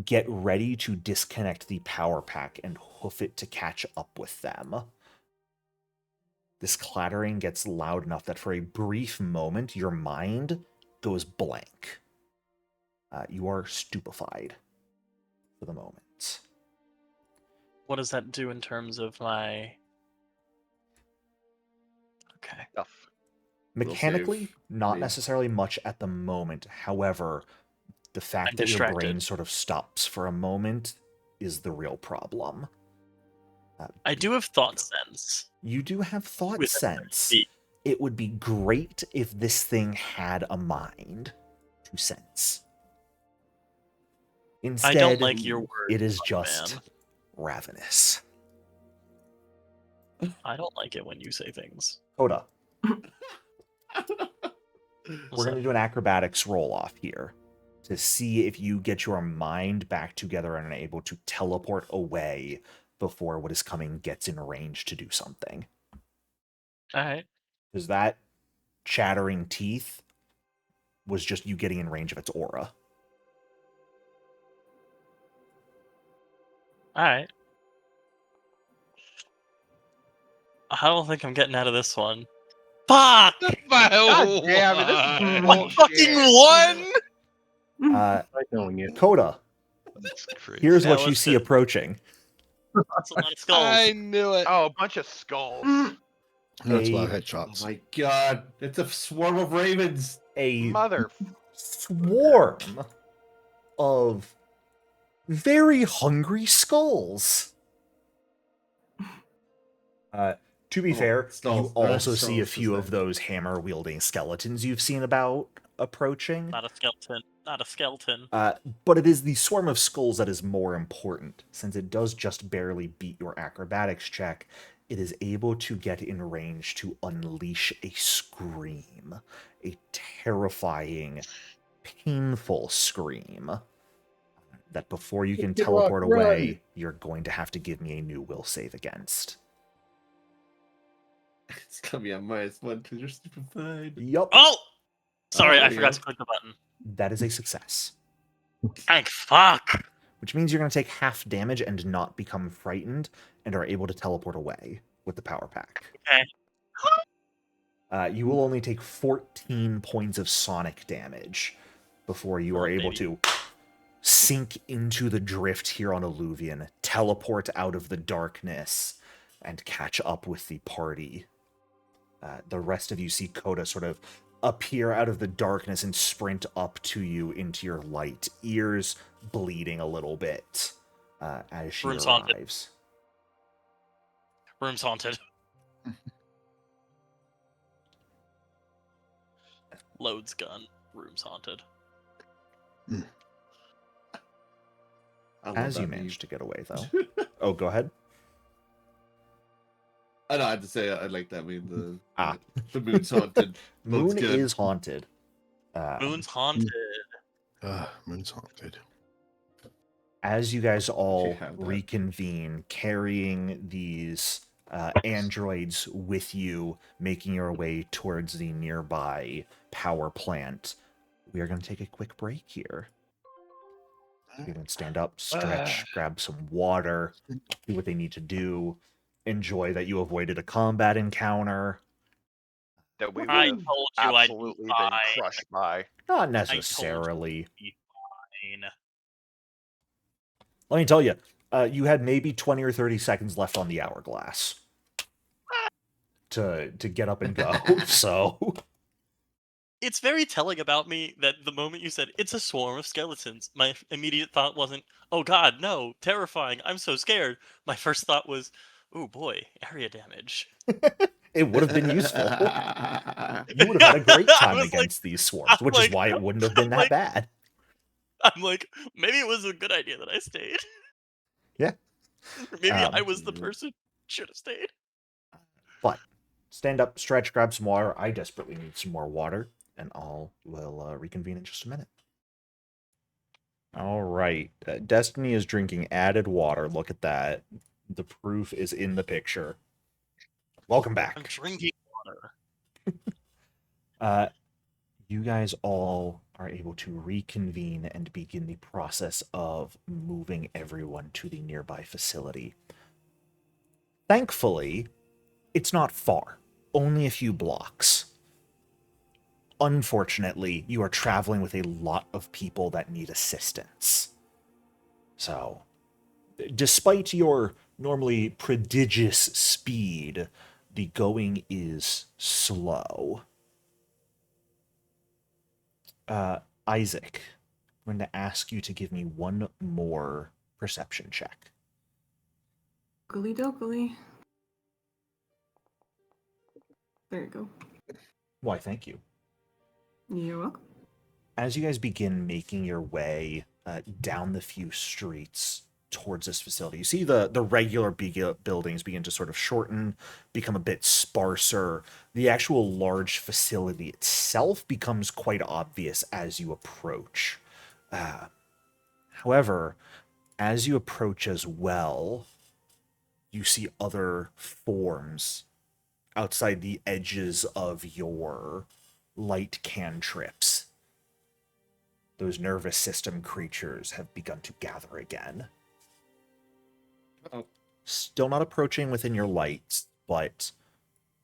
get ready to disconnect the power pack and hoof it to catch up with them. This clattering gets loud enough that for a brief moment, your mind goes blank. You are stupefied for the moment. What does that do in terms of my... Okay. Stuff. Will Mechanically, save not me. necessarily much at the moment. However, the fact I'm that your brain distracted. sort of stops for a moment is the real problem. I do have thought sense. You do have thought Within sense. feet. It would be great if this thing had a mind to sense. Instead, I don't like your words, it is young just man. ravenous. I don't like it when you say things. Coda, What's we're going to up? do an acrobatics roll-off here to see if you get your mind back together and are able to teleport away before what is coming gets in range to do something. Alright. Because that chattering teeth was just you getting in range of its aura. Alright. I don't think I'm getting out of this one. Fuck! God damn it, this is What? bullshit. Fucking one? Uh, Like knowing it. Coda, That's crazy. here's Yeah, what you let's see do- approaching. That's a lot of skulls. I knew it. Oh, a bunch of skulls. That's a lot of A- Oh headshots. my god, it's a swarm of ravens. A Mother. swarm of very hungry skulls. To be Oh, fair, skulls. you also see a Skulls, few is of that- those hammer-wielding skeletons you've seen about approaching. Not a skeleton. Not a skeleton. But it is the swarm of skulls that is more important, since it does just barely beat your acrobatics check. It is able to get in range to unleash a scream, a terrifying, painful scream. That before you can Kid Rock, teleport run! away, you're going to have to give me a new will save against. It's gonna be a -1 because you're stupefied. Yup, Oh! Sorry, Oh, I there you forgot go. to click the button. that is a success. Thank fuck! Which means you're going to take half damage and not become frightened, and are able to teleport away with the power pack. Okay. You will only take 14 points of sonic damage before you are Oh, able baby. to sink into the drift here on Alluvion, teleport out of the darkness, and catch up with the party. The rest of you see Coda sort of appear out of the darkness and sprint up to you into your light, ears bleeding a little bit as she Room's haunted. arrives. Room's haunted. Loads gun. Room's haunted. I love As you that meme. manage to get away, though. Oh, go ahead. I know. I had to say I like that meme. Ah. The moon's haunted. Loads Moon good. is haunted. Moon's haunted. Moon's haunted. As you guys all have that. reconvene, carrying these androids with you, making your way towards the nearby power plant, we are going to take a quick break here. You can stand up, stretch, grab some water, do what they need to do, enjoy that you avoided a combat encounter. That we would I have told you I'd absolutely be been fine. crushed by. Not necessarily. Fine. Let me tell you, you had maybe 20 or 30 seconds left on the hourglass to get up and go. So It's very telling about me that the moment you said it's a swarm of skeletons, my immediate thought wasn't, "Oh God, no, terrifying! I'm so scared." My first thought was, "Oh boy, area damage." it would have been useful. I You would have had a great I time was like- against these swarms, I'm which is like- why it wouldn't have been I'm that like- bad. I'm like, maybe it was a good idea that I stayed. Yeah. Or maybe I Um, was the person who should have stayed. But stand up, stretch, grab some water. I desperately need some more water, and we'll reconvene in just a minute. All right. Destiny is drinking added water. Look at that. The proof is in the picture. Welcome I'm back. drinking water. You guys all are able to reconvene and begin the process of moving everyone to the nearby facility. Thankfully, it's not far, only a few blocks. Unfortunately, you are traveling with a lot of people that need assistance. So, despite your normally prodigious speed, the going is slow. Isaac, I'm going to ask you to give me one more perception check. Okily dokily. There you go. Why, thank you. You're welcome. As you guys begin making your way down the few streets towards this facility, you see the regular buildings begin to sort of shorten, become a bit sparser. The actual large facility itself becomes quite obvious as you approach. However, as you approach as well, you see other forms outside the edges of your light cantrips. Those nervous system creatures have begun to gather again. Oh. Still not approaching within your lights, but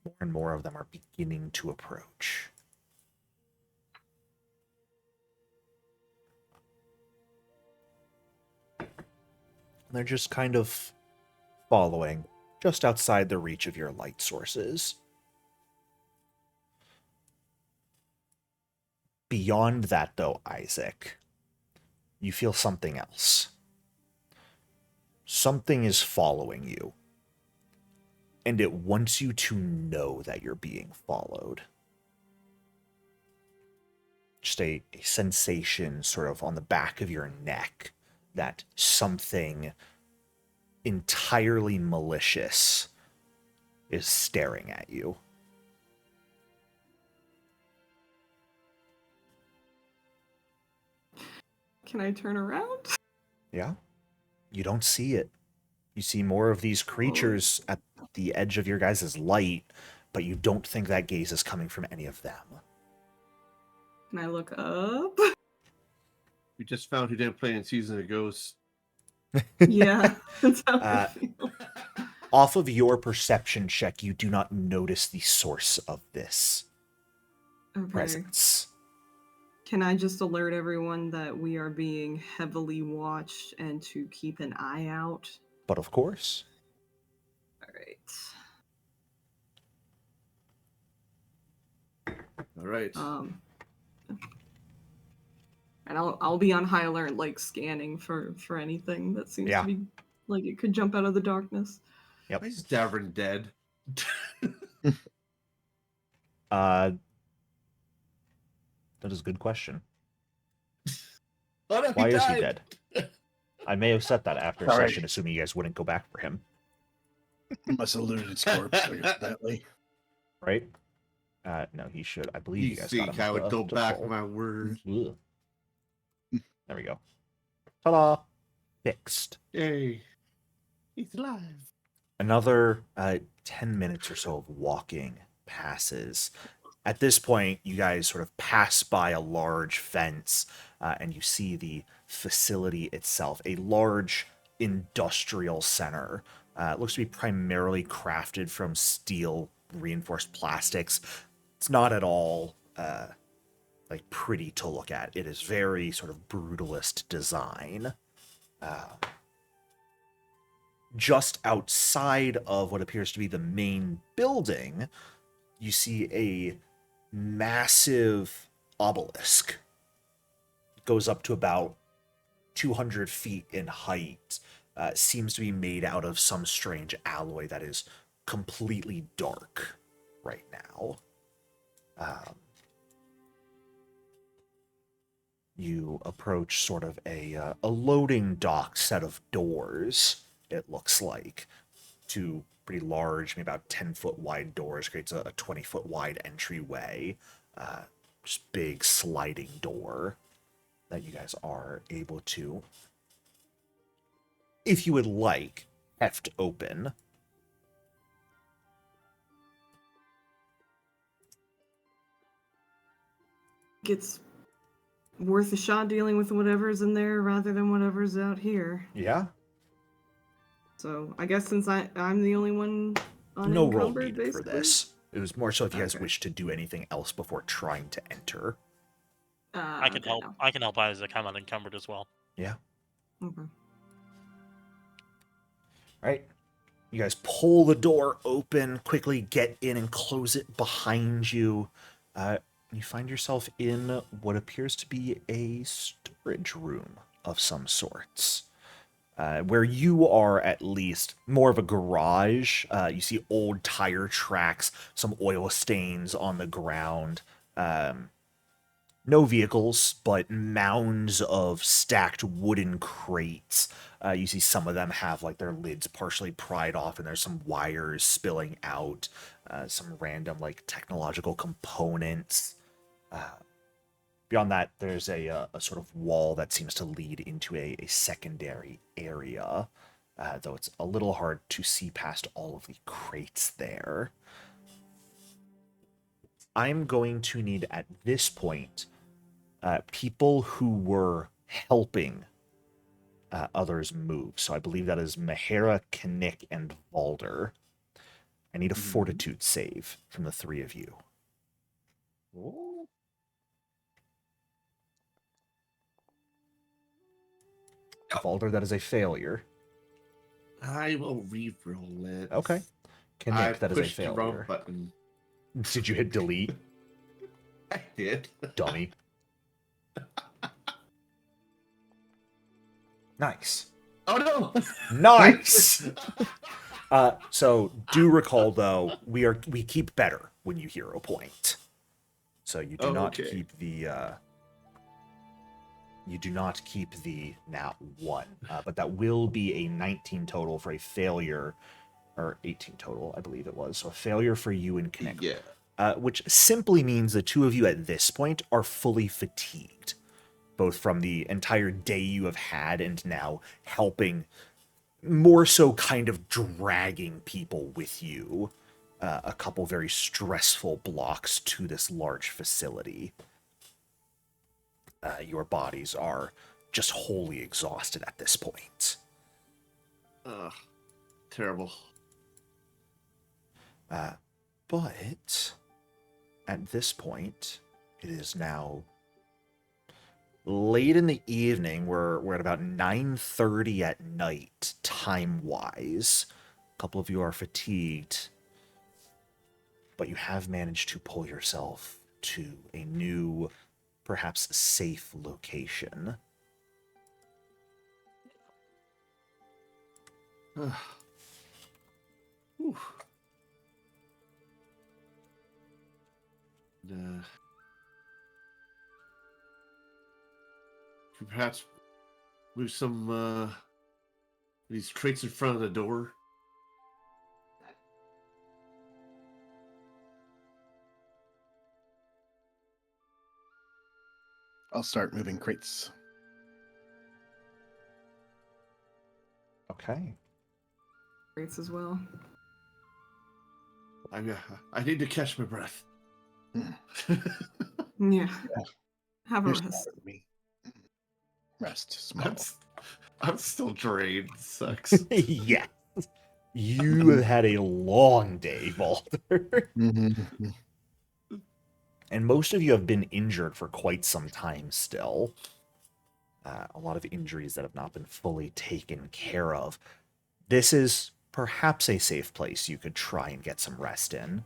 more and more of them are beginning to approach. And they're just kind of following, just outside the reach of your light sources. Beyond that, though, Isaac, you feel something else. Something is following you, and it wants you to know that you're being followed. Just a sensation sort of on the back of your neck that something entirely malicious is staring at you. Can I turn around? Yeah? You don't see it. You see more of these creatures at the edge of your guys' light, but you don't think that gaze is coming from any of them. Can I look up? We just found who didn't play in Season of Ghosts. Yeah, that's how I feel. Off of your perception check, you do not notice the source of this presence. Can I just alert everyone that we are being heavily watched and to keep an eye out? But of course. All right. And I'll be on high alert, like scanning for anything that seems to be like it could jump out of the darkness. Yep. Why is Davern dead? That is a good question. Oh, no, Why is he died. dead? I may have said that after Sorry. session, assuming you guys wouldn't go back for him. Must have looted his corpse accidentally. Right? No, he should. I believe You you guys got think him. I would go to back full. my word? Ugh. There we go. Ta-da! Fixed. Yay. He's alive. Another 10 minutes or so of walking passes. At this point, you guys sort of pass by a large fence, and you see the facility itself, a large industrial center. It looks to be primarily crafted from steel reinforced plastics. It's not at all like pretty to look at. It is very sort of brutalist design. Just outside of what appears to be the main building, you see a massive obelisk. It goes up to about 200 feet in height. Seems to be made out of some strange alloy that is completely dark right now. You approach sort of a loading dock set of doors, it looks like. Two pretty large, maybe about 10-foot wide doors, creates a 20-foot wide entryway. Just big sliding door that you guys are able to, if you would like, heft open. It's worth a shot dealing with whatever's in there rather than whatever's out here. Yeah. So I guess since I'm the only one No roll unencumbered, needed for basically. this. It was more so if you guys Okay. wish to do anything else before trying to enter. I can Okay, help. no. I can help Isaac. I'm unencumbered as well. Yeah. Okay. All right. You guys pull the door open, quickly get in and close it behind you. You find yourself in what appears to be a storage room of some sorts. Where you are, at least, more of a garage. You see old tire tracks, some oil stains on the ground. No vehicles, but mounds of stacked wooden crates. You see some of them have like their lids partially pried off, and there's some wires spilling out. Some random like technological components. Beyond that, there's a sort of wall that seems to lead into a secondary area, though it's a little hard to see past all of the crates there. I'm going to need, at this point, people who were helping others move. So I believe that is Mahara, Kinnick, and Valder. I need a fortitude save from the three of you. Valder, that is a failure. I will re-roll it. Okay. I Kinnick, that is a pushed the wrong failure. button. Did you hit delete? I did. Dummy. Nice. Oh no! Nice! So do recall, though, we keep better when you hero point. So you do not okay. keep the nat 1, but that will be a 19 total for a failure, or 18 total, I believe it was. So a failure for you and Kinnick. Yeah. Which simply means the two of you at this point are fully fatigued, both from the entire day you have had and now helping, more so kind of dragging people with you, a couple very stressful blocks to this large facility. Your bodies are just wholly exhausted at this point. Ugh. Terrible. But at this point, it is now late in the evening. We're at about 9:30 at night, time-wise. A couple of you are fatigued, but you have managed to pull yourself to a new, perhaps safe location. Whew. Perhaps move some these crates in front of the door. I'll start moving crates. Okay. Rates as well. I need to catch my breath. Yeah. Have a You're rest. smarter than me. Rest small. I'm still drained. Sucks. Yeah. You have had a long day, Valder. Mm-hmm. And most of you have been injured for quite some time still. A lot of injuries that have not been fully taken care of. This is perhaps a safe place you could try and get some rest in.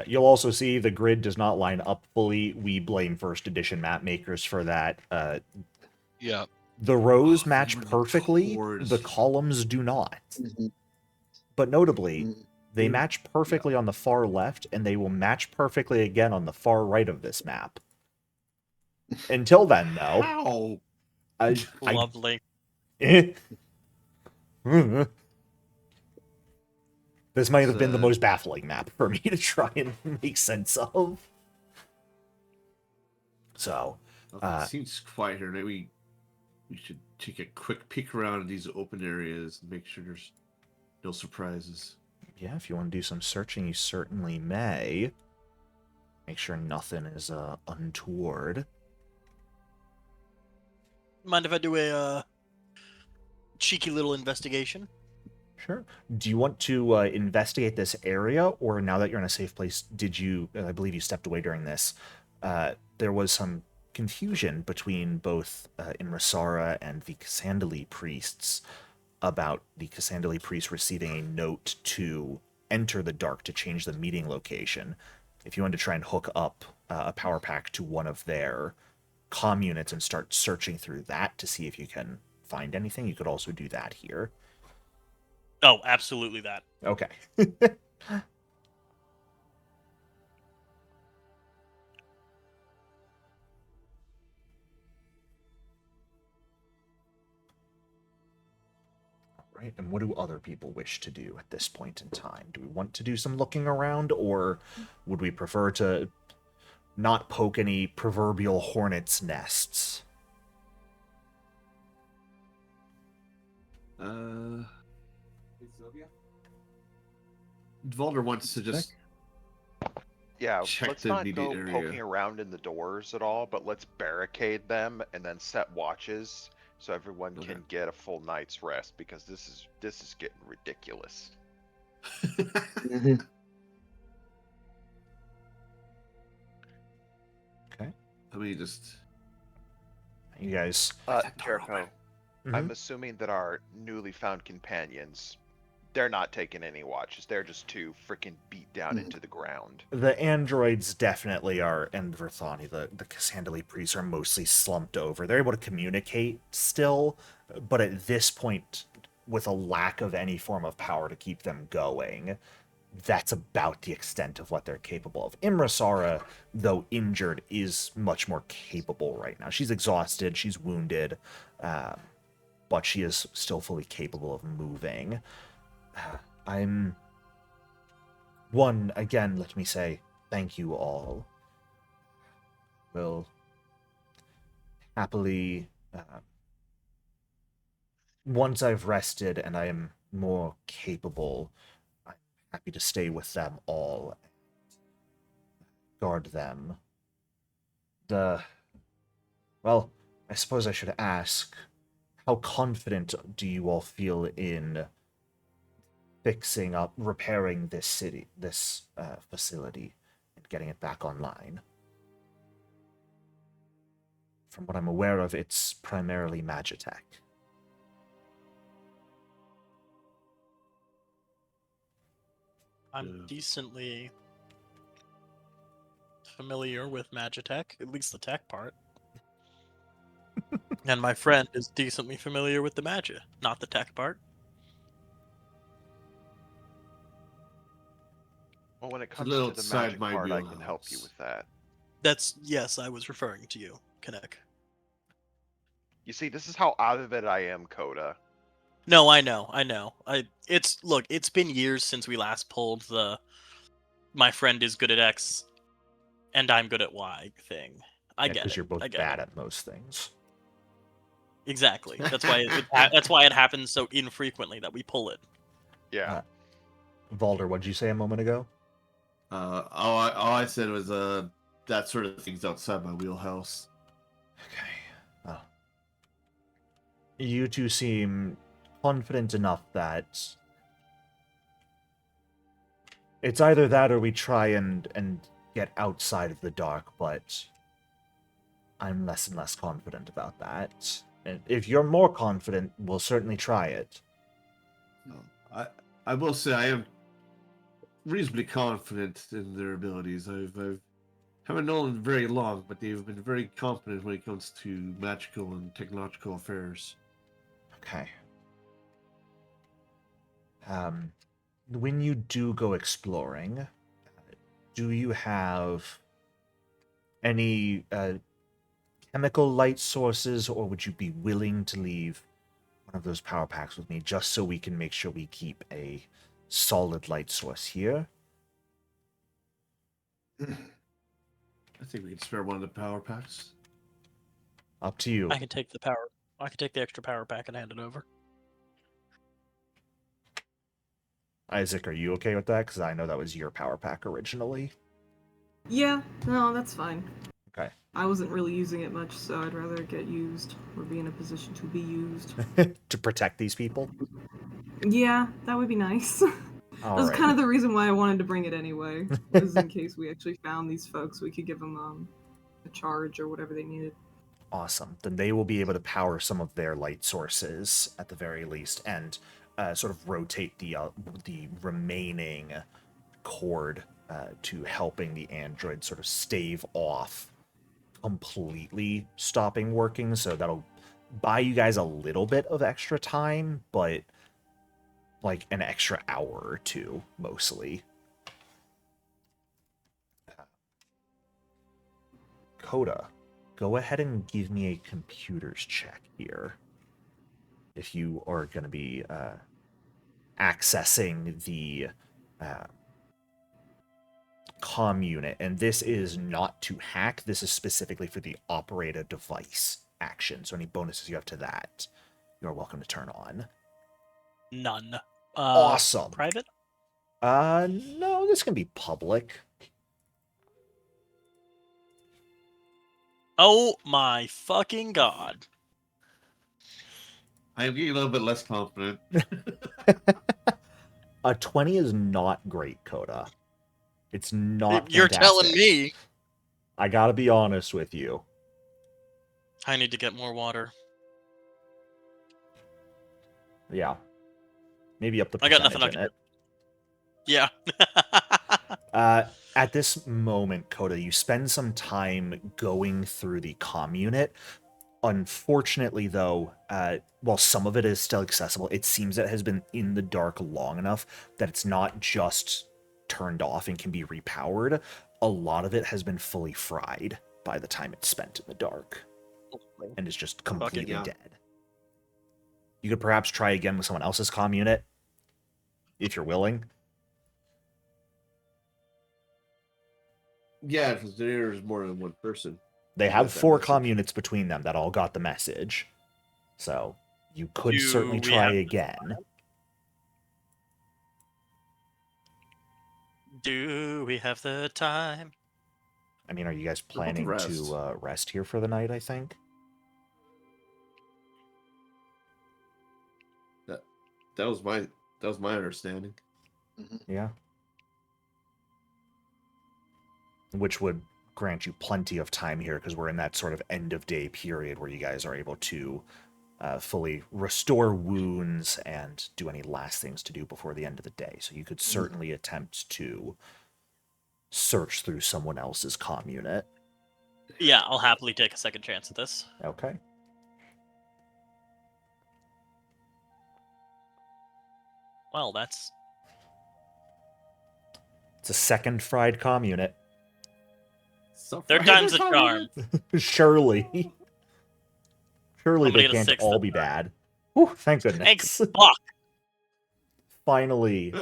You'll also see the grid does not line up fully. We blame first edition map makers for that. Yeah. The rows Oh, match they were the perfectly, chords. the columns do not. Mm-hmm. But notably, they match perfectly on the far left, and they will match perfectly again on the far right of this map. Until then, though, How? Lovely. This might have been the most baffling map for me to try and make sense of. So, It seems quiet here. Maybe we should take a quick peek around these open areas and make sure there's no surprises. yeah, if you want to do some searching, you certainly may. Make sure nothing is untoward. Mind if I do a cheeky little investigation? Sure. Do you want to investigate this area, or now that you're in a safe place, did you, I believe you stepped away during this, there was some confusion between both Imrasara and the Cassandali priests about the Cassandali priest receiving a note to enter the dark to change the meeting location. If you want to try and hook up a power pack to one of their comm units and start searching through that to see if you can find anything, you could also do that here. Oh, absolutely that. Okay. Right, and what do other people wish to do at this point in time? Do we want to do some looking around, or would we prefer to not poke any proverbial hornets' nests? Valder wants to just Yeah, check let's the not immediate go area. poking around in the doors at all, but let's barricade them and then set watches so everyone Okay. can get a full night's rest, because this is getting ridiculous. Mhm. Okay. Let me just. You guys. Jericho, Mhm. I'm assuming that our newly found companions, they're not taking any watches. They're just too freaking beat down into the ground. The androids definitely are, and Verthani, the Cassandali priests, are mostly slumped over. They're able to communicate still, but at this point, with a lack of any form of power to keep them going, that's about the extent of what they're capable of. Imrasara, though injured, is much more capable right now. She's exhausted, she's wounded, but she is still fully capable of moving. Again, let me say, thank you all. Will happily, once I've rested and I am more capable, I'm happy to stay with them all and guard them. Well, I suppose I should ask, how confident do you all feel in fixing up, repairing this facility, and getting it back online? From what I'm aware of, it's primarily Magitech. I'm decently familiar with Magitech, at least the tech part. And my friend is decently familiar with the Magia, not the tech part. Well, when it a comes little to the outside magic my part, I can help you wheelhouse. with that. Yes, I was referring to you, Kinnick. You see, this is how out of it I am, Coda. No, I know. It's been years since we last pulled the my friend is good at X and I'm good at Y thing. I get Because it. you're both I get bad it. at most things. Exactly. That's why that's why it happens so infrequently that we pull it. Yeah. Valder, what did you say a moment ago? All I said was that sort of thing's outside my wheelhouse. Okay. Well, you two seem confident enough that it's either that or we try and get outside of the dark, but I'm less and less confident about that. And if you're more confident, we'll certainly try it. I will say I am reasonably confident in their abilities. I've haven't known them very long, but they've been very competent when it comes to magical and technological affairs. Okay. When you do go exploring, do you have any chemical light sources, or would you be willing to leave one of those power packs with me just so we can make sure we keep a solid light source here? I think we can spare one of the power packs. Up to you. I can take the extra power pack and hand it over. Isaac, are you okay with that? Because I know that was your power pack originally. Yeah, no, that's fine. Okay. I wasn't really using it much, so I'd rather get used or be in a position to be used. To protect these people? Yeah, that would be nice. All That's right. kind of the reason why I wanted to bring it anyway, was in case we actually found these folks, we could give them a charge or whatever they needed. Awesome. Then they will be able to power some of their light sources at the very least, and sort of rotate the remaining cord to helping the android sort of stave off completely stopping working. So that'll buy you guys a little bit of extra time, but like an extra hour or two, mostly. Coda, go ahead and give me a computers check here. If you are going to be accessing the comm unit, and this is not to hack, this is specifically for the operate a device action. So any bonuses you have to that, you're welcome to turn on. None. Awesome. Private? No, this can be public. Oh my fucking god. I am getting a little bit less confident. A 20 is not great, Coda. It's not You're telling fantastic. me. I gotta be honest with you. I need to get more water. Yeah. Maybe up the I got percentage nothing I in can Yeah. At this moment, Coda, you spend some time going through the comm unit. Unfortunately, though, while some of it is still accessible, it seems it has been in the dark long enough that it's not just turned off and can be repowered. A lot of it has been fully fried by the time it's spent in the dark and is just completely yeah. dead. You could perhaps try again with someone else's comm unit, if you're willing. Yeah, because there's more than one person. They who have got that 4 message. comm units between them that all got the message. So you could Do certainly we try have- again. Do we have the time? I mean, are you guys How about the planning rest? to rest here for the night, I think? That was my understanding. Yeah. Which would grant you plenty of time here, because we're in that sort of end-of-day period where you guys are able to fully restore wounds and do any last things to do before the end of the day. So you could certainly attempt to search through someone else's comm unit. Yeah, I'll happily take a second chance at this. Okay. Well, that's... It's a second fried comm unit. So Third far, time's the they're charm. Surely. Surely I'm gonna they get a can't 6 all this be time. bad. Whew, thank goodness. Thanks, fuck! Finally,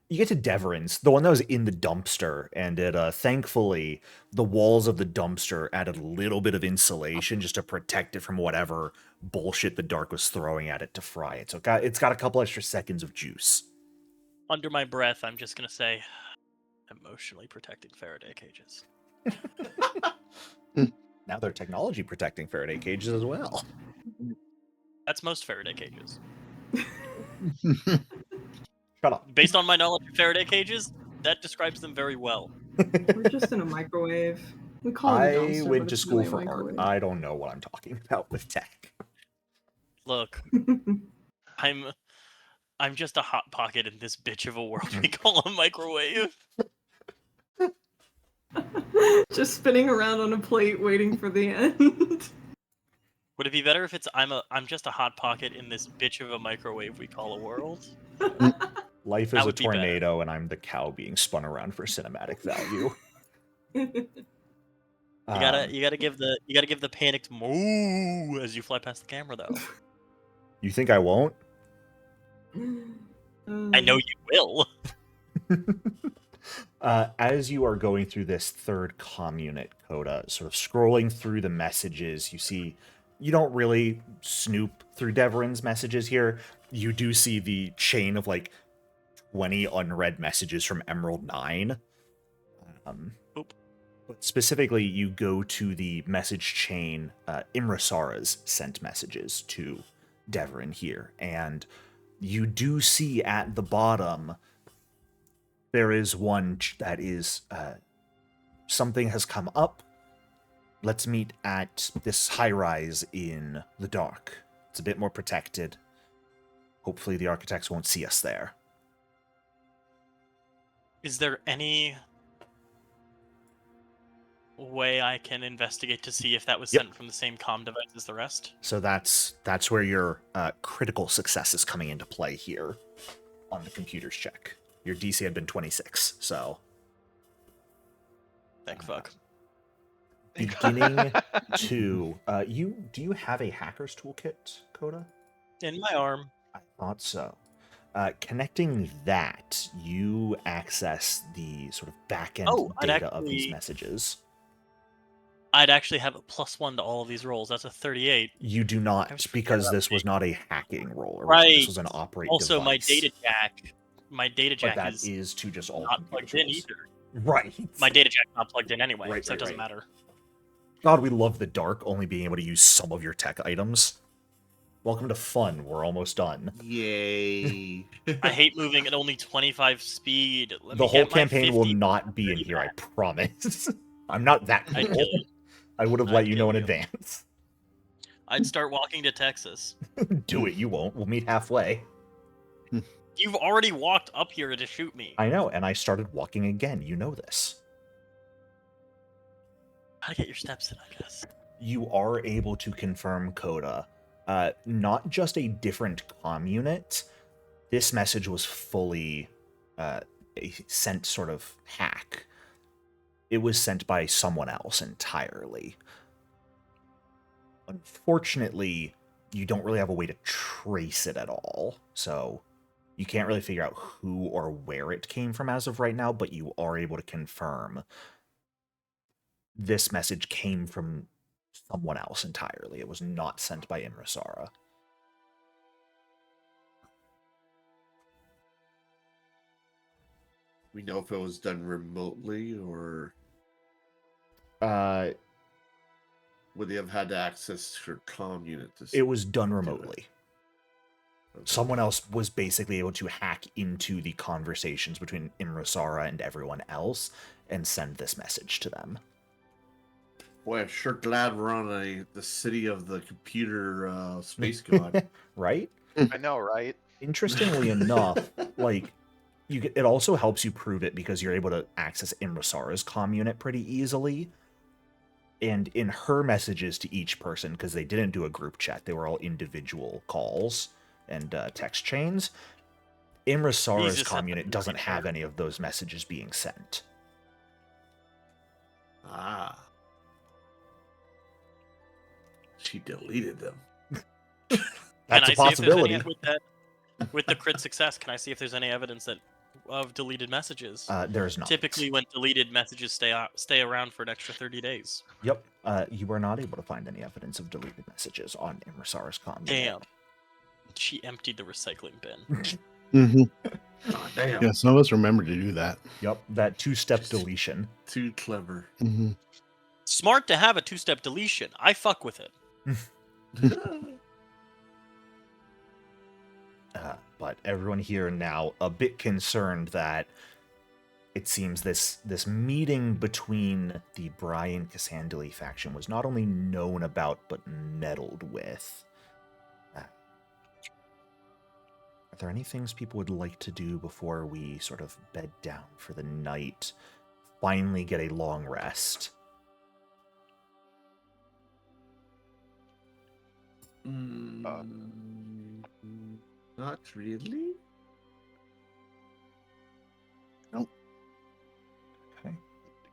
you get to Deveron's, the one that was in the dumpster, and it thankfully the walls of the dumpster added a little bit of insulation just to protect it from whatever bullshit the dark was throwing at it to fry it. So it's got a couple extra seconds of juice. Under my breath, I'm just gonna say, emotionally protecting Faraday cages. Now they're technology protecting Faraday cages as well. That's most Faraday cages. Shut up. Based on my knowledge of Faraday cages, that describes them very well. We're just in a microwave. We call it a dumpster, I but went to it's school really a for art. microwave. I don't know what I'm talking about with tech. Look, I'm just a hot pocket in this bitch of a world we call a microwave. Just spinning around on a plate waiting for the end. Would it be better if it's I'm just a hot pocket in this bitch of a microwave we call a world? Life That is a would be better. tornado, and I'm the cow being spun around for cinematic value. You gotta give the panicked moo as you fly past the camera though. You think I won't? I know you will. As you are going through this third comm unit, Coda, sort of scrolling through the messages, you see, you don't really snoop through Deveron's messages here. You do see the chain of like 20 unread messages from Emerald 9. But specifically, you go to the message chain. Imrasara's sent messages to Deverin here, and you do see at the bottom there is one that is something has come up. Let's meet at this high rise in the dark. It's a bit more protected. Hopefully the architects won't see us there. Is there any way I can investigate to see if that was Yep. sent from the same comm device as the rest? So that's where your critical success is coming into play here on the computer's check. Your DC had been 26, so Thank fuck. beginning to do you have a hacker's toolkit, Coda? In my arm. I thought so. Connecting that, you access the sort of back-end data of these messages. I'd actually have a +1 to all of these rolls. That's a 38. You do not, because this was not a hacking roll. Right. This was an operate also, device. my data jack But that is is to just all not plugged in computers. either. Right. My data jack's not plugged in anyway, Right, so it doesn't right. matter. God, we love the dark, only being able to use some of your tech items. Welcome to fun. We're almost done. Yay. I hate moving at only 25 speed. Let The me whole get my campaign will 50. not be in here, I promise. I'm not that I'd cool. kill you. I would have let I'd you know kill in you. advance. I'd start walking to Texas. Do it, you won't. We'll meet halfway. You've already walked up here to shoot me. I know, and I started walking again. You know this. Gotta get your steps in, I guess. You are able to confirm, Coda, not just a different comm unit. This message was fully a sent sort of hack. It was sent by someone else entirely. Unfortunately, you don't really have a way to trace it at all, so you can't really figure out who or where it came from as of right now, but you are able to confirm this message came from someone else entirely. It was not sent by Imrasara. We know if it was done remotely or Uh, would they have had access to her comm unit? it was done remotely. Okay. Someone else was basically able to hack into the conversations between Imrasara and everyone else and send this message to them. Boy, I'm sure glad we're on the city of the computer space god. Right? I know, right? Interestingly enough, like it also helps you prove it because you're able to access Imrasara's comm unit pretty easily. And in her messages to each person, because they didn't do a group chat, they were all individual calls and text chains, Imrasara's Jesus, comm unit that's doesn't right have there. any of those messages being sent. Ah. She deleted them. That's a Can I see if there's possibility. any, with the crit success, can I see if there's any evidence of deleted messages? There's not. Typically, when deleted messages stay around for an extra 30 days. Yep. You were not able to find any evidence of deleted messages on Imrasara's comm unit. Damn. She emptied the recycling bin. Mm-hmm. Oh, damn. Yeah, some of us remember to do that. Yep, that two-step deletion. Too clever. Mm-hmm. Smart to have a two-step deletion. I fuck with it. But everyone here now a bit concerned that it seems this meeting between the Brian Cassandali faction was not only known about but meddled with. Are there any things people would like to do before we sort of bed down for the night, finally get a long rest? Not really. Nope. Okay.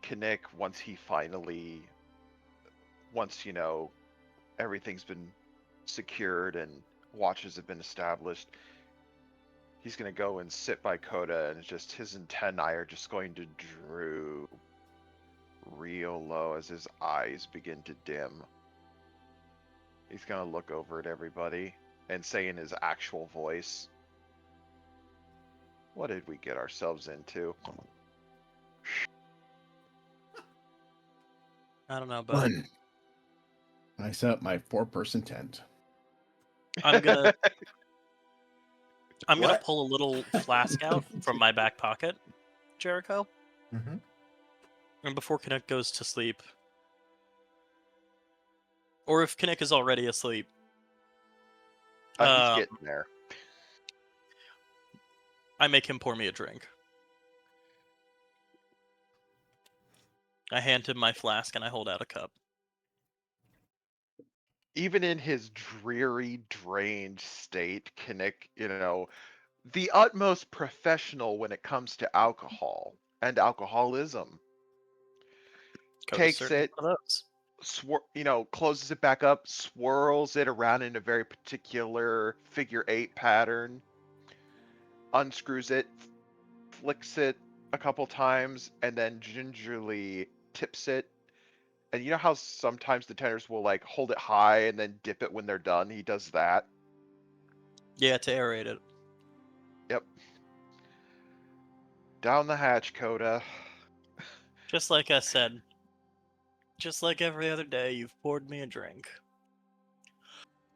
Kinnick, once everything's been secured and watches have been established, he's gonna go and sit by Coda, and just his antennae are just going to droop real low as his eyes begin to dim. He's gonna look over at everybody and say in his actual voice, "What did we get ourselves into?" I don't know, but One. I set up my 4-person tent. I'm gonna What? pull a little flask out from my back pocket, Jericho, Mm-hmm. and before Kinnick goes to sleep, or if Kinnick is already asleep, He's getting there. I make him pour me a drink. I hand him my flask and I hold out a cup. Even in his dreary, drained state, Kinnick, the utmost professional when it comes to alcohol and alcoholism, Coda's takes certainly it, one of those. closes it back up, swirls it around in a very particular figure 8 pattern, unscrews it, flicks it a couple times, and then gingerly tips it. And you know how sometimes the tenders will like hold it high and then dip it when they're done? He does that. Yeah, to aerate it. Yep. Down the hatch, Coda. Just like I said. Just like every other day, you've poured me a drink.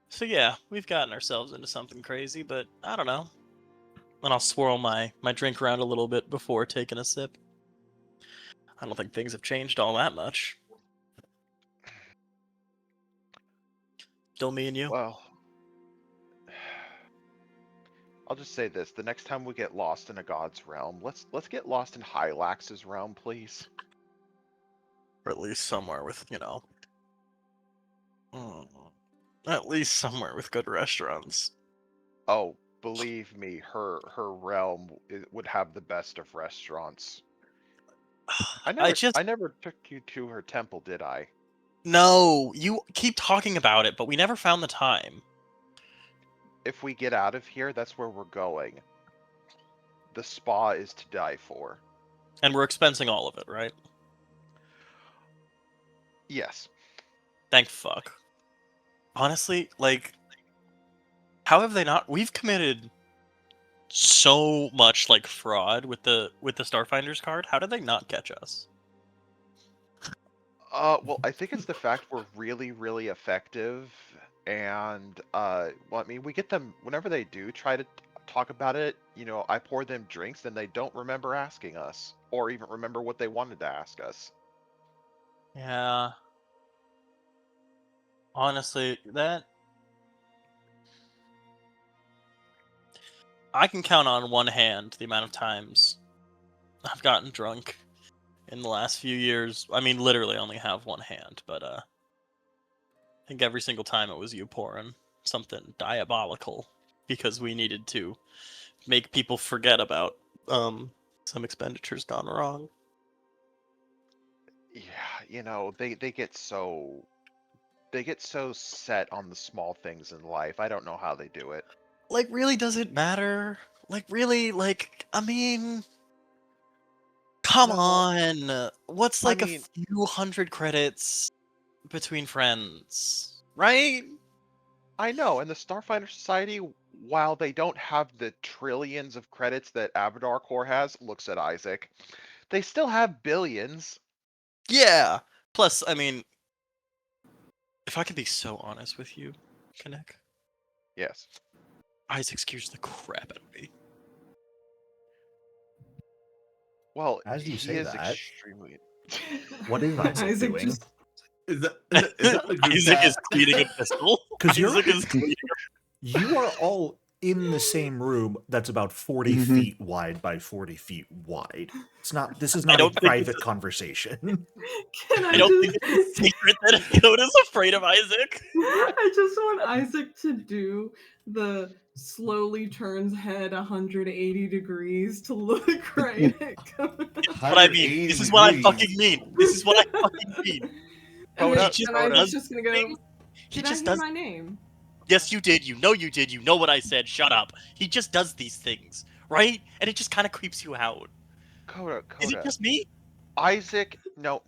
So yeah, we've gotten ourselves into something crazy, but I don't know. And I'll swirl my drink around a little bit before taking a sip. I don't think things have changed all that much. Still me and you? Well, I'll just say this: the next time we get lost in a god's realm, let's get lost in Hylax's realm, please. Or at least somewhere with, at least somewhere with good restaurants. Oh, believe me, her realm would have the best of restaurants. I never took you to her temple, did I? No, you keep talking about it, but we never found the time. If we get out of here, that's where we're going. The spa is to die for. And we're expensing all of it, right? Yes. Thank fuck. Honestly, like, how have they not? We've committed so much like fraud with the Starfinder's card. How did they not catch us? Well, I think it's the fact we're really, really effective, and we get them whenever they do try to talk about it. I pour them drinks, then they don't remember asking us, or even remember what they wanted to ask us. Yeah. Honestly, that I can count on one hand the amount of times I've gotten drunk in the last few years. I mean, literally only have one hand, but I think every single time it was you pouring something diabolical because we needed to make people forget about some expenditures gone wrong. Yeah, they get so set on the small things in life. I don't know how they do it. Like, really, does it matter? Like, really, like, I mean, come No, on. What's I like a mean, few hundred credits between friends, right? I know, and the Starfinder Society, while they don't have the trillions of credits that Abadar Corps has, looks at Isaac, they still have billions. Yeah. Plus, I mean, if I can be so honest with you, Kinnick, Yes. Isaac scares the crap out of me. Well, As you he say is that, extremely. what is Isaac doing? just Is that the group Isaac chat? is cleaning a pistol. 'Cause you're- Isaac is cleaning You are all in the same room that's about 40 Mhm. feet wide by 40 feet wide. This is I not a don't think private this is- conversation. can I don't think it's a secret that Coda's afraid of Isaac. I just want Isaac to do the slowly turns head 180 degrees to look right at Coda. This is what I mean. This is what I fucking mean. This is what I fucking mean. And, Coda, just and Coda. Isaac's just gonna go, He did I just hear does. my name? Yes, you did. You know you did. You know what I said. Shut up. He just does these things, right? And it just kind of creeps you out. Coda, Is it Coda. just me? Isaac, no.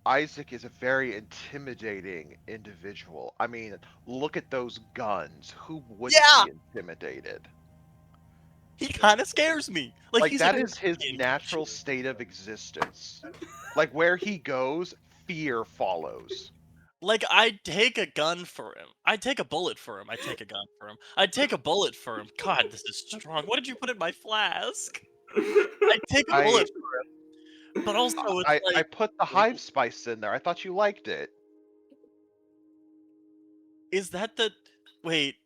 Isaac is a very intimidating individual. I mean, look at those guns. Who wouldn't Yeah. be intimidated? He kind of scares me. Like he's that a is his champion. natural state of existence. Like where he goes, fear follows. Like, I'd take a gun for him. I'd take a bullet for him. I'd take a gun for him. I'd take a bullet for him. God, this is strong. What did you put in my flask? I'd take a I bullet for him. But also, it's I like, put the hive spice in there. I thought you liked it. is that the... Wait,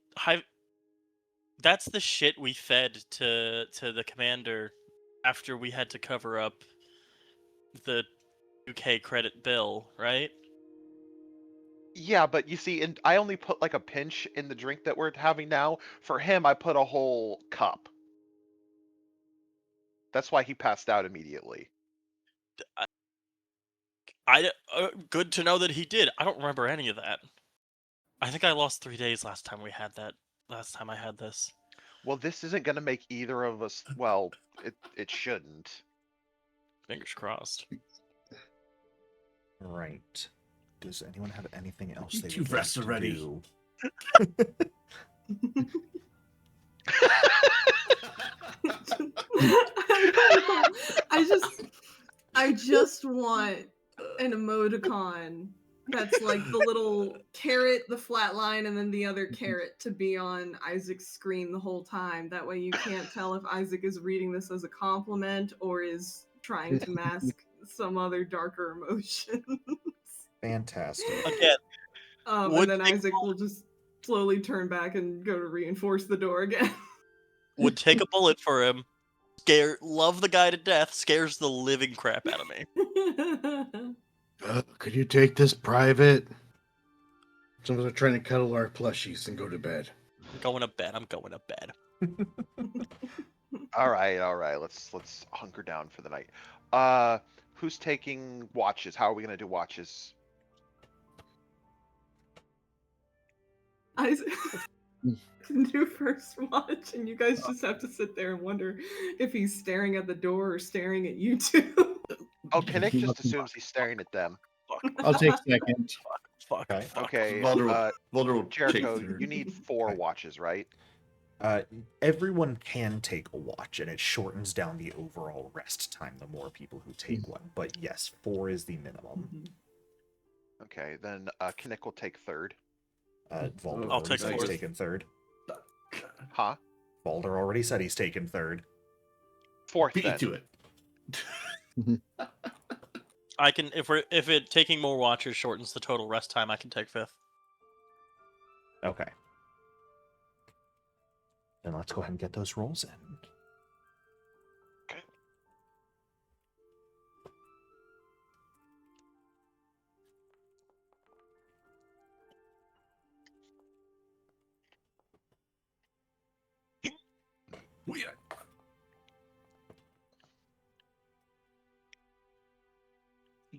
that's the shit we fed to the commander after we had to cover up the UK credit bill, right? Yeah, but you see, I only put like a pinch in the drink that we're having now. For him, I put a whole cup. That's why he passed out immediately. Good to know that he did. I don't remember any of that. I think I lost 3 days last time we had that. Last time I had this. Well, this isn't going to make either of us. Well, it shouldn't. Fingers crossed. Right. Does anyone have anything else You they two would like rest to already. do? I just want an emoticon that's like the little carrot, the flat line, and then the other carrot to be on Isaac's screen the whole time. That way you can't tell if Isaac is reading this as a compliment or is trying to mask some other darker emotions. Fantastic. Again, And then Isaac will just slowly turn back and go to reinforce the door again. would take a bullet for him. Love the guy to death. Scares the living crap out of me. Could you take this private? Someone's trying to cuddle our plushies and go to bed. I'm going to bed. I'm going to bed. All right. Let's hunker down for the night. Who's taking watches? How are we gonna do watches? Isaac can do first watch, and you guys just have to sit there and wonder if he's staring at the door or staring at you two. Oh, Kinnick just assumes he's staring at them. I'll take second. Fuck. Okay. Okay, Vulnerable will Jericho, take third. you need 4 Okay. watches, right? Everyone can take a watch, and it shortens down the overall rest time the more people who take one. But yes, 4 is the minimum. Okay, then Kinnick will take third. Valder I'll already take said he's fourth. taken third. Huh? Valder already said he's taken third. 4th Beat then. to it. I can if it taking more watches shortens the total rest time, I can take 5th. Okay. Then let's go ahead and get those rolls in.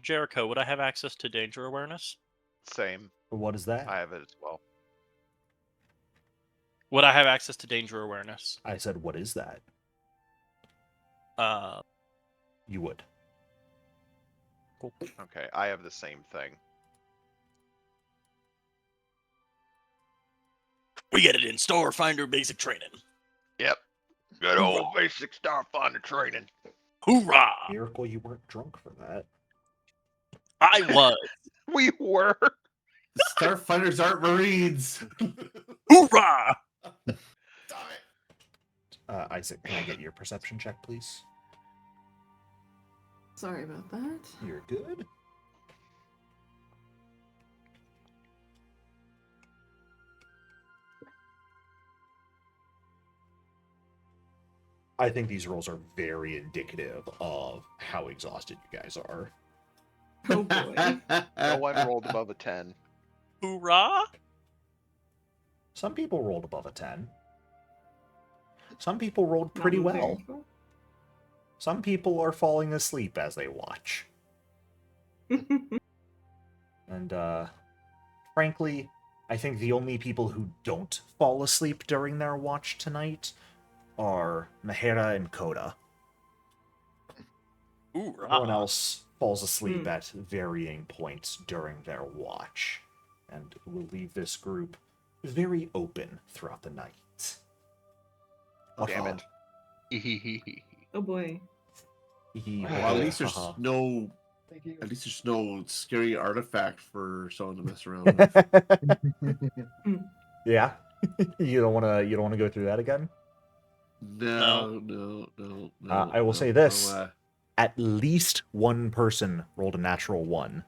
Jericho, would I have access to danger awareness? Same. What is that? I have it as well. Would I have access to danger awareness? I said, what is that? You would. Cool. Okay, I have the same thing. We get it in Starfinder basic training. Yep. Good old basic Starfinder training. Hoorah! Miracle you weren't drunk for that. I was. We were. Starfinders aren't Marines. Hoorah! Isaac, can I get your perception check, please? Sorry about that. You're good. I think these rolls are very indicative of how exhausted you guys are. Oh boy. No one rolled above a 10. Hoorah! Some people rolled above a 10. Some people rolled pretty Not well. very well. Some people are falling asleep as they watch. And, frankly, I think the only people who don't fall asleep during their watch tonight are Mahera and Koda. Hoorah! Everyone else falls asleep at varying points during their watch. And will leave this group very open throughout the night. Damn it. Oh boy. Well, at least there's no At least there's no scary artifact for someone to mess around with. Yeah. You don't wanna go through that again? No. I will say this. At least one person rolled a natural 1.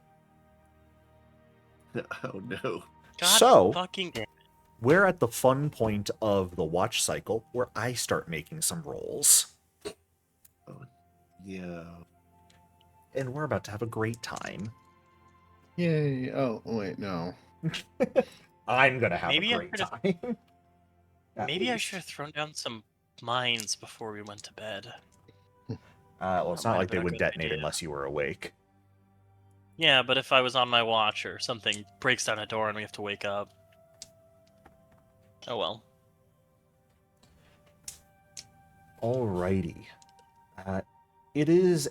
Oh no. God So, fucking damn it. we're at the fun point of the watch cycle where I start making some rolls. Yeah. And we're about to have a great time. Yay! Oh wait, no. I'm gonna have Maybe a I great should've- time. At Maybe I least. should have thrown down some mines before we went to bed. Well, it's That not might like have they been a would good detonate idea. unless you were awake. Yeah, but if I was on my watch or something breaks down a door and we have to wake up. Oh well. Alrighty. It is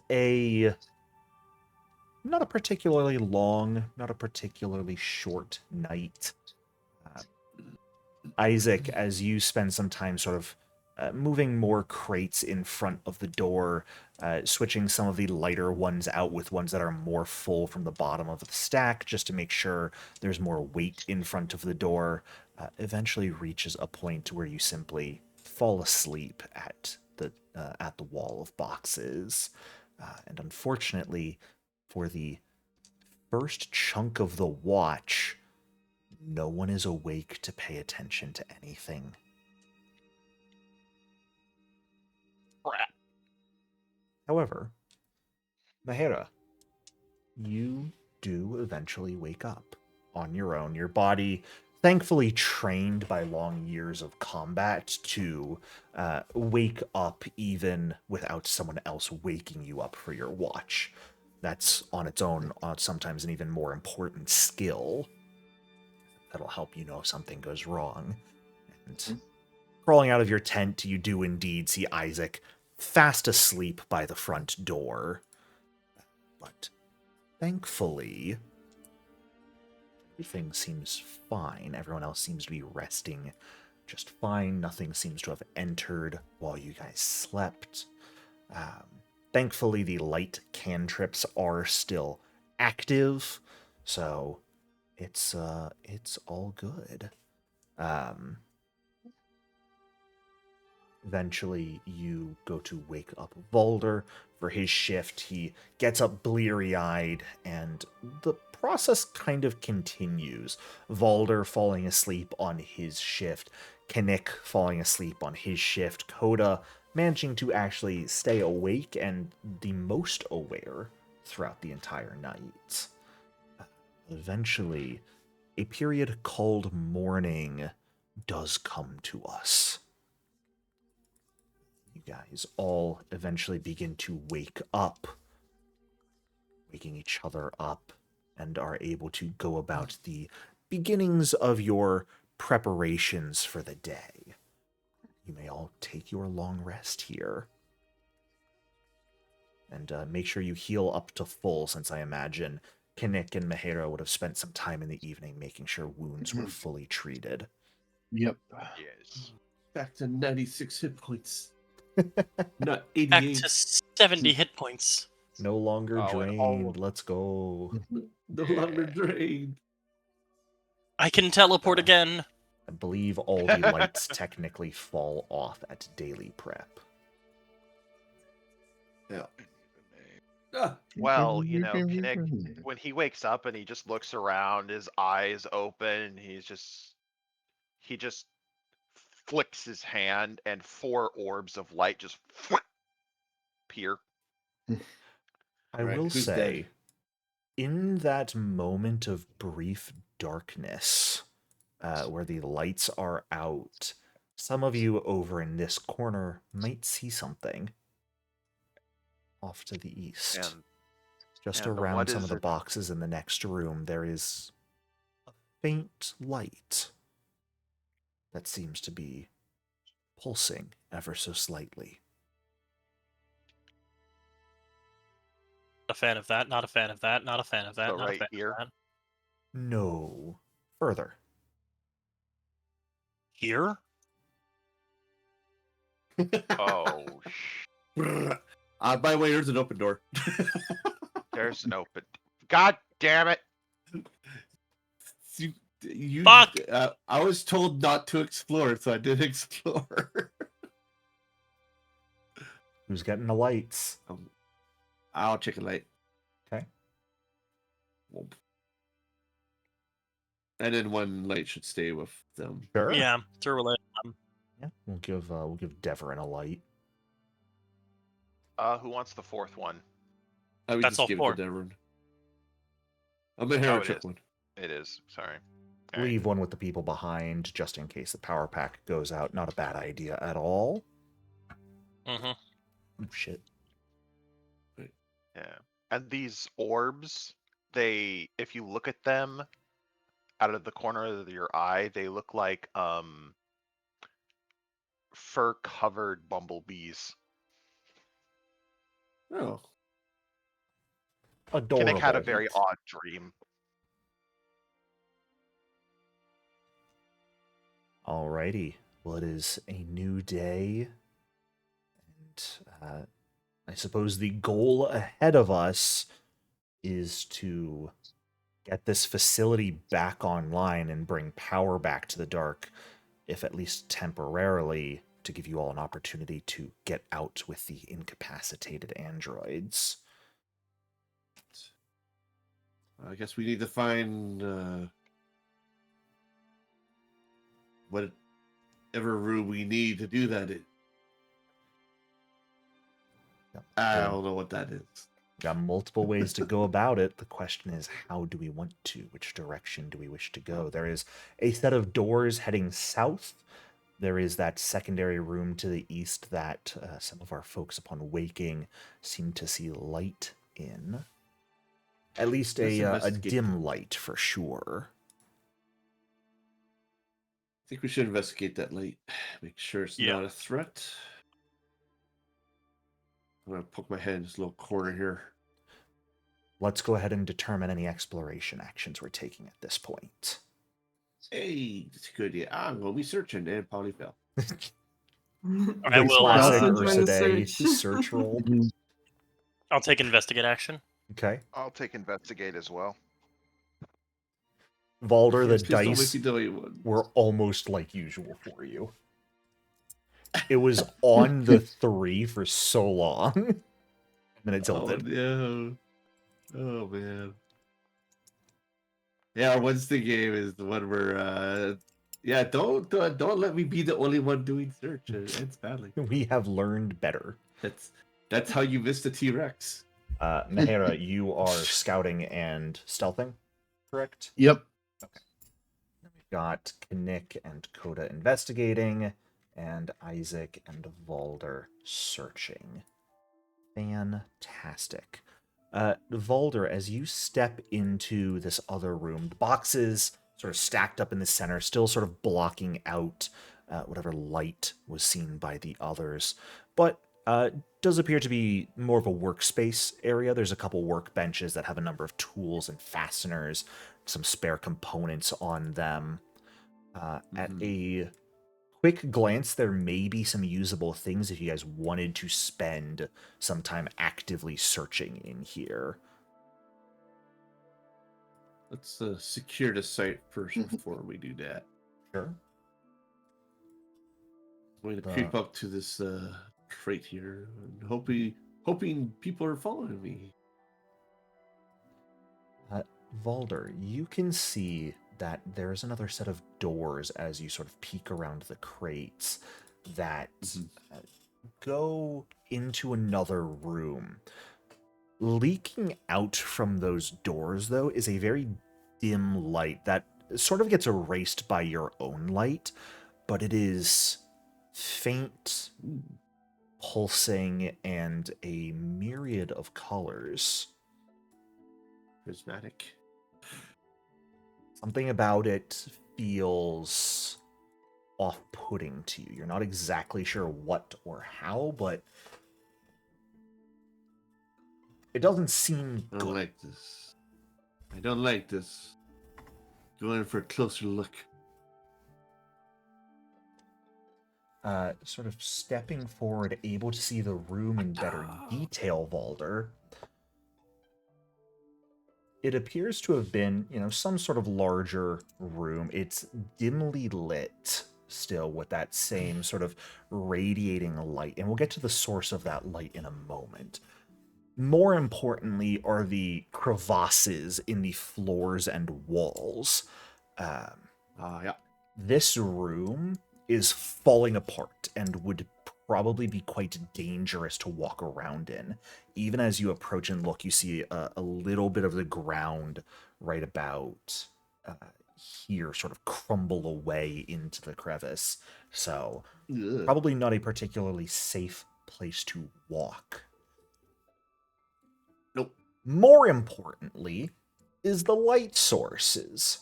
not a particularly long, not a particularly short night. Isaac, as you spend some time sort of moving more crates in front of the door, switching some of the lighter ones out with ones that are more full from the bottom of the stack, just to make sure there's more weight in front of the door, eventually reaches a point where you simply fall asleep at the wall of boxes. And unfortunately, for the first chunk of the watch, no one is awake to pay attention to anything. Crap. However, Mahera, you do eventually wake up on your own. Your body, thankfully trained by long years of combat to wake up even without someone else waking you up for your watch. That's on its own sometimes an even more important skill. That'll help you know if something goes wrong. And crawling out of your tent, you do indeed see Isaac fast asleep by the front door. But thankfully, everything seems fine. Everyone else seems to be resting just fine. Nothing seems to have entered while you guys slept. Thankfully, the light cantrips are still active, so it's all good. Eventually, you go to wake up Volder for his shift. He gets up bleary-eyed, and the process kind of continues. Volder falling asleep on his shift, Kinnick falling asleep on his shift, Coda managing to actually stay awake and the most aware throughout the entire night. Eventually, a period called morning does come to us. You guys all eventually begin to wake up, waking each other up, and are able to go about the beginnings of your preparations for the day. You may all take your long rest here. And make sure you heal up to full, since I imagine Kinnick and Mahera would have spent some time in the evening making sure wounds were fully treated. Yep. Yes. Back to 96 hit points. Not Back 88. to 70 hit points. No longer Oh, and drained. all- Let's go. No longer drained. I can teleport again. I believe all the lights technically fall off at daily prep. Yeah. Ah, Well, Kinnick, when he wakes up and he just looks around, his eyes open, he just flicks his hand and 4 orbs of light just appear. I Right, will who's say, dead? in that moment of brief darkness, where the lights are out, some of you over in this corner might see something off to the east. And Just and around what some of is the it? boxes in the next room, there is a faint light that seems to be pulsing ever so slightly. A fan of that, not a fan of that, not a fan of that, So not right a fan here? of that. No. Further. Here? Oh, By the way, there's an open door. there's an open. God damn it! Fuck! I was told not to explore, so I did explore. Who's getting the lights? I'll check a light. Okay. And then one light should stay with them. Sure. Yeah, to relate. Yeah, we'll give Deverin a light. Who wants the fourth one? I would That's just all give four. it to Devon. I'm gonna have Oh, a it trick is. one. It is. Sorry. All right. Leave one with the people behind, just in case the power pack goes out. Not a bad idea at all. Mm-hmm. Oh, shit. Yeah. And these orbs, if you look at them out of the corner of your eye, they look like fur-covered bumblebees. Oh. Adorable. Kinnick had a very odd dream. Alrighty. Well, it is a new day. And I suppose the goal ahead of us is to get this facility back online and bring power back to the dark, if at least temporarily, to give you all an opportunity to get out with the incapacitated androids. I guess we need to find whatever room we need to do that in. I don't know what that is. Got multiple ways to go about it. The question is, how do we want to? Which direction do we wish to go? There is a set of doors heading south. There is that secondary room to the east that some of our folks, upon waking, seem to see light in. At least a dim light, for sure. I think we should investigate that light. Make sure it's not a threat. I'm going to poke my head in this little corner here. Let's go ahead and determine any exploration actions we're taking at this point. Hey, that's a good idea. I'm going to be searching and probably fail. I will classic join the Ursa search. search roll. I'll take investigate action. Okay. I'll take investigate as well. Valder, the Please don't make dice me delete one. were almost like usual for you. It was on the 3 for so long. And then it tilted. Oh, no. Oh, man. Yeah, our Wednesday game is the one where, don't let me be the only one doing search. It ends badly. We have learned better. That's how you miss the T-Rex. Mehera, you are scouting and stealthing, correct? Yep. Okay. Then we've got Kinnick and Coda investigating, and Isaac and Valder searching. Fantastic. Valder, as you step into this other room, the boxes sort of stacked up in the center, still sort of blocking out whatever light was seen by the others. But does appear to be more of a workspace area. There's a couple workbenches that have a number of tools and fasteners, some spare components on them. At a quick glance, there may be some usable things if you guys wanted to spend some time actively searching in here. Let's secure the site first before we do that. Sure. I'm going to creep up to this crate here, and hoping people are following me. Valder, you can see that there's another set of doors as you sort of peek around the crates that go into another room. Leaking out from those doors, though, is a very dim light that sort of gets erased by your own light, but it is faint, pulsing, and a myriad of colors. Prismatic. Something about it feels off-putting to you. You're not exactly sure what or how, but it doesn't seem I good. don't like this. I don't like this. Going for a closer look. Sort of stepping forward, able to see the room in better detail, Valder. It appears to have been, some sort of larger room. It's dimly lit still with that same sort of radiating light, and we'll get to the source of that light in a moment. More importantly are the crevasses in the floors and walls. Yeah. This room is falling apart and would probably be quite dangerous to walk around in. Even as you approach and look, you see a little bit of the ground right about here sort of crumble away into the crevice. So Ugh. probably not a particularly safe place to walk. Nope. More importantly is the light sources,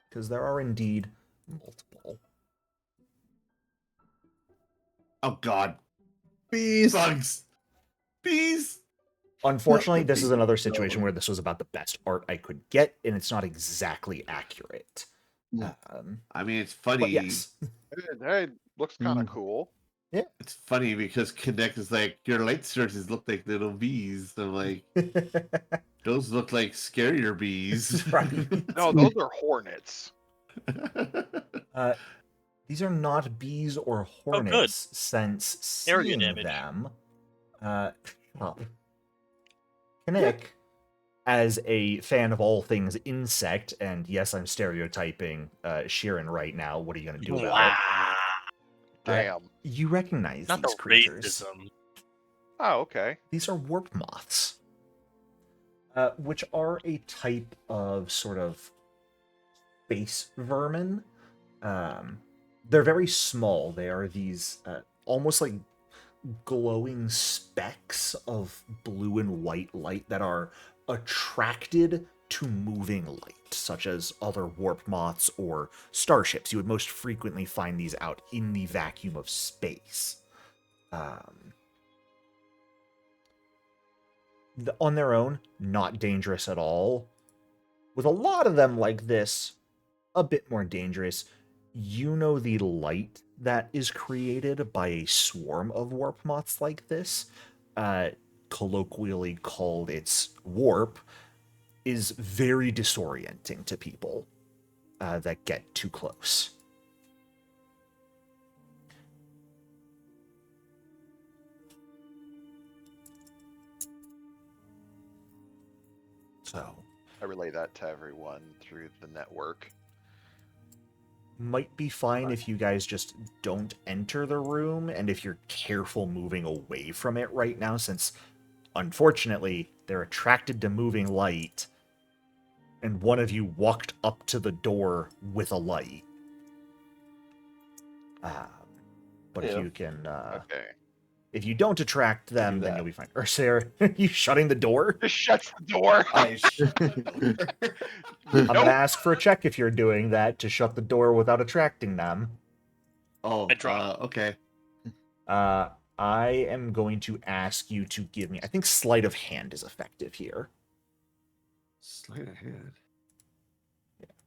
because there are indeed multiple. Oh God. Bees. Bugs. Bees. Unfortunately, this is another No. situation where this was about the best art I could get, and it's not exactly accurate. I mean, it's But funny. yes, Hey, looks kind of Mm. cool. It's funny because Connect is like, your light sources look like little bees. I'm like, those look like scarier bees. right. No, those are hornets. These are not bees or Oh, good. hornets, since Area seeing damage. them. Kinnick, as a fan of all things insect, and yes, I'm stereotyping Sheeran right now. What are you going to do about it? Wow. Damn. You recognize Not these the creatures. racism. Oh, okay. These are warp moths, which are a type of sort of space vermin. They're very small. They are these almost like glowing specks of blue and white light that are attracted to moving light, such as other warp moths or starships. You would most frequently find these out in the vacuum of space. On their own, not dangerous at all. With a lot of them like this, a bit more dangerous. You know the light that is created by a swarm of warp moths like this, colloquially called its warp, is very disorienting to people that get too close. So, I relay that to everyone through the network. might be fine if you guys just don't enter the room, and if you're careful moving away from it right now, since unfortunately they're attracted to moving light, and one of you walked up to the door with a light. But if Yeah. you can, Okay. if you don't attract them, then that. you'll be fine. Or Sarah, you shutting the door? Just shuts the door. I I'm gonna ask for a check if you're doing that to shut the door without attracting them. Oh, I drop. okay. I am going to ask you to give me. I think sleight of hand is effective here. Sleight of hand.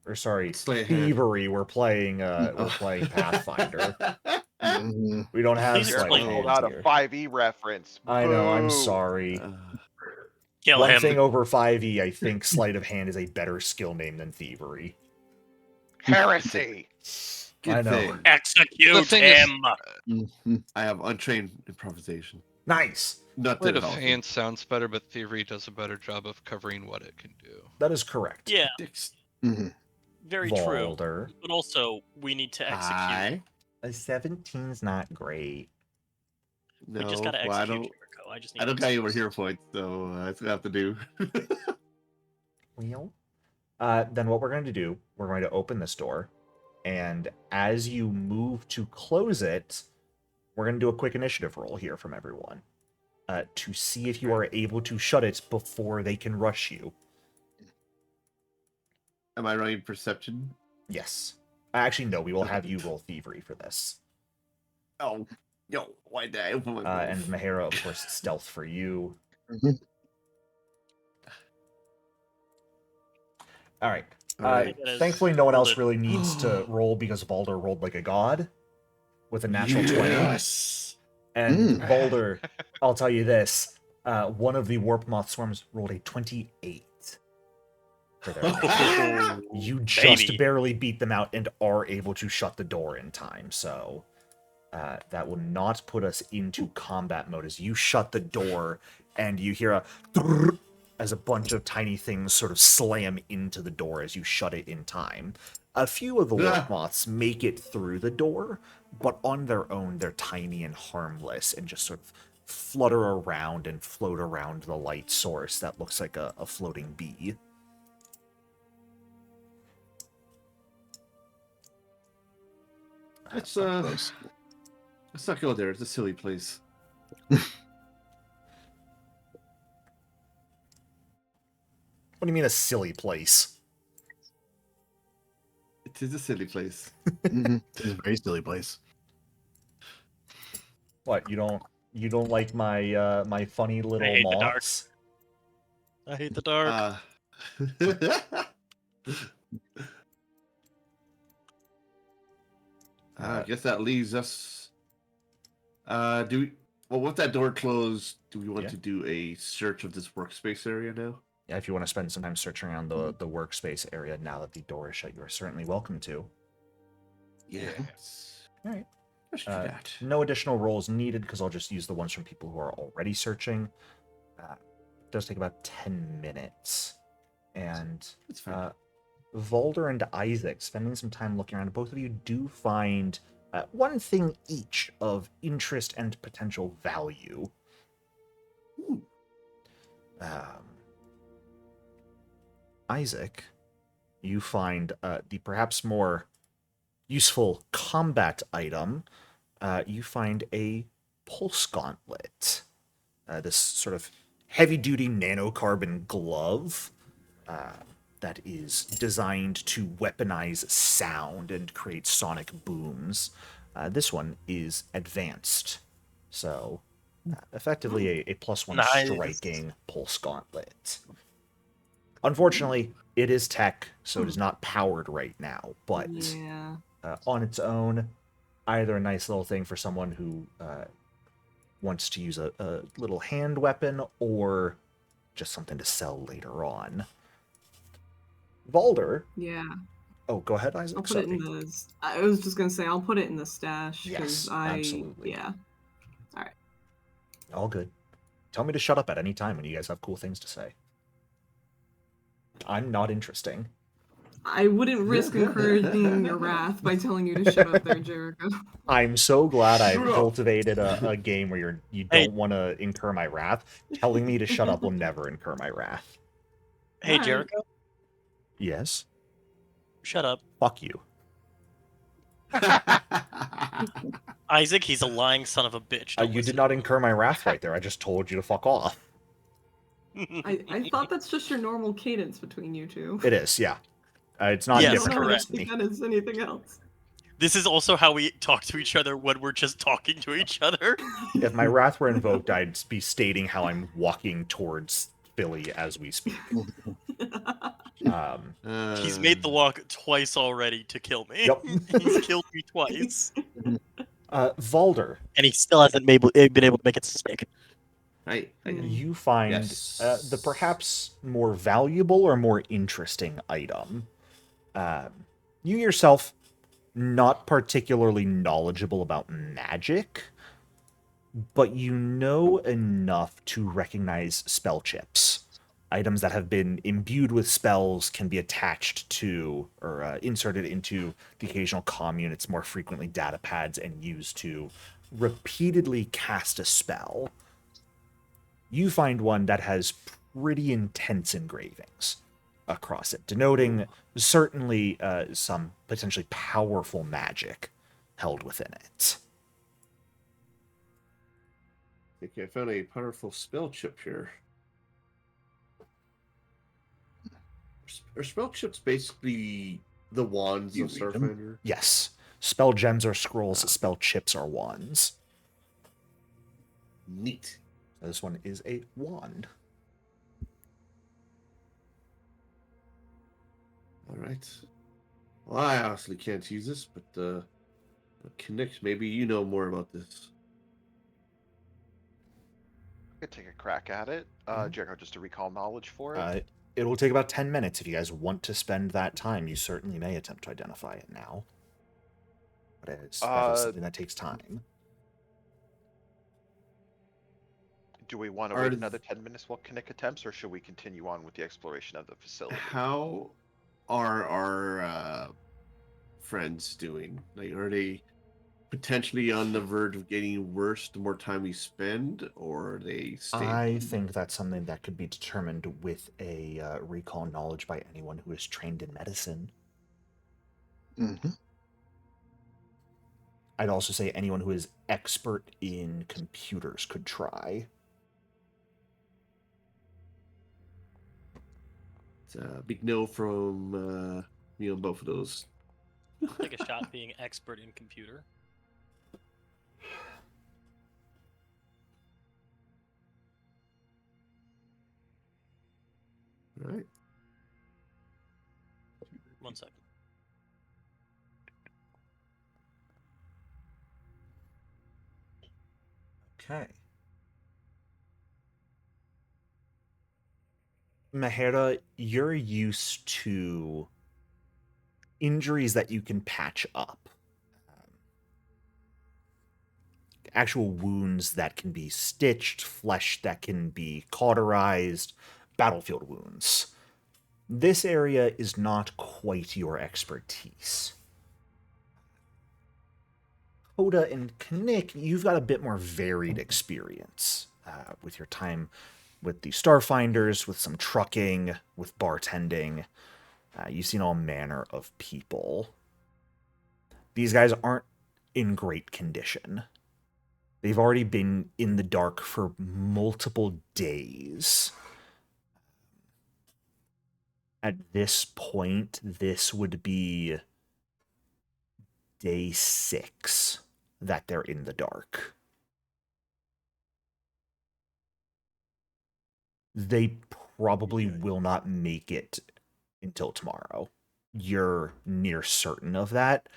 Or sorry, Sleight of hand. thievery. We're playing Pathfinder. Mhm. We don't have These are sleight of like- hand Not a here. 5e reference. I know. I'm Boo. sorry. Kill One him. thing over 5e, I think sleight of hand is a better skill name than thievery. Heresy. Good I know. thing. Execute The thing is- him. Mhm. I have untrained improvisation. Nice. Not Sleight that of hand sounds better, but Thievery does a better job of covering what it can do. That is correct. Yeah, Mhm. very true. Valder. But also, we need to execute. Hi. A 17's not great. No, We just gotta well, execute Jericho. I just need I don't to got you over execute. here points, so that's what I have to do. Well, then what we're going to do, we're going to open this door, and as you move to close it, we're going to do a quick initiative roll here from everyone to see if you are able to shut it before they can rush you. Am I running perception? Yes. Actually, no, we will have you roll thievery for this. Oh, no. Why did I open my And mouth? Mahara, of course, stealth for you. Mhm. All right. Alright. Thankfully, no one else Hold it. really needs to roll because Balder rolled like a god with a natural 20. Yes! And Balder, I'll tell you this, one of the warp moth swarms rolled a 28. for their You just Baby. barely beat them out and are able to shut the door in time, so that will not put us into combat mode as you shut the door and you hear a as a bunch of tiny things sort of slam into the door as you shut it in time. A few of the warp moths make it through the door, but on their own they're tiny and harmless and just sort of flutter around and float around the light source that looks like a floating bee. Let's Close. let's not go there. It's a silly place. What do you mean a silly place? It is a silly place. It's a very silly place. What, you don't like my my funny little hate the dark. moths? I hate the dark. I guess that leaves us. With that door closed, do we want Yeah. to do a search of this workspace area now? Yeah, if you want to spend some time searching around the workspace area now that the door is shut, you are certainly welcome to. Yes. All right. Let's do that. No additional rolls needed because I'll just use the ones from people who are already searching. It does take about 10 minutes. And It's fine. Volder and Isaac, spending some time looking around, both of you do find one thing each of interest and potential value. Ooh. Isaac, you find the perhaps more useful combat item. You find a pulse gauntlet. This sort of heavy-duty nanocarbon glove that is designed to weaponize sound and create sonic booms. This one is advanced, so effectively a +1 Nice. striking pulse gauntlet. Unfortunately, it is tech, so it is not powered right now, but Yeah. on its own, either a nice little thing for someone who wants to use a little hand weapon, or just something to sell later on. Volder. Yeah. Oh, go ahead, Isaac. I'll put it in the. I was just gonna say I'll put it in the stash. Yes, I, absolutely. Yeah. All good. Tell me to shut up at any time when you guys have cool things to say. I'm not interesting. I wouldn't risk encouraging your wrath by telling you to shut up there, Jericho. I'm so glad I've Shut up. cultivated a game where you don't want to incur my wrath. Telling me to shut up will never incur my wrath. Hey, Alright. Jericho, Yes? shut up. Fuck you. Isaac, he's a lying son of a bitch. Don't You listen did not to him. incur my wrath right there. I just told you to fuck off. I thought that's just your normal cadence between you two. It is, yeah. It's not Yes, I different don't know how to towards me. take that as anything else. This is also how we talk to each other when we're just talking to each other. If my wrath were invoked, I'd be stating how I'm walking towards Philly as we speak. He's made the walk twice already to kill me. Yep. He's killed me twice. Volder, And he still hasn't been able to make it stick. you find Yes. the perhaps more valuable or more interesting item. You yourself, not particularly knowledgeable about magic, but you know enough to recognize spell chips. Items that have been imbued with spells can be attached to or inserted into the occasional comm units, more frequently data pads, and used to repeatedly cast a spell. You find one that has pretty intense engravings across it, denoting certainly some potentially powerful magic held within it. Okay, I found a powerful spell chip here. Are spell chips basically the wands You of read them? Starfinder? Yes, spell gems are scrolls, spell chips are wands. Neat. This one is a wand. All right. Well, I honestly can't use this, but Connect, maybe you know more about this. I could take a crack at it. Jericho, just to recall knowledge for it. It will take about 10 minutes. If you guys want to spend that time, you certainly may attempt to identify it now. But that is something that takes time. Do we want to Are wait th- another 10 minutes while Kinnick attempts, or should we continue on with the exploration of the facility? How are our friends doing? Like, are they potentially on the verge of getting worse the more time we spend, or are they stable? I think that's something that could be determined with a recall knowledge by anyone who is trained in medicine. Mm-hmm. I'd also say anyone who is expert in computers could try. It's a big no from me on both of those. Take a shot being expert in computer. All right. 1 second. Okay. Mahera, you're used to injuries that you can patch up. Actual wounds that can be stitched, flesh that can be cauterized, battlefield wounds. This area is not quite your expertise. Hoda and Knick, you've got a bit more varied experience with your time with the Starfinders, with some trucking, with bartending. You've seen all manner of people. These guys aren't in great condition. They've already been in the dark for multiple days. At this point, this would be day 6 that they're in the dark. They probably will not make it until tomorrow. You're near certain of that.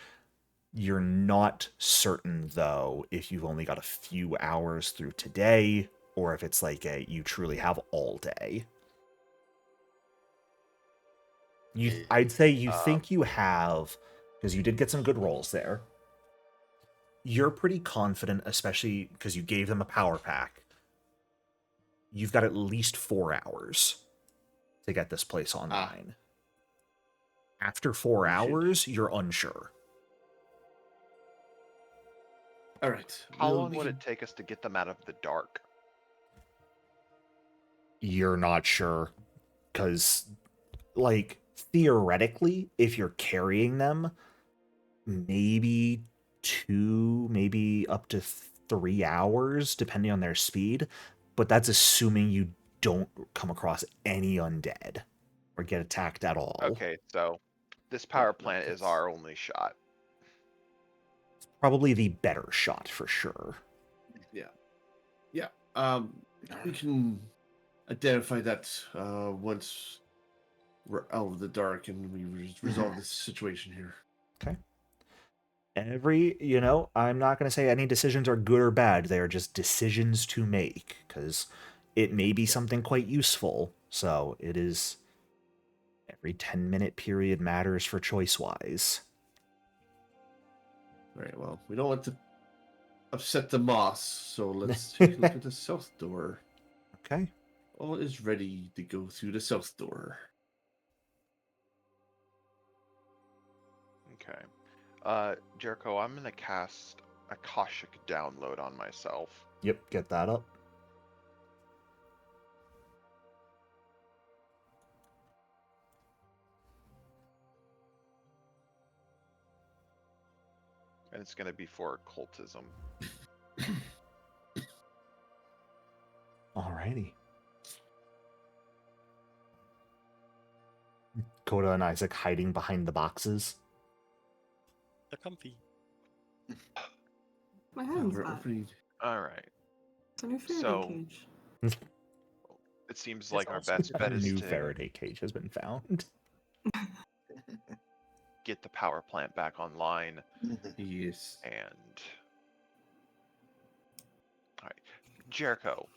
You're not certain, though, if you've only got a few hours through today, or if it's like you truly have all day. I'd say you think you have, because you did get some good rolls there. You're pretty confident, especially because you gave them a power pack. You've got at least 4 hours to get this place online. After 4 hours, you're unsure. All right. How long would it take us to get them out of the dark? You're not sure. Because, like, theoretically, if you're carrying them, maybe 2, maybe up to 3 hours, depending on their speed. But that's assuming you don't come across any undead or get attacked at all. Okay, so this power plant is our only shot. Probably the better shot for sure. Yeah. We can identify that once we're out of the dark and we resolve this situation here. Okay. I'm not going to say any decisions are good or bad. They are just decisions to make, because it may be something quite useful. So it is, every 10-minute period matters for choice-wise. All right, well, we don't want to upset the moss, so let's take a look at the south door. Okay. All is ready to go through the south door. Okay. Jericho, I'm going to cast Akashic Download on myself. Yep, get that up. And it's going to be for occultism. Alrighty. Coda and Isaac hiding behind the boxes. The comfy. My hiding We're spot. opening. All right. It's a new Faraday So- cage. It seems like our also best bet A is new to Faraday cage has been found. get the power plant back online Yes. and... Alright. Jericho,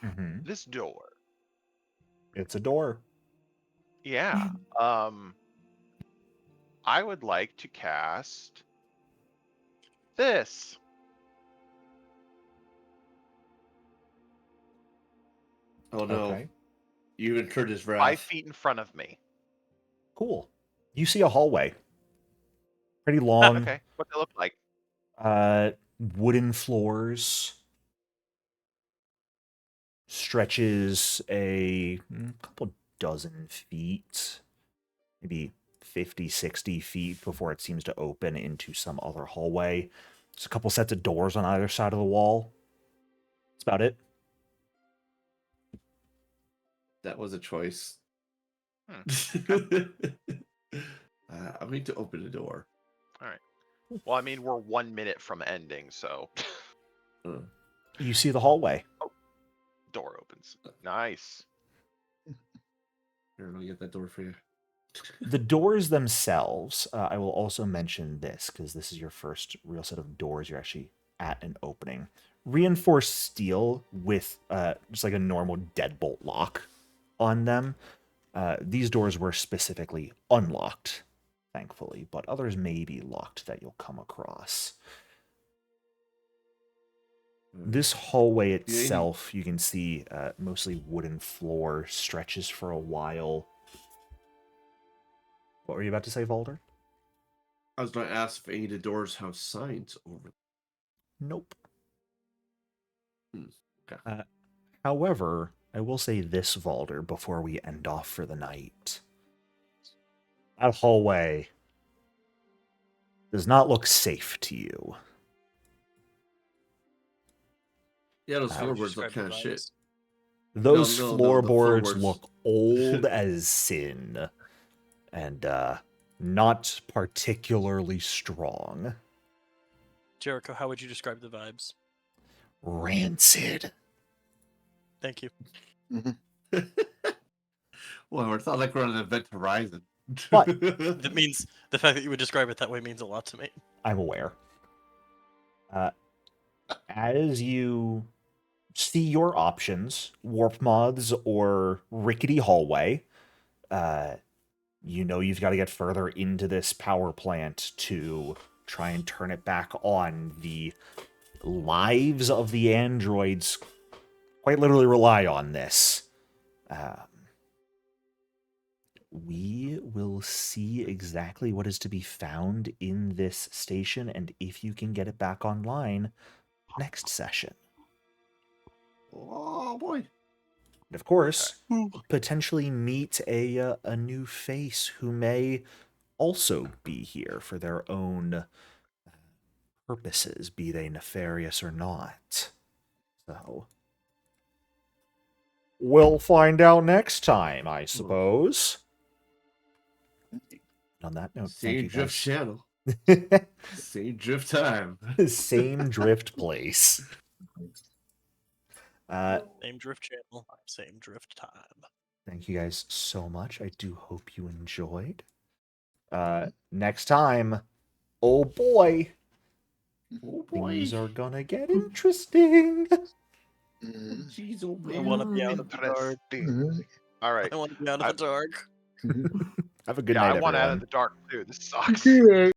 Mm-hmm. this door, It's a door. Yeah. I would like to cast this. Oh no. Okay. You incurred his 5 wrath. feet in front of me. Cool. You see a hallway. Pretty long. Okay. What's it look like? Wooden floors. Stretches a couple dozen feet. Maybe 50, 60 feet before it seems to open into some other hallway. There's a couple sets of doors on either side of the wall. That's about it. That was a choice. Hmm. I'm going to open the door. Well, I mean, we're 1 minute from ending, so You see the hallway. door opens. Nice. Here, let me get that door for you. The doors themselves, I will also mention this because this is your first real set of doors you're actually at an opening. Reinforced steel with just like a normal deadbolt lock on them. These doors were specifically unlocked, thankfully, but others may be locked that you'll come across. This hallway itself, you can see mostly wooden floor, stretches for a while. What were you about to say, Valder? I was going to ask if any of the doors have signs over them. Nope. Okay. However, I will say this, Valder, before we end off for the night. That hallway does not look safe to you. Yeah, those How would floorboards look kind of shit. Those No, the floorboards floorboards. look old as sin. And not particularly strong. Jericho, how would you describe the vibes? Rancid. Thank you. Well, it's not like we're on an Event Horizon. But That means the fact that you would describe it that way means a lot to me. I'm aware. As you see your options, warp moths or rickety hallway, you know you've got to get further into this power plant to try and turn it back on. The lives of the androids quite literally rely on this. We will see exactly what is to be found in this station and if you can get it back online next session. Oh boy. And of course, potentially meet a new face who may also be here for their own purposes, be they nefarious or not. So, we'll find out next time, I suppose. On that note, Same thank you drift guys. channel. Same drift time. Same drift place. Same drift channel, same drift time. Thank you guys so much. I do hope you enjoyed. Next time, oh boy, things are gonna get interesting. Jeez, oh I man. want to be out of the dark. Interesting. All right. I want to be out of the dark. Have a good Yeah, night, I want everyone. out of the dark too. This sucks.